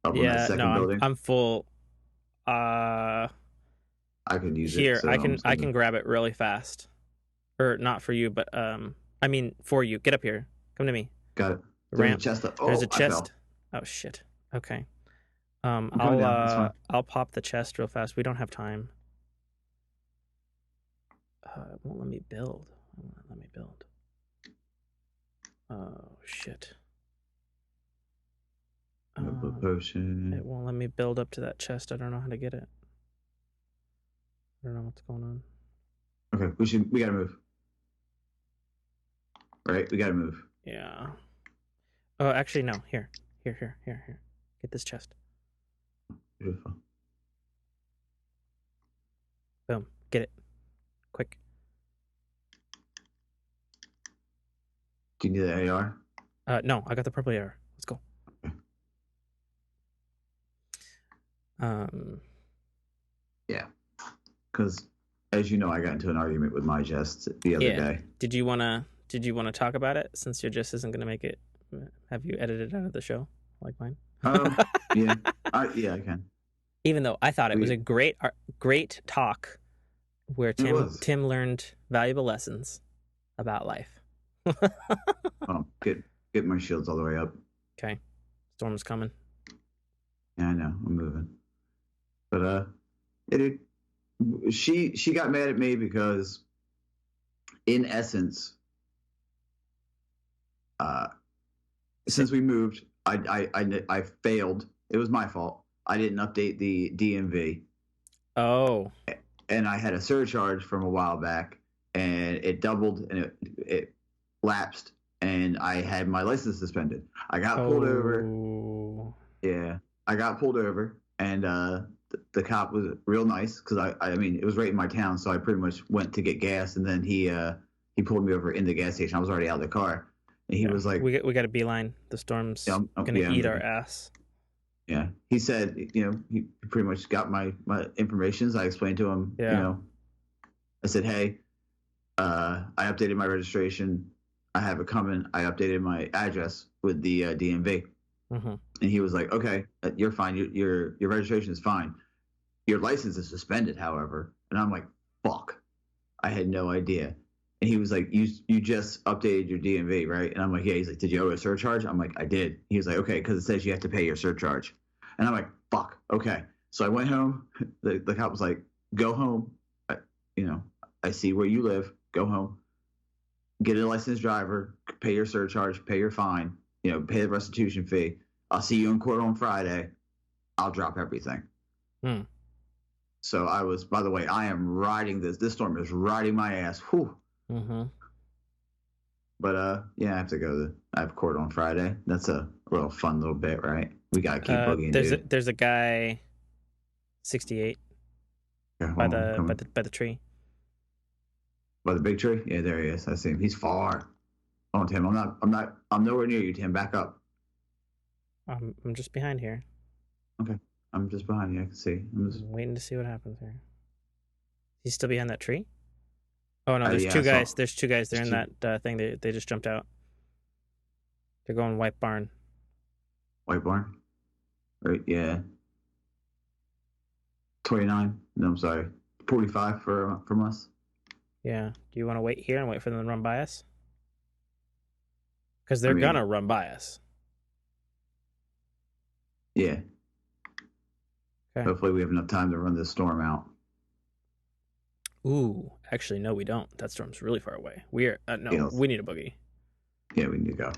Up on that second building. I'm full. I could use here, it. So I can grab it really fast. Or not for you, but I mean for you. Get up here. Come to me. Got it. Ramp. There's a chest up. Oh, There's a chest. I fell. Oh shit. Okay. I'll I'll pop the chest real fast. We don't have time. It won't let me build. Oh shit. Blue potion. It won't let me build up to that chest. I don't know how to get it. I don't know what's going on. Okay, we gotta move. Right? We gotta move. Yeah. Oh, actually, no. Here. Get this chest. Beautiful. Boom. Get it. Quick. Do you need the AR? No, I got the purple AR. Let's go. Yeah. Because, as you know, I got into an argument with my Jest the other day. Did you wanna talk about it since your Jest isn't gonna make it? Have you edited out of the show like mine? Yeah. Yeah, I can. Even though I thought it was a great talk where Tim learned valuable lessons about life. Oh, get my shields all the way up. Okay. Storm's coming. Yeah, I know. I'm moving. But she got mad at me because, in essence, since we moved, I failed. It was my fault. I didn't update the DMV. Oh. And I had a surcharge from a while back, and it doubled, and it lapsed, and I had my license suspended. I got pulled over. Yeah, I got pulled over, and the cop was real nice because I mean it was right in my town, so I pretty much went to get gas, and then he pulled me over in the gas station. I was already out of the car, and he was like, "We got a beeline. The storm's gonna eat our ass." Yeah, he said, he pretty much got my information. I explained to him, I said, hey, I updated my registration. I have it coming. I updated my address with the DMV. Mm-hmm. And he was like, okay, you're fine. Your registration is fine. Your license is suspended, however. And I'm like, fuck. I had no idea. And he was like, you just updated your DMV, right? And I'm like, yeah. He's like, did you owe a surcharge? I'm like, I did. He was like, okay, because it says you have to pay your surcharge. And I'm like, fuck, okay. So I went home. The cop was like, go home. I see where you live. Go home. Get a licensed driver. Pay your surcharge. Pay your fine. Pay the restitution fee. I'll see you in court on Friday. I'll drop everything. So I was, by the way, I am riding this. This storm is riding my ass. Whew. Mm-hmm. But yeah, I have court on Friday. That's a real fun little bit, right? We gotta keep boogieing. There's a guy, 68, by the tree. By the big tree? Yeah, there he is. I see him. He's far. Oh, Tim, I'm nowhere near you, Tim. Back up. I'm just behind here. Okay, I'm just behind you. I can see. I'm waiting to see what happens here. He's still behind that tree? Oh no, there's two guys. There's two guys. They're in that thing. They just jumped out. They're going White Barn. White Barn? Right, yeah. 29. No, I'm sorry. 45 from us. Yeah. Do you want to wait here and wait for them to run by us? Because they're gonna run by us. Yeah. Okay. Hopefully we have enough time to run this storm out. Ooh, actually, no, we don't. That storm's really far away. We are we need a boogie. Yeah, we need to go.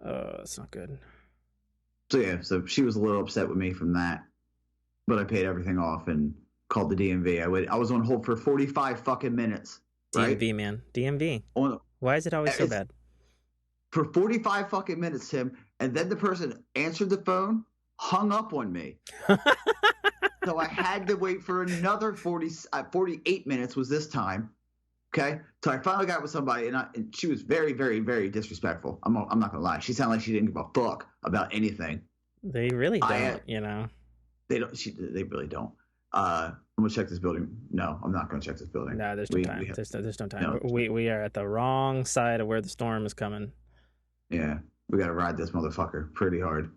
That's not good. So yeah, she was a little upset with me from that, but I paid everything off and called the DMV. I was on hold for 45 fucking minutes. Right? DMV, man, DMV. Why is it always so bad? For 45 fucking minutes, Tim, and then the person answered the phone, hung up on me. So I had to wait for another 48 minutes was this time. Okay, so I finally got with somebody, and she was very, very, very disrespectful. I'm not gonna lie. She sounded like she didn't give a fuck about anything. They really don't, They don't. They really don't. I'm gonna check this building. No, I'm not gonna check this building. No, there's no time. There's no time. No. We are at the wrong side of where the storm is coming. Yeah, we gotta ride this motherfucker pretty hard.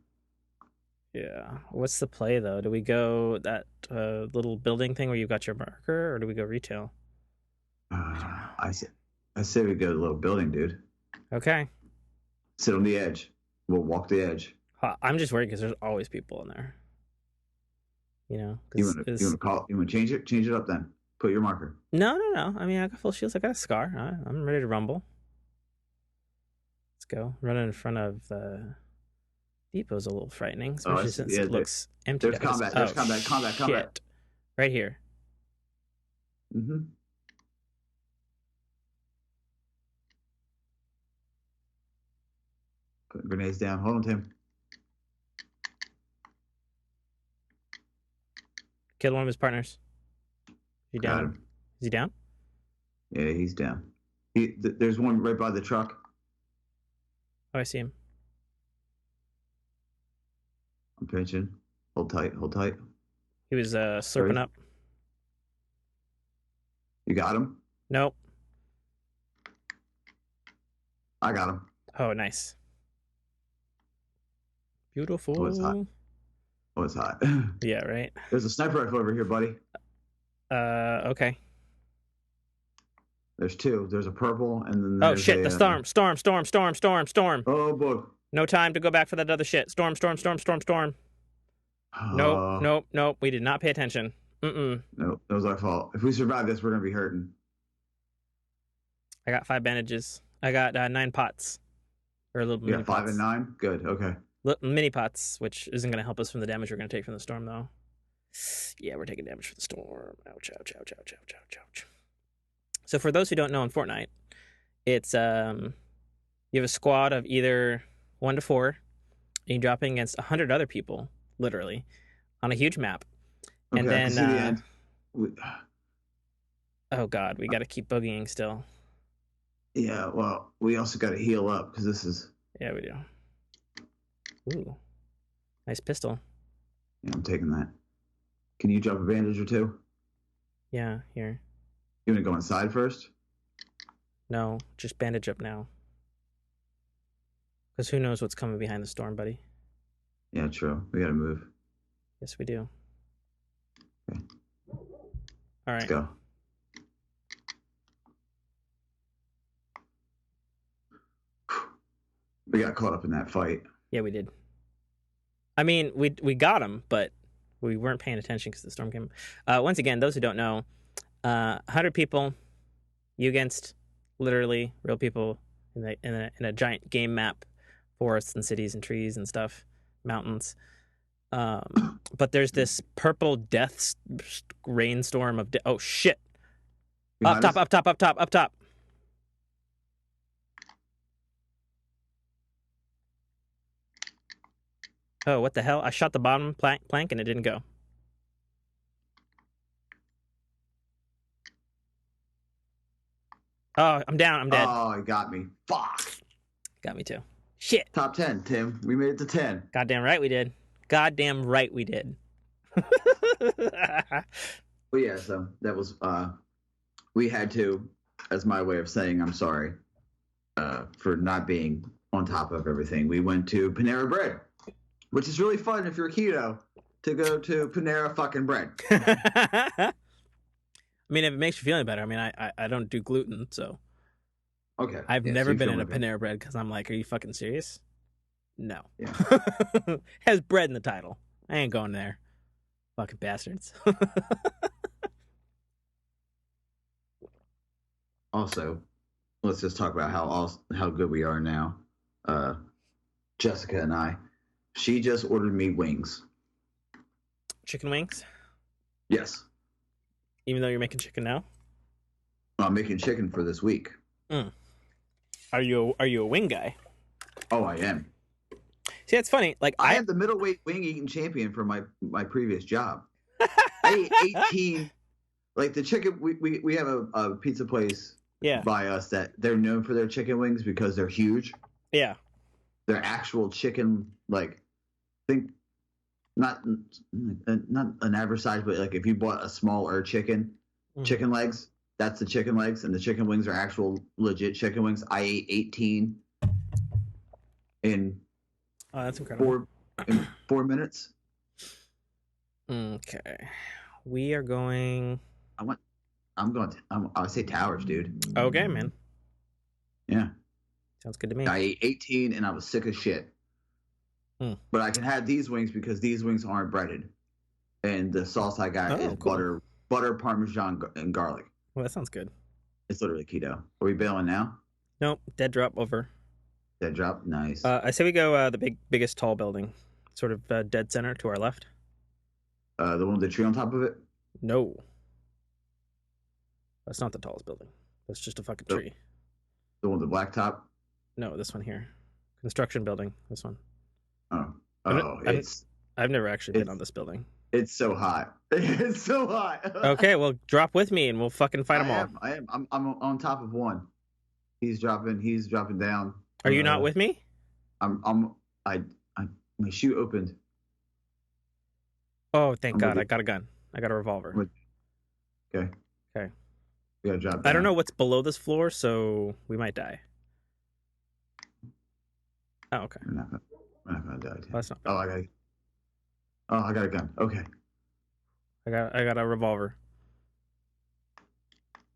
Yeah. What's the play though? Do we go that little building thing where you got your marker, or do we go retail? I say we go to the little building, dude. Okay. Sit on the edge. We'll walk the edge. I'm just worried because there's always people in there. You want to change it? Change it up then. Put your marker. No. I mean, I got full shields. I got a scar. I'm ready to rumble. go. Running in front of the depot's a little frightening, Oh, especially since it looks empty. there's combat. There's combat. Shit. Right here. Mm-hmm. Putting grenades down. Hold on, Tim. Killed one of his partners. Is he Got down? him. Is he down? Yeah, he's down. There's one right by the truck. Oh, I see him. I'm pinching. Hold tight. Hold tight. He was slurping up. You got him? Nope. I got him. Oh, nice. Beautiful. Oh, it's hot. Oh, it's hot. Yeah, right. There's a sniper rifle over here, buddy. Okay. There's two. There's a purple, and then Oh there's shit! The storm. Oh boy. No time to go back for that other shit. Storm. Nope. We did not pay attention. No, that was our fault. If we survive this, we're gonna be hurting. I got 5 bandages. I got 9 pots. Or a little You mini got 5 pots. and 9? Good, okay. Mini pots, which isn't going to help us from the damage we're going to take from the storm, though. Yeah, we're taking damage from the storm. Ouch. So for those who don't know in Fortnite, it's you have a squad of either 1 to 4, and you're dropping against 100 other people, literally, on a huge map. Okay, And then, I can see the end. Oh god, we got to keep boogieing still. Yeah, well, we also got to heal up because this is. Yeah, we do. Ooh, nice pistol. Yeah, I'm taking that. Can you drop a bandage or 2? Yeah, here. You want to go inside first? No, just bandage up now. Because who knows what's coming behind the storm, buddy. Yeah, true. We got to move. Yes, we do. Okay. All right. Let's go. We got caught up in that fight. Yeah, we did. I mean, we got him, but we weren't paying attention because the storm came. Once again, those who don't know, 100 people, you against literally real people in a giant game map, forests and cities and trees and stuff, mountains. But there's this purple death rainstorm of oh shit! Behind us? Up top. Oh, what the hell? I shot the bottom plank and it didn't go. Oh, I'm down. I'm dead. Oh, he got me. Fuck. Got me too. Shit. Top 10, Tim. We made it to 10. Goddamn right we did. Well, yeah, so that was, we had to, as my way of saying I'm sorry for not being on top of everything. We went to Panera Bread, which is really fun if you're keto to go to Panera fucking Bread. I mean, if it makes you feel any better. I mean, I don't do gluten, so. Okay. I've Yeah, never so you been feel in a my pain. Panera Bread because I'm like, are you fucking serious? No. Yeah. Has bread in the title. I ain't going there. Fucking bastards. Also, let's just talk about how good we are now. Jessica and I. She just ordered me wings. Chicken wings? Yes. Even though you're making chicken now? I'm making chicken for this week. Are you a wing guy? Oh, I am. See, that's funny. Like I am the middleweight wing eating champion for my previous job. I ate 18. Like the chicken, we have a pizza place by us that they're known for their chicken wings because they're huge. Yeah. They're actual chicken, like, think not an average size, but like if you bought a smaller chicken legs, that's the chicken legs, and the chicken wings are actual legit chicken wings. I ate 18 in that's incredible. 4 minutes. Okay. We are going. I say Towers, dude. Okay, man. Yeah. Sounds good to me. I ate 18 and I was sick as shit. But I can have these wings because these wings aren't breaded. And the sauce I got is cool. butter, Parmesan, and garlic. Well, that sounds good. It's literally keto. Are we bailing now? Nope. Dead drop over. That drop, nice. I say we go the biggest tall building, sort of dead center to our left. The one with the tree on top of it. No, that's not the tallest building. That's just a fucking The, tree. the one with the black top. No, this one here, construction building. This one. Oh, I've, oh, I've, I've never actually been on this building. it's so hot. It's so hot. Okay, well, drop with me and we'll fucking fight them all. I am. I'm on top of one. He's dropping. He's dropping down. Are you not with me? I'm. I. My shoe opened. Oh, thank I'm God! with I got a gun. I got a revolver. Okay. Okay. We gotta drop down. I don't know what's below this floor, so we might die. Oh, okay. We're not gonna die. Oh, that's not bad. I got a gun. Okay. I got a revolver.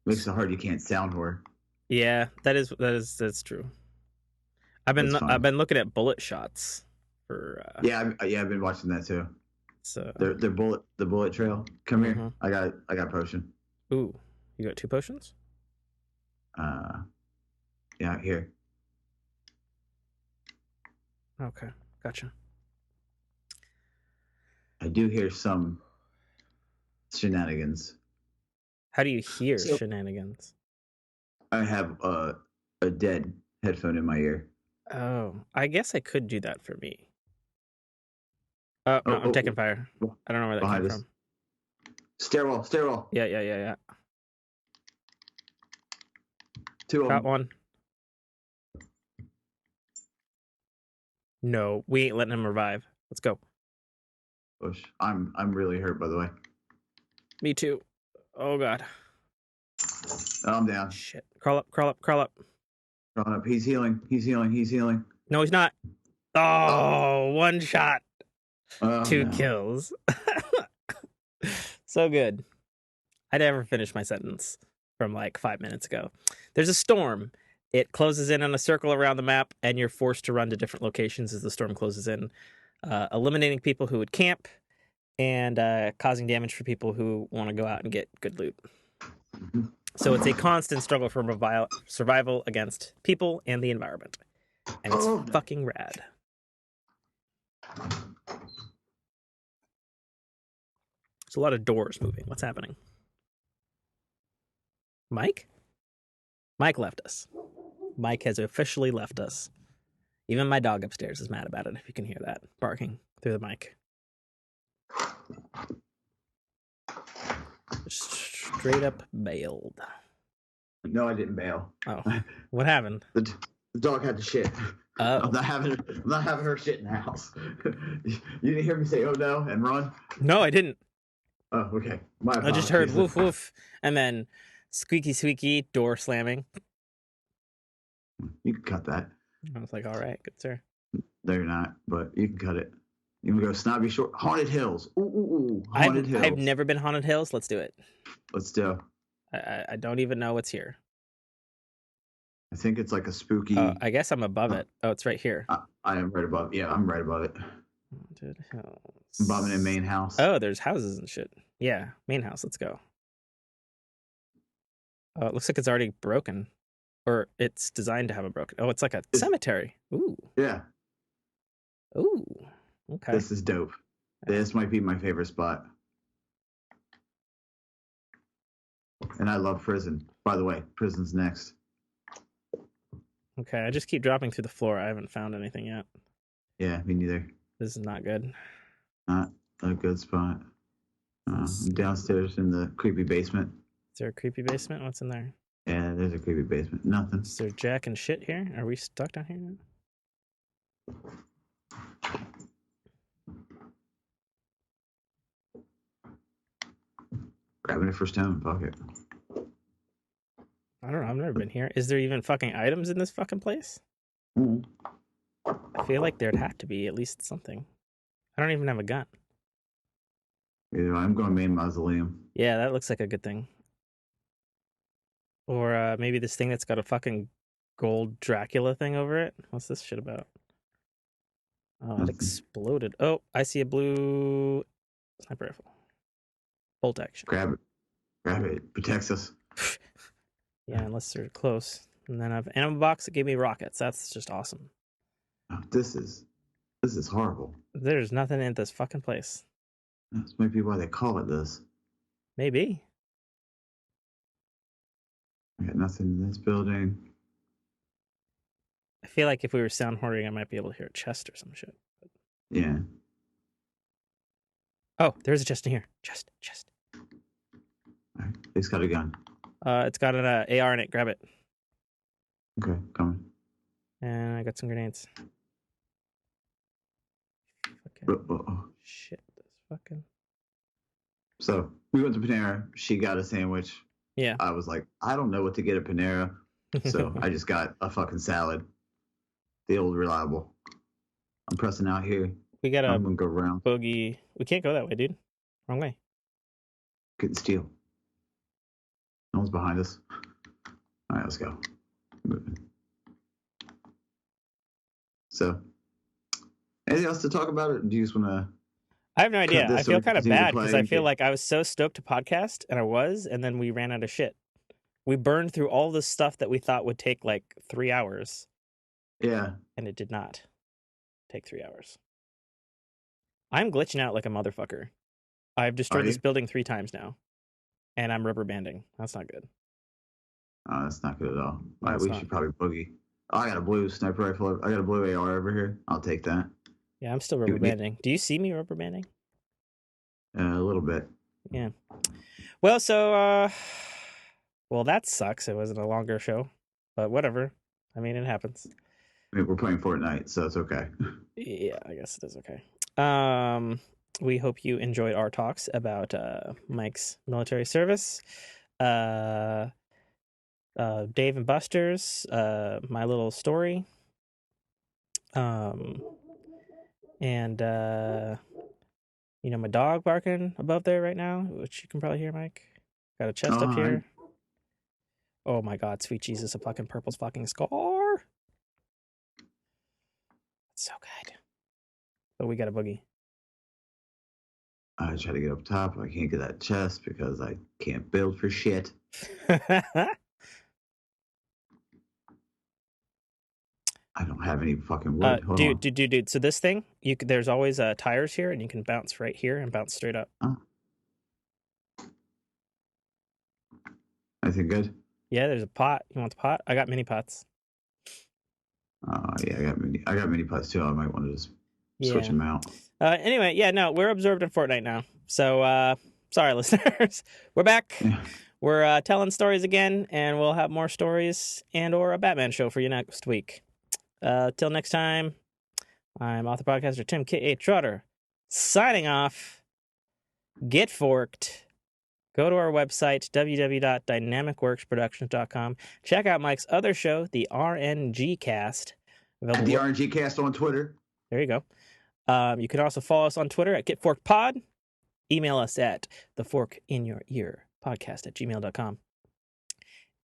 Makes it hard. You can't sound whore. Yeah, that's true. I've been looking at bullet shots for. I've been watching that too. So the bullet trail. Come here. I got potion. Ooh, you got 2 potions? Yeah, here. Okay, gotcha. I do hear some shenanigans. How do you hear shenanigans? I have a dead headphone in my ear. Oh, I guess I could do that for me. Oh, no, I'm taking fire. I don't know where that came from. Stairwell. Yeah. 2 of Got them. one. No, we ain't letting him revive. Let's go. Push. I'm really hurt, by the way. Me too. Oh God. Oh, I'm down. Shit. Crawl up. Crawling up. He's healing. No, he's not. Oh, 1 shot. 2 kills. So good. I never finished my sentence from like 5 minutes ago. There's a storm. It closes in on a circle around the map, and you're forced to run to different locations as the storm closes in, eliminating people who would camp and causing damage for people who want to go out and get good loot. So it's a constant struggle for survival against people and the environment. And it's fucking rad. There's a lot of doors moving. What's happening? Mike? Mike left us. Mike has officially left us. Even my dog upstairs is mad about it, if you can hear that barking through the mic. Straight up bailed. No, I didn't bail. Oh, what happened? The dog had to shit. Oh. I'm not having her shit in the house. You didn't hear me say "oh no" and run? No, I didn't. Oh, okay. I just heard woof woof, and then squeaky squeaky door slamming. You can cut that. I was like, all right, good sir. No, you're not, but you can cut it. You can go Snobby Shore, Haunted Hills. Ooh, Haunted Hills. I've never been Haunted Hills. Let's do it. Let's do. I don't even know what's here. I think it's like a spooky. I guess I'm above it. Oh, it's right here. I am right above. Yeah, I'm right above it. Haunted Hills. Above it in main house. Oh, there's houses and shit. Yeah, main house. Let's go. Oh, it looks like it's already broken. Or it's designed to have a broken. Oh, it's like a cemetery. Ooh. Yeah. Ooh. Okay. This is dope. This might be my favorite spot. And I love prison. By the way, prison's next. Okay, I just keep dropping through the floor. I haven't found anything yet. Yeah, me neither. This is not good. Not a good spot. I'm downstairs in the creepy basement. Is there a creepy basement? What's in there? Yeah, there's a creepy basement. Nothing. Is there jack and shit here? Are we stuck down here now? Grabbing it for stone. Fuck it. I don't know. I've never been here. Is there even fucking items in this fucking place? Mm-hmm. I feel like there'd have to be at least something. I don't even have a gun. Yeah, I'm going main mausoleum. Yeah, that looks like a good thing. Or maybe this thing that's got a fucking gold Dracula thing over it. What's this shit about? Oh, it exploded. Oh, I see a blue sniper rifle. Bolt action. Grab it. Grab it. Protects us. Yeah, unless they're close. And then an animal box that gave me rockets. That's just awesome. Oh, this is horrible. There's nothing in this fucking place. This might be why they call it this. Maybe. I got nothing in this building. I feel like if we were sound hoarding, I might be able to hear a chest or some shit. Yeah. Oh, there's a chest in here. Chest. All right. It's got a gun. It's got an AR in it. Grab it. Okay, coming. And I got some grenades. Shit. This fucking... So, we went to Panera. She got a sandwich. Yeah. I was like, I don't know what to get at Panera. So, I just got a fucking salad. The old reliable. I'm pressing out here. We got I'm going to go around. bogey. We can't go that way, dude. Wrong way. Getting steel. No one's behind us. All right, let's go. Moving. So, anything else to talk about, or do you just want to? I have no idea. I feel kind of bad because I feel like like I was so stoked to podcast, and then we ran out of shit. We burned through all the stuff that we thought would take like 3 hours. Yeah. And it did not take 3 hours. I'm glitching out like a motherfucker. I've destroyed this building 3 times now. And I'm rubber banding. That's not good. Oh, that's not good at all. All right, we should probably boogie. Oh, I got a blue sniper rifle. I got a blue AR over here. I'll take that. Yeah, I'm still rubber banding. Do you see me rubber banding? A little bit. Yeah. Well, so, well, that sucks. It wasn't a longer show, but whatever. I mean, it happens. I mean, we're playing Fortnite, so it's okay. Yeah, I guess it is okay. We hope you enjoyed our talks about Mike's military service, Dave and Buster's, my little story, and you know, my dog barking above there right now, which you can probably hear, Mike. Got a chest up here. Oh my God, sweet Jesus, a fucking purple's fucking scar. It's so good. But we got a boogie. I try to get up top. I can't get that chest because I can't build for shit. I don't have any fucking wood. Dude. So this thing, there's always tires here, and you can bounce right here and bounce straight up. Oh. Anything good? Yeah, there's a pot. You want the pot? I got mini pots. Yeah, I got mini pots too. I might want to just switch them out. Anyway, yeah, no, we're absorbed in Fortnite now. So, sorry, listeners. We're back. Yeah. We're telling stories again, and we'll have more stories and/or a Batman show for you next week. Till next time, I'm author podcaster Tim K.A. Trotter, signing off. Get forked. Go to our website, www.dynamicworksproductions.com. Check out Mike's other show, the RNG Cast. The RNG Cast on Twitter. There you go. You can also follow us on Twitter at GetForkedPod. Email us at theforkinyourearpodcast@gmail.com.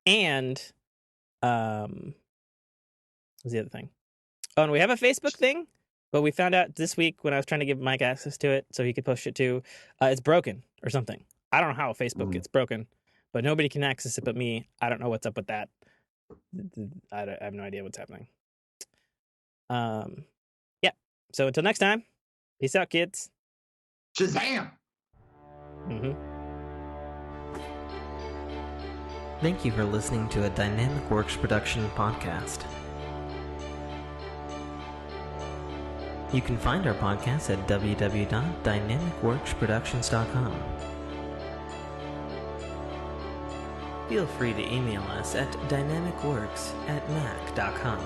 And what's the other thing? Oh, and we have a Facebook thing, but we found out this week when I was trying to give Mike access to it so he could post it too, it's broken or something. I don't know how Facebook gets broken, but nobody can access it but me. I don't know what's up with that. I have no idea what's happening. Yeah. So until next time, peace out, kids. Shazam! Thank you for listening to a Dynamic Works production podcast. You can find our podcast at www.dynamicworksproductions.com. Feel free to email us at dynamicworks@mac.com.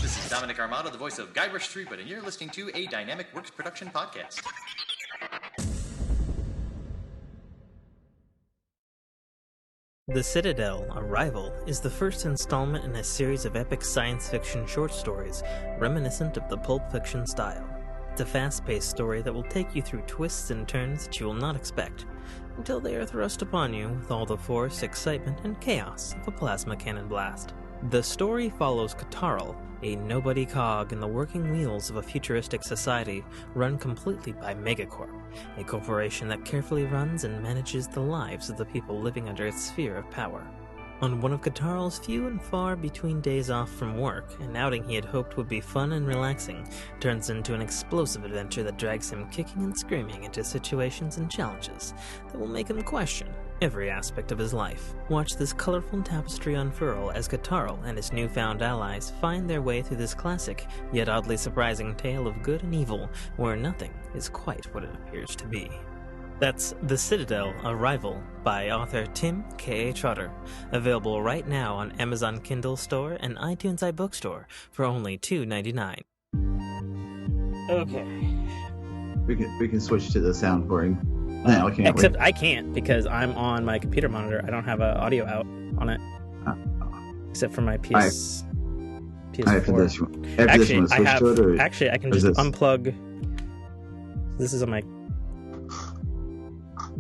This is Dominic Armato, the voice of Guybrush Threepwood, and you're listening to a Dynamic Works production podcast. The Citadel, Arrival, is the first installment in a series of epic science fiction short stories reminiscent of the Pulp Fiction style. It's a fast-paced story that will take you through twists and turns that you will not expect, until they are thrust upon you with all the force, excitement, and chaos of a plasma cannon blast. The story follows Katarl, a nobody cog in the working wheels of a futuristic society run completely by Megacorp, a corporation that carefully runs and manages the lives of the people living under its sphere of power. On one of Katarl's few and far between days off from work, an outing he had hoped would be fun and relaxing turns into an explosive adventure that drags him kicking and screaming into situations and challenges that will make him question every aspect of his life. Watch this colorful tapestry unfurl as Katarl and his newfound allies find their way through this classic, yet oddly surprising tale of good and evil, where nothing is quite what it appears to be. That's The Citadel, Arrival by author Tim K.A. Trotter, available right now on Amazon Kindle Store and iTunes iBookstore for only $2.99. Okay. We can switch to the sound for him. No, can't Except we? I can't because I'm on my computer monitor. I don't have an audio out on it. Except for my PS. PS4. After this Actually, one, switch to it, or actually, I can is just this- unplug. This is on my.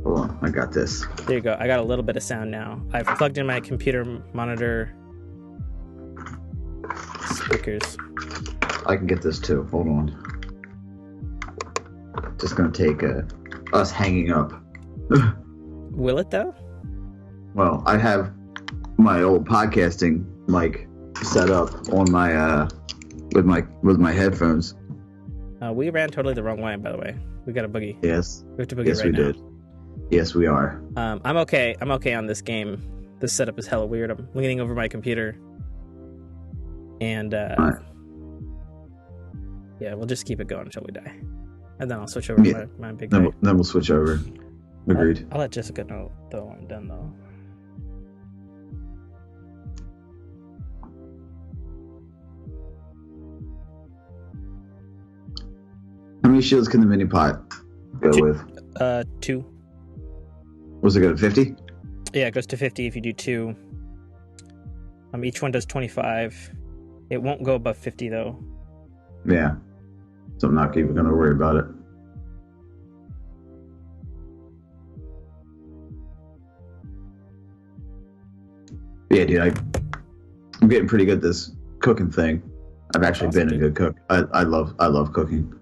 Hold on, I got this. There you go. I got a little bit of sound now. I've plugged in my computer monitor speakers. I can get this too. Hold on. Just gonna take us hanging up. Will it though? Well, I have my old podcasting mic set up on my with my headphones. We ran totally the wrong way, by the way. We got a boogie. Yes. We have to boogie Yes, right we now. did. Yes, we are. I'm okay. I'm okay on this game. This setup is hella weird. I'm leaning over my computer, and Alright. yeah, we'll just keep it going until we die, and then I'll switch over Yeah. to my big guy. Then we'll switch over. Agreed. I'll let Jessica know though I'm done though. How many shields can the mini pot go with? 2. Was it good at 50? Yeah, it goes to 50 if you do 2. Each one does 25. It won't go above 50 though. Yeah. So I'm not even gonna worry about it. Yeah, dude, I'm getting pretty good at this cooking thing. I've actually Awesome, been a good cook. I love cooking.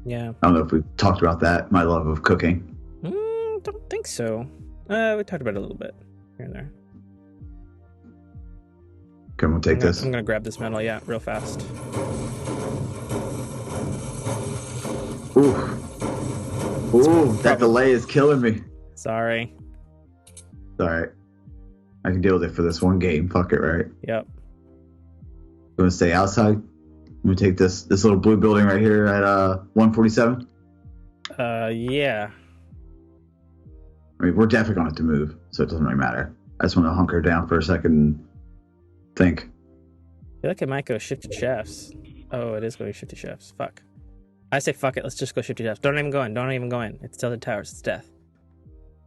Yeah. I don't know if we talked about that, my love of cooking. Don't think so. We talked about it a little bit here and there. Come on, take this. I'm gonna grab this metal, yeah, real fast. Ooh, that delay is killing me. Sorry. It's alright. I can deal with it for this one game. Fuck it, right? Yep. You want to stay outside? I'm gonna take this little blue building right here at 147. Yeah. I mean, we're definitely going to have to move, so it doesn't really matter. I just want to hunker down for a second and think. I feel like it might go shifted shafts. Oh, it is going shifted shafts. Fuck. I say fuck it. Let's just go shifted shafts. Don't even go in. Don't even go in. It's tilted towers. It's death.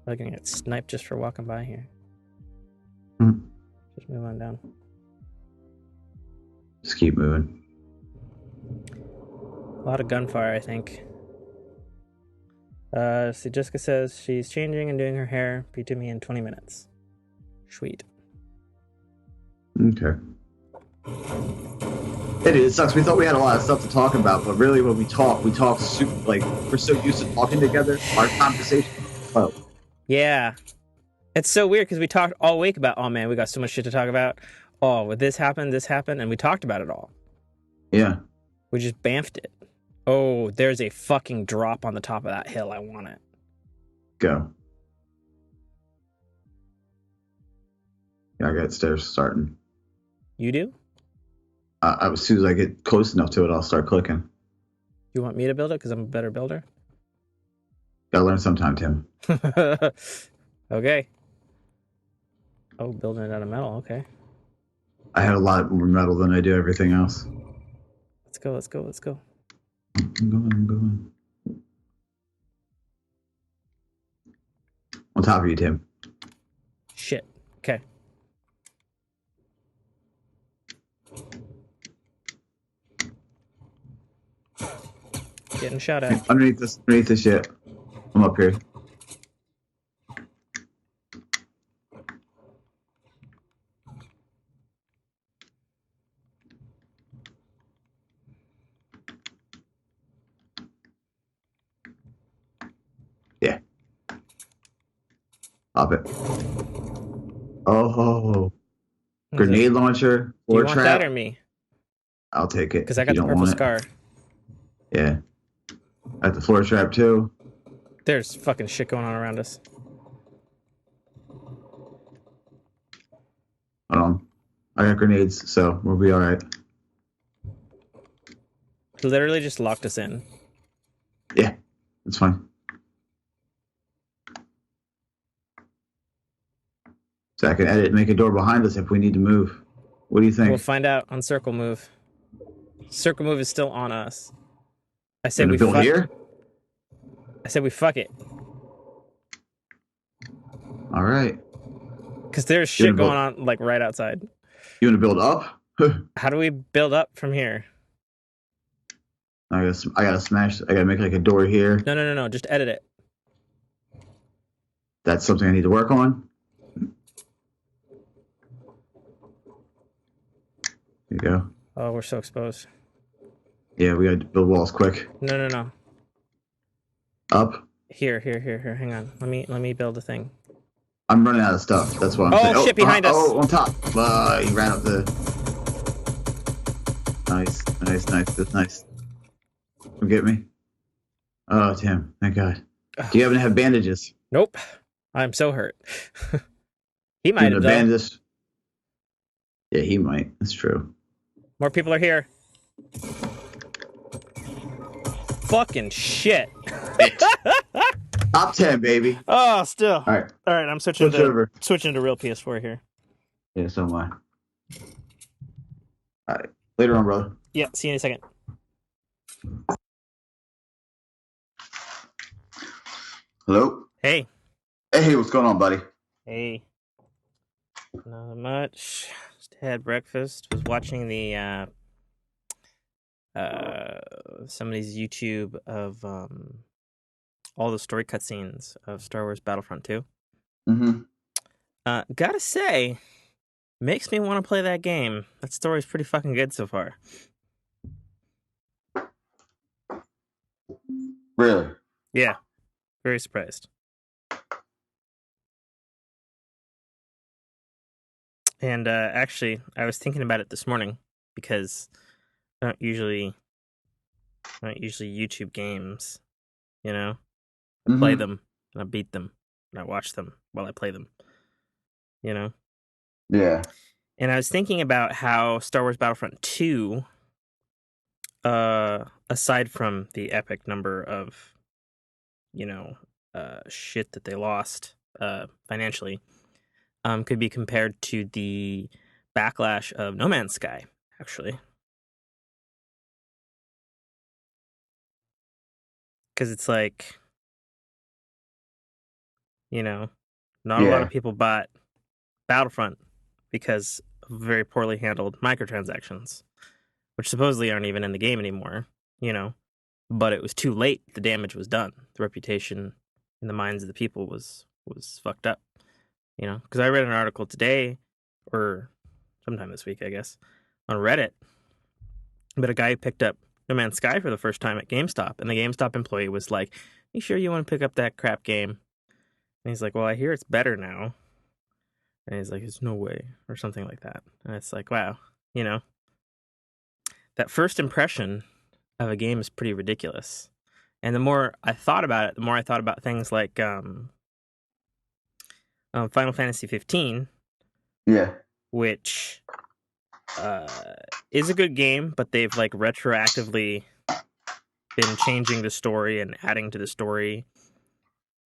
I'm gonna get sniped just for walking by here. Just move on down. Just keep moving. A lot of gunfire, I think. See, Jessica says she's changing and doing her hair. Be to me in 20 minutes. Sweet. Okay. It sucks. We thought we had a lot of stuff to talk about, but really when we talk like we're so used to talking together. Our conversation. Oh, Yeah. It's so weird because we talked all week about, oh man, we got so much shit to talk about. Oh, with this happened, and we talked about it all. yeah. We just bamfed it. Oh, there's a fucking drop on the top of that hill. I want it. Go. Yeah, I got stairs starting. You do? As soon as I get close enough to it, I'll start clicking. You want me to build it because I'm a better builder? Gotta learn sometime, Tim. Okay. Oh, building it out of metal. Okay. I had a lot more metal than I do everything else. Let's go. Let's go. Let's go. I'm going. On top of you, Tim. Shit. Okay. Getting shot at. Underneath this shit. I'm up here. Yeah. Pop it. Oh. Grenade launcher. Do you Or want trap. that or me? I'll take it. Because I got the purple scar. Yeah. I got the floor trap too. There's fucking shit going on around us. Hold on. I got grenades, so we'll be alright. Literally just locked us in. Yeah, it's fine. So I can edit and make a door behind us if we need to move. What do you think? We'll find out on circle move. Circle move is still on us. I said we build here? I said we fuck it. All right. Because there's shit going on like right outside. You want to build up? How do we build up from here? I gotta smash. I gotta make like a door here. No. Just edit it. That's something I need to work on. There you go. Oh, we're so exposed. Yeah, we gotta build walls quick. No. Up. Here. Hang on. Let me build a thing. I'm running out of stuff. That's what I'm saying. Oh shit! Behind us. Oh, on top. He ran up the. Nice. That's nice. Come get me. Oh, Tim. Thank God. Do you happen to have bandages? Nope. I'm so hurt. He might have bandage. Yeah, he might. That's true. More people are here. Fucking shit. Top 10, baby. Oh, still. All right. I'm switching to real PS4 here. Yeah, so am I. All right. Later on, brother. Yeah, see you in a second. Hello? Hey. Hey, what's going on, buddy? Hey. Not much. Just had breakfast. Was watching the some of these YouTube of all the story cutscenes of Star Wars Battlefront 2. Mm-hmm. Gotta say, makes me want to play that game. That story's pretty fucking good so far. Really? Yeah. Very surprised. And actually, I was thinking about it this morning because I don't usually YouTube games, you know? I play them and I beat them and I watch them while I play them, you know? Yeah. And I was thinking about how Star Wars Battlefront 2, aside from the epic number of, shit that they lost financially, could be compared to the backlash of No Man's Sky, actually. Because it's like, not a lot of people bought Battlefront because of very poorly handled microtransactions, which supposedly aren't even in the game anymore, but it was too late. The damage was done. The reputation in the minds of the people was fucked up, because I read an article today or sometime this week, I guess, on Reddit, but a guy who picked up No Man's Sky for the first time at GameStop, and the GameStop employee was like, "You sure you want to pick up that crap game?" And he's like, "Well, I hear it's better now." And he's like, "There's no way," or something like that. And it's like, wow, that first impression of a game is pretty ridiculous. And the more I thought about it, the more I thought about things like Final Fantasy 15. Yeah. Which is a good game, but they've like retroactively been changing the story and adding to the story.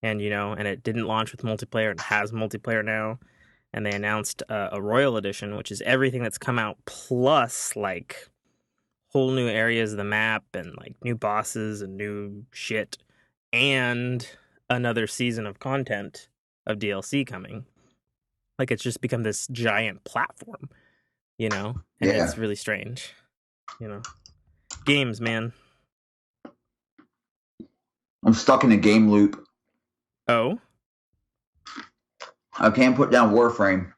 And, and it didn't launch with multiplayer and has multiplayer now. And they announced a Royal Edition, which is everything that's come out plus like whole new areas of the map and like new bosses and new shit and another season of content of DLC coming. Like it's just become this giant platform, and it's really strange, Games, man. I'm stuck in a game loop. Oh. I can't put down Warframe.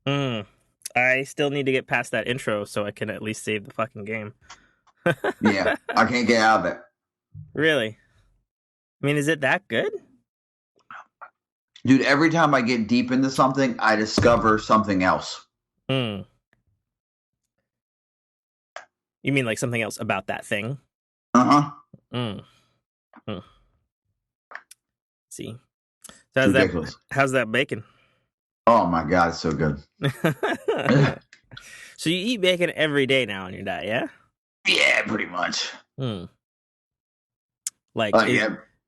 I still need to get past that intro so I can at least save the fucking game. Yeah, I can't get out of it. Really? I mean, is it that good? Dude, every time I get deep into something, I discover something else. You mean like something else about that thing? See. So how's that bacon? Oh my god, it's so good. So you eat bacon every day now on your diet, yeah? Yeah, pretty much. Like,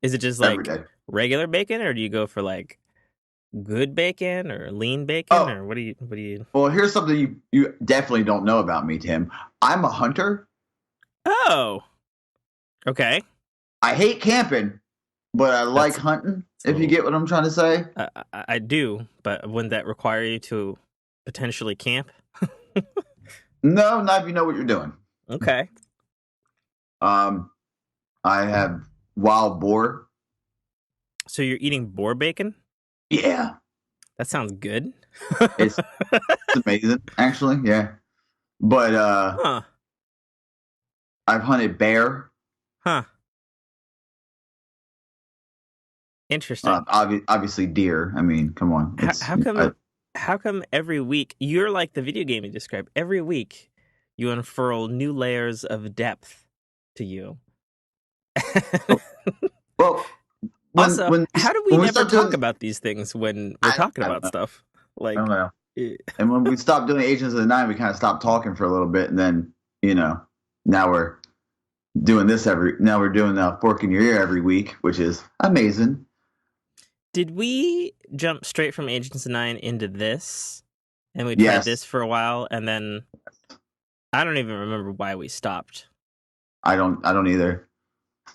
is it just like regular bacon, or do you go for like good bacon or lean bacon, or what do you? Well, here's something you definitely don't know about me, Tim. I'm a hunter. Oh, okay. I hate camping, but I like hunting. If you get what I'm trying to say. I do, but wouldn't that require you to potentially camp? No, not if you know what you're doing. Okay. I have wild boar. So you're eating boar bacon? Yeah. That sounds good. It's amazing, actually. Yeah. But I've hunted bear. Huh. Interesting. Obviously deer. I mean, come on. How come every week you're like the video game you described? Every week you unfurl new layers of depth to you. Well, how do we never talk about these things when we're talking about stuff? Like, I don't know. And when we stopped doing Agents of the Night, we kind of stopped talking for a little bit, and then now we're doing this now we're doing Fork in Your Ear every week, which is amazing. Did we jump straight from Agents of the Nine into this, and we tried this for a while, and then I don't even remember why we stopped. I don't either.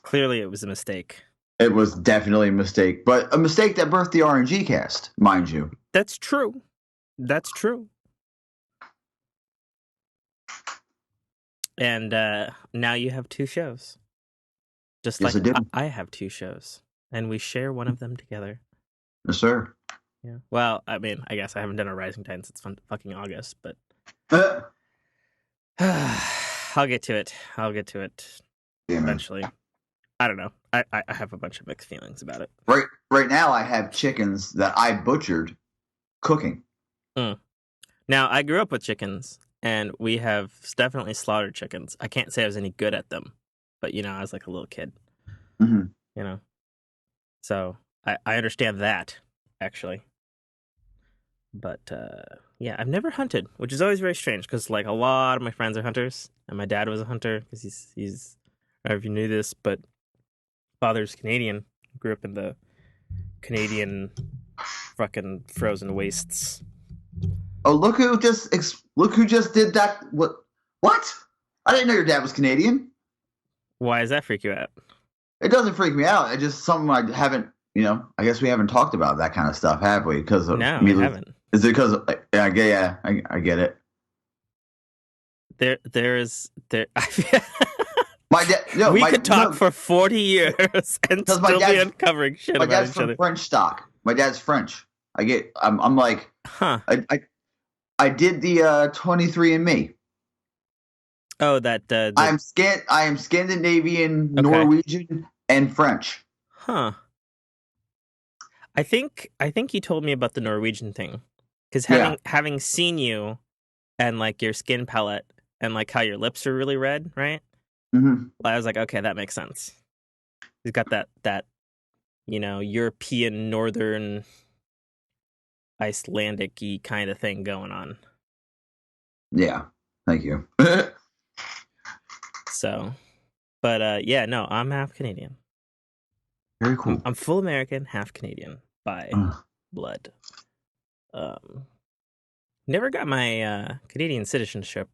Clearly, it was a mistake. It was definitely a mistake, but a mistake that birthed the RNG cast, mind you. That's true. That's true. And now you have two shows. Just like I have two shows. And we share one of them together. Yes, sir. Yeah. Well, I mean, I guess I haven't done a Rising Tide since fucking August, but I'll get to it. Eventually. I don't know. I have a bunch of mixed feelings about it. Right now, I have chickens that I butchered cooking. Now, I grew up with chickens, and we have definitely slaughtered chickens. I can't say I was any good at them, but, I was like a little kid. Mm-hmm. So I understand that, actually. But, yeah, I've never hunted, which is always very strange, because, like, a lot of my friends are hunters, and my dad was a hunter, because he's I don't know if you knew this, but father's Canadian, grew up in the Canadian fucking frozen wastes. Oh, look who just did that. What? I didn't know your dad was Canadian. Why does that freak you out? It doesn't freak me out. It's just something I haven't, I guess we haven't talked about that kind of stuff, have we? No, we haven't. Is it because, I get it. My dad, we could talk for 40 years and still be uncovering shit about each other. My dad's from French stock. My dad's French. I'm like, huh? I did the 23andMe. Oh, that. I am Scandinavian, okay. Norwegian, and French. Huh. I think you told me about the Norwegian thing, because having seen you, and like your skin palette, and like how your lips are really red, right? Mm-hmm. I was like, okay, that makes sense. He's got that European, northern, Icelandic-y kind of thing going on. Yeah, thank you. So, but yeah, no, I'm half Canadian. Very cool. I'm full American, half Canadian by blood. Never got my Canadian citizenship.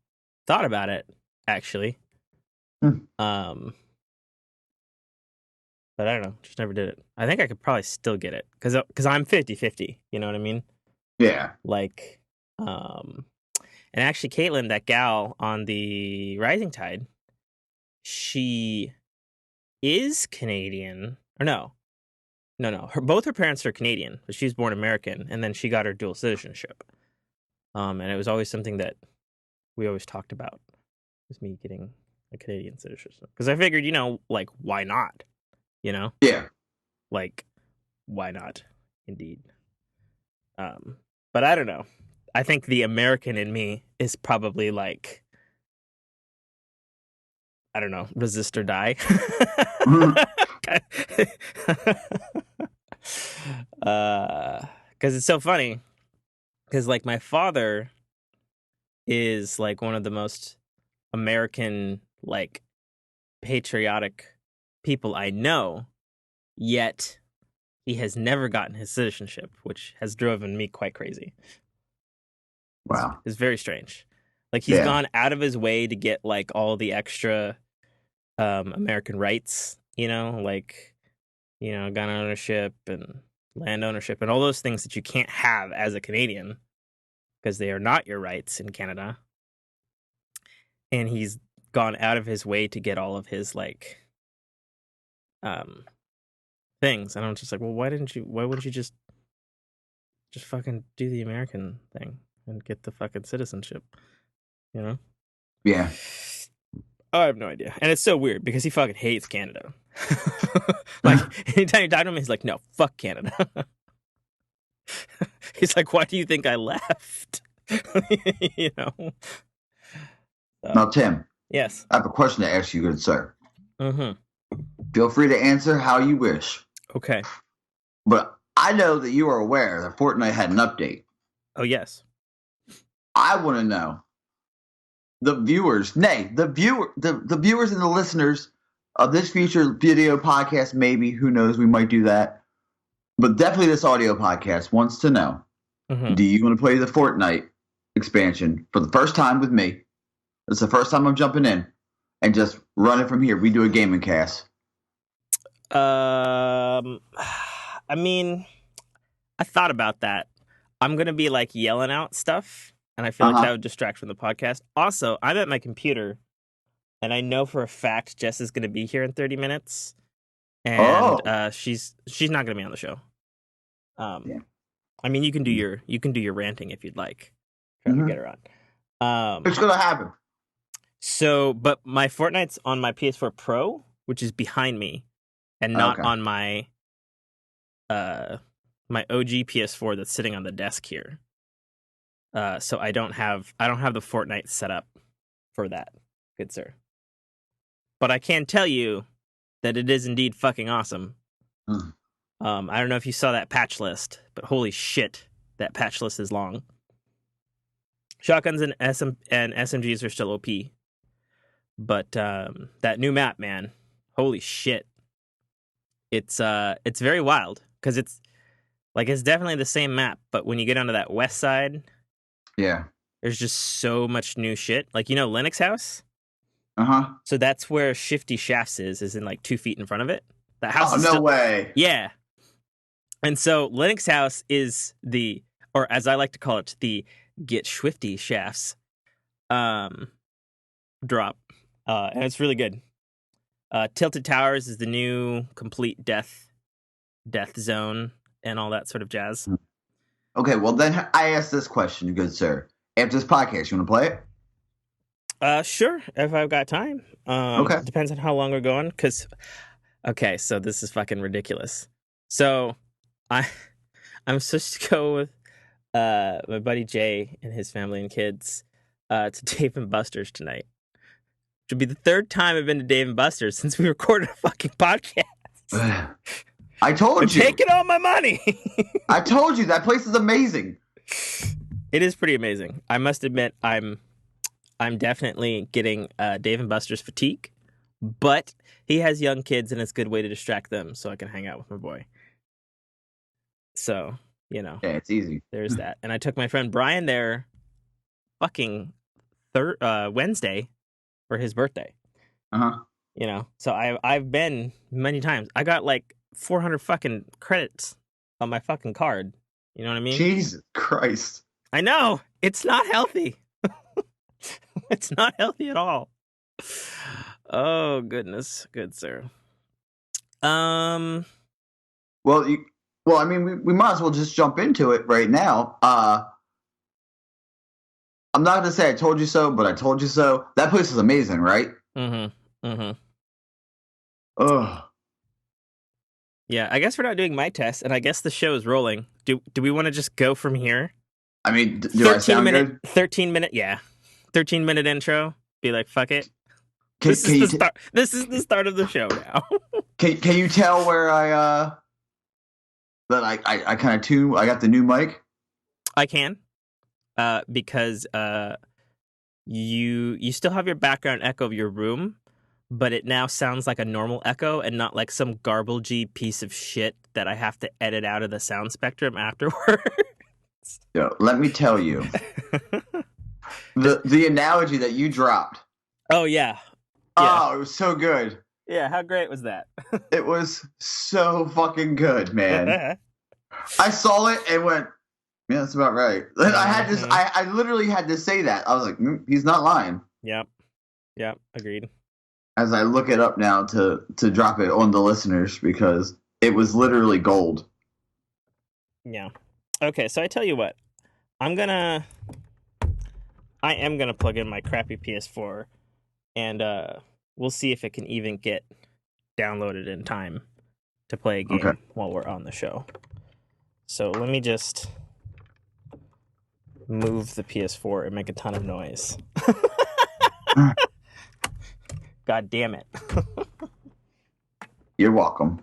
Thought about it, actually. But I don't know, just never did it. I think I could probably still get it because I'm 50-50, you know what I mean? Yeah. Like, and actually Caitlin, that gal on the Rising Tide, she is Canadian, Or no. Both her parents are Canadian, but she's born American, and then she got her dual citizenship. And it was always something that we always talked about, was me getting a Canadian citizenship. Because I figured, like, why not? Yeah. Like, why not? Indeed. But I don't know. I think the American in me is probably like, I don't know, resist or die. Because it's so funny. Because like my father is like one of the most American, like patriotic people I know, yet he has never gotten his citizenship, which has driven me quite crazy. Wow. It's very strange. Like he's gone out of his way to get like all the extra American rights, like gun ownership and land ownership and all those things that you can't have as a Canadian because they are not your rights in Canada. And he's gone out of his way to get all of his like things. And I'm just like, well, why wouldn't you just fucking do the American thing and get the fucking citizenship? Yeah. I have no idea. And it's so weird because he fucking hates Canada. Like, anytime you talk to him, he's like, no, fuck Canada. He's like, why do you think I left? Now, Tim. Yes. I have a question to ask you, good sir. Mm-hmm. Feel free to answer how you wish. Okay. But I know that you are aware that Fortnite had an update. Oh, yes. I want to know the viewers, the viewers and the listeners of this future video podcast, maybe, who knows, we might do that. But definitely this audio podcast wants to know, do you want to play the Fortnite expansion for the first time with me? It's the first time I'm jumping in and just run it from here. We do a gaming cast. I mean, I thought about that. I'm going to be like yelling out stuff. And I feel like that would distract from the podcast. Also, I'm at my computer, and I know for a fact Jess is going to be here in 30 minutes, and she's not going to be on the show. Yeah. I mean, you can do your ranting if you'd like. Try to get her on. It's going to happen. So, but my Fortnite's on my PS4 Pro, which is behind me, and not on my my OG PS4 that's sitting on the desk here. So I don't have the Fortnite set up for that, good sir. But I can tell you that it is indeed fucking awesome. I don't know if you saw that patch list, but holy shit, that patch list is long. Shotguns and SMGs are still OP, but that new map, man, holy shit, it's very wild because it's definitely the same map, but when you get onto that west side. Yeah. There's just so much new shit. Like, Linux House? So that's where Shifty Shafts is in like 2 feet in front of it. That house is no way. Yeah. And so Linux House is or as I like to call it, the Get Swifty Shafts drop. And it's really good. Tilted Towers is the new complete death zone and all that sort of jazz. Okay, well then I ask this question, good sir. After this podcast, you want to play it? Sure, if I've got time. Okay. Depends on how long we're going. Okay, so this is fucking ridiculous. So I'm supposed to go with my buddy Jay and his family and kids to Dave and Buster's tonight. Which would be the third time I've been to Dave and Buster's since we recorded a fucking podcast. I told you. Taking all my money. I told you that place is amazing. It is pretty amazing. I must admit, I'm definitely getting Dave and Buster's fatigue, but he has young kids and it's a good way to distract them, so I can hang out with my boy. So yeah, it's easy. There's that, and I took my friend Brian there, fucking Wednesday, for his birthday. So I've been many times. I got like 400 fucking credits on my fucking card. You know what I mean? Jesus Christ. I know. It's not healthy. It's not healthy at all. Oh, goodness. Good, sir. Um, Well, I mean, we might as well just jump into it right now. I'm not gonna say I told you so, but I told you so. That place is amazing, right? mm-hmm, mm-hmm. Ugh. Yeah, I guess we're not doing my test, and I guess the show is rolling. Do we want to just go from here? I mean, do I sound good? 13-minute, yeah. 13-minute intro. Be like, fuck it. Can, This can is you the start. This is the start of the show now. can you tell where I that I kind of tune? I got the new mic. I can, because you still have your background echo of your room, but it now sounds like a normal echo and not like some garbagey piece of shit that I have to edit out of the sound spectrum afterward. Yo, let me tell you, the analogy that you dropped. Oh yeah. Oh, it was so good. Yeah, how great was that? It was so fucking good, man. I saw it and went, yeah, that's about right. I had this. I literally had to say that. I was like, he's not lying. Yep. Agreed. As I look it up now to drop it on the listeners because it was literally gold. Yeah. Okay, so I tell you what, I am gonna plug in my crappy PS4, and we'll see if it can even get downloaded in time to play a game while we're on the show. So let me just move the PS4 and make a ton of noise. God damn it. You're welcome.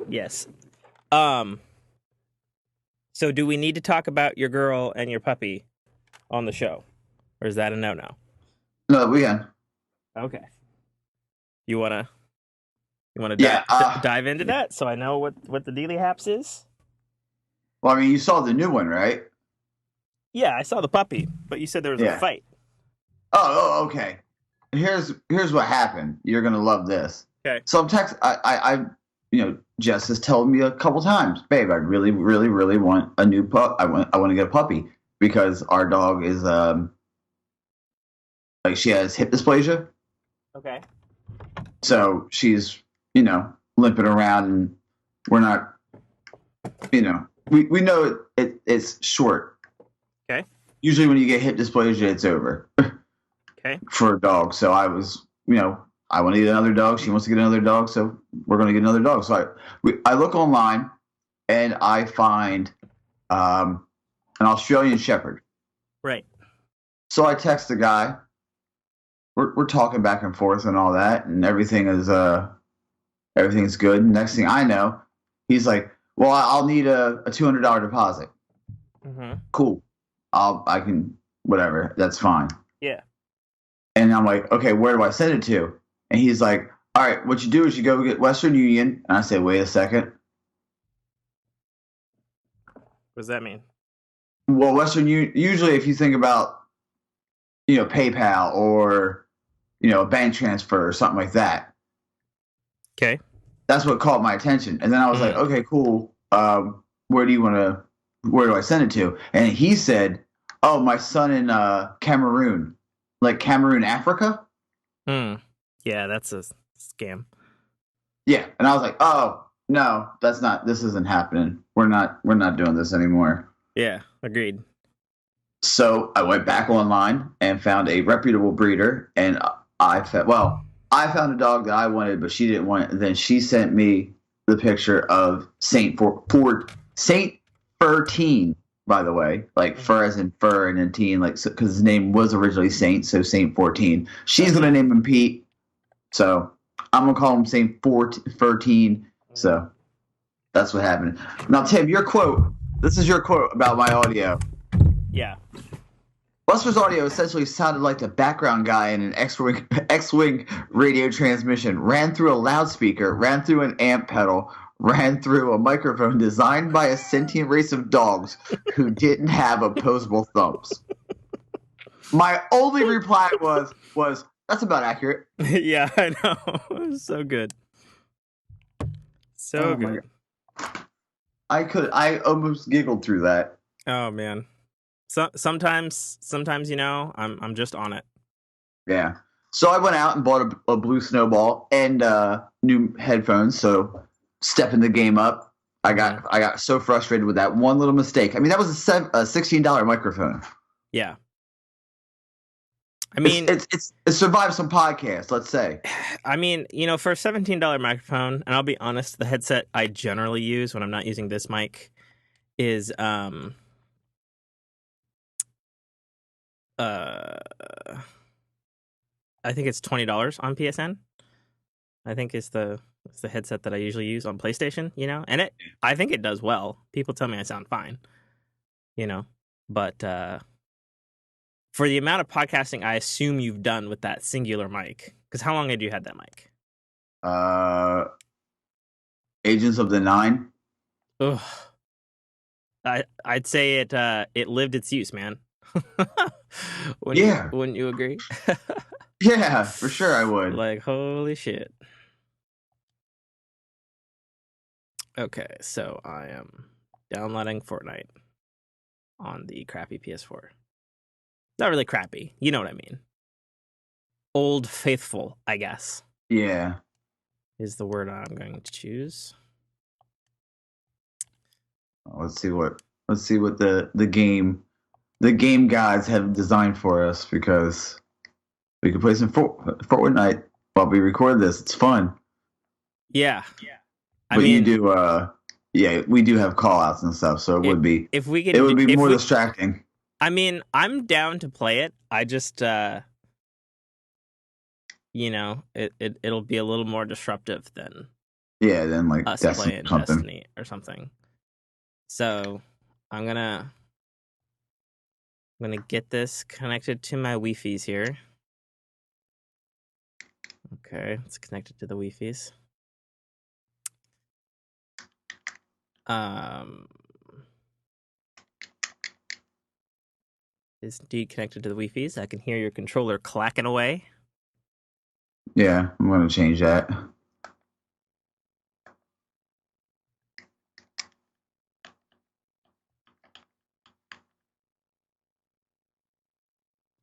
Yes. So do we need to talk about your girl and your puppy on the show? Or is that a no-no? No, we can. Okay. You wanna dive into that so I know what the dealy haps is? Well, I mean, you saw the new one, right? Yeah, I saw the puppy, but you said there was a fight. Oh, okay. Here's what happened. You're gonna love this. Okay. So I'm I Jess has told me a couple times, babe, I really, really, really want a new pup. I want to get a puppy because our dog is like she has hip dysplasia. Okay. So she's limping around, and we're not, we know it's short. Okay. Usually when you get hip dysplasia, it's over. Okay. For a dog. So I was, I want to get another dog. She wants to get another dog. So we're going to get another dog. So I look online and I find an Australian Shepherd. Right. So I text the guy. We're talking back and forth and all that, and everything's good. And next thing I know, he's like, "Well, I'll need a $200 deposit." Mm-hmm. Cool. I can whatever. That's fine. Yeah. And I'm like, okay, where do I send it to? And he's like, all right, what you do is you go get Western Union. And I say, wait a second. What does that mean? Well, Western Union, usually if you think about, PayPal or, a bank transfer or something like that. Okay. That's what caught my attention. And then I was like, okay, cool. Where do I send it to? And he said, oh, my son in Cameroon. Like Cameroon, Africa? Yeah, that's a scam. Yeah. And I was like, oh, no, this isn't happening. We're not doing this anymore. Yeah, agreed. So I went back online and found a reputable breeder, and I found a dog that I wanted, but she didn't want it. And then she sent me the picture of Saint 13, by the way, like fur as in fur and then teen, like because his name was originally Saint, so Saint 14. She's gonna name him Pete, so I'm gonna call him Saint 13. So that's what happened. Now, Tim, your quote. This is your quote about my audio. Yeah. Buster's audio essentially sounded like the background guy in an X-Wing radio transmission, ran through a loudspeaker, ran through an amp pedal, ran through a microphone designed by a sentient race of dogs who didn't have opposable thumbs. My only reply was that's about accurate. Yeah, I know. It was so good. So good. I almost giggled through that. Oh man. So sometimes I'm just on it. Yeah. So I went out and bought a blue snowball and new headphones. So stepping the game up. I got so frustrated with that one little mistake. I mean, that was a $16 microphone. Yeah. I mean, it survived some podcasts, let's say. I mean, for a $17 microphone, and I'll be honest, the headset I generally use when I'm not using this mic is I think it's $20 on PSN. I think it's the headset that I usually use on PlayStation, and I think it does well. People tell me I sound fine, but for the amount of podcasting I assume you've done with that singular mic, because how long had you had that mic? Agents of the Nine. Ugh. I'd say it lived its use, man. Wouldn't you agree? Yeah, for sure I would. Like, holy shit. Okay, so I am downloading Fortnite on the crappy PS4. Not really crappy, you know what I mean. Old faithful, I guess. Yeah. Is the word I'm going to choose. Let's see what the game gods have designed for us, because we can play some Fortnite while we record this. It's fun. Yeah. But you do we do have call outs and stuff, so it would be more distracting. I mean, I'm down to play it. I just it'll be a little more disruptive than like us playing Destiny or something. So I'm gonna get this connected to my Wi-Fi's here. Okay, it's connected to the Wi-Fi's. Is indeed connected to the Wi-Fi's. I can hear your controller clacking away. Yeah, I'm gonna change that.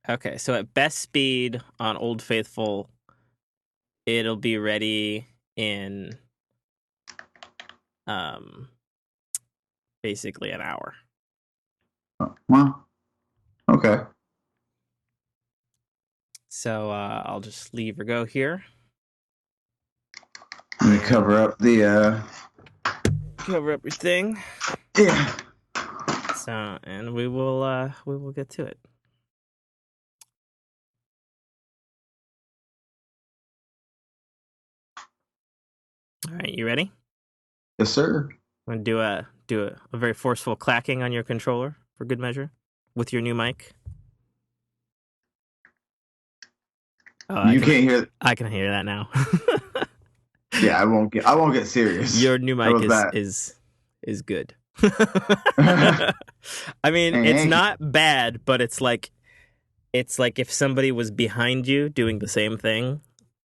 Okay, so at best speed on Old Faithful, it'll be ready in basically an hour. Well, okay. So I'll just leave or go here. Let me cover up your thing. Yeah. So, and we will get to it. All right, you ready? Yes, sir. Want to do a very forceful clacking on your controller for good measure with your new mic? Oh, you can't hear. I can hear that now. Yeah, I won't get serious. Your new mic is good. I mean, it's not bad, but it's like if somebody was behind you doing the same thing,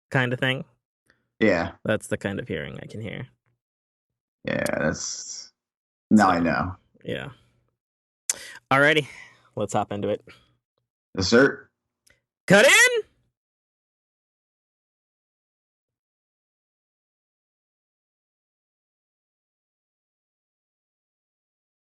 kind of thing. Yeah, that's the kind of hearing I can hear. Yeah, that's now I know. Yeah. Alrighty, let's hop into it. Yes, sir. Cut in.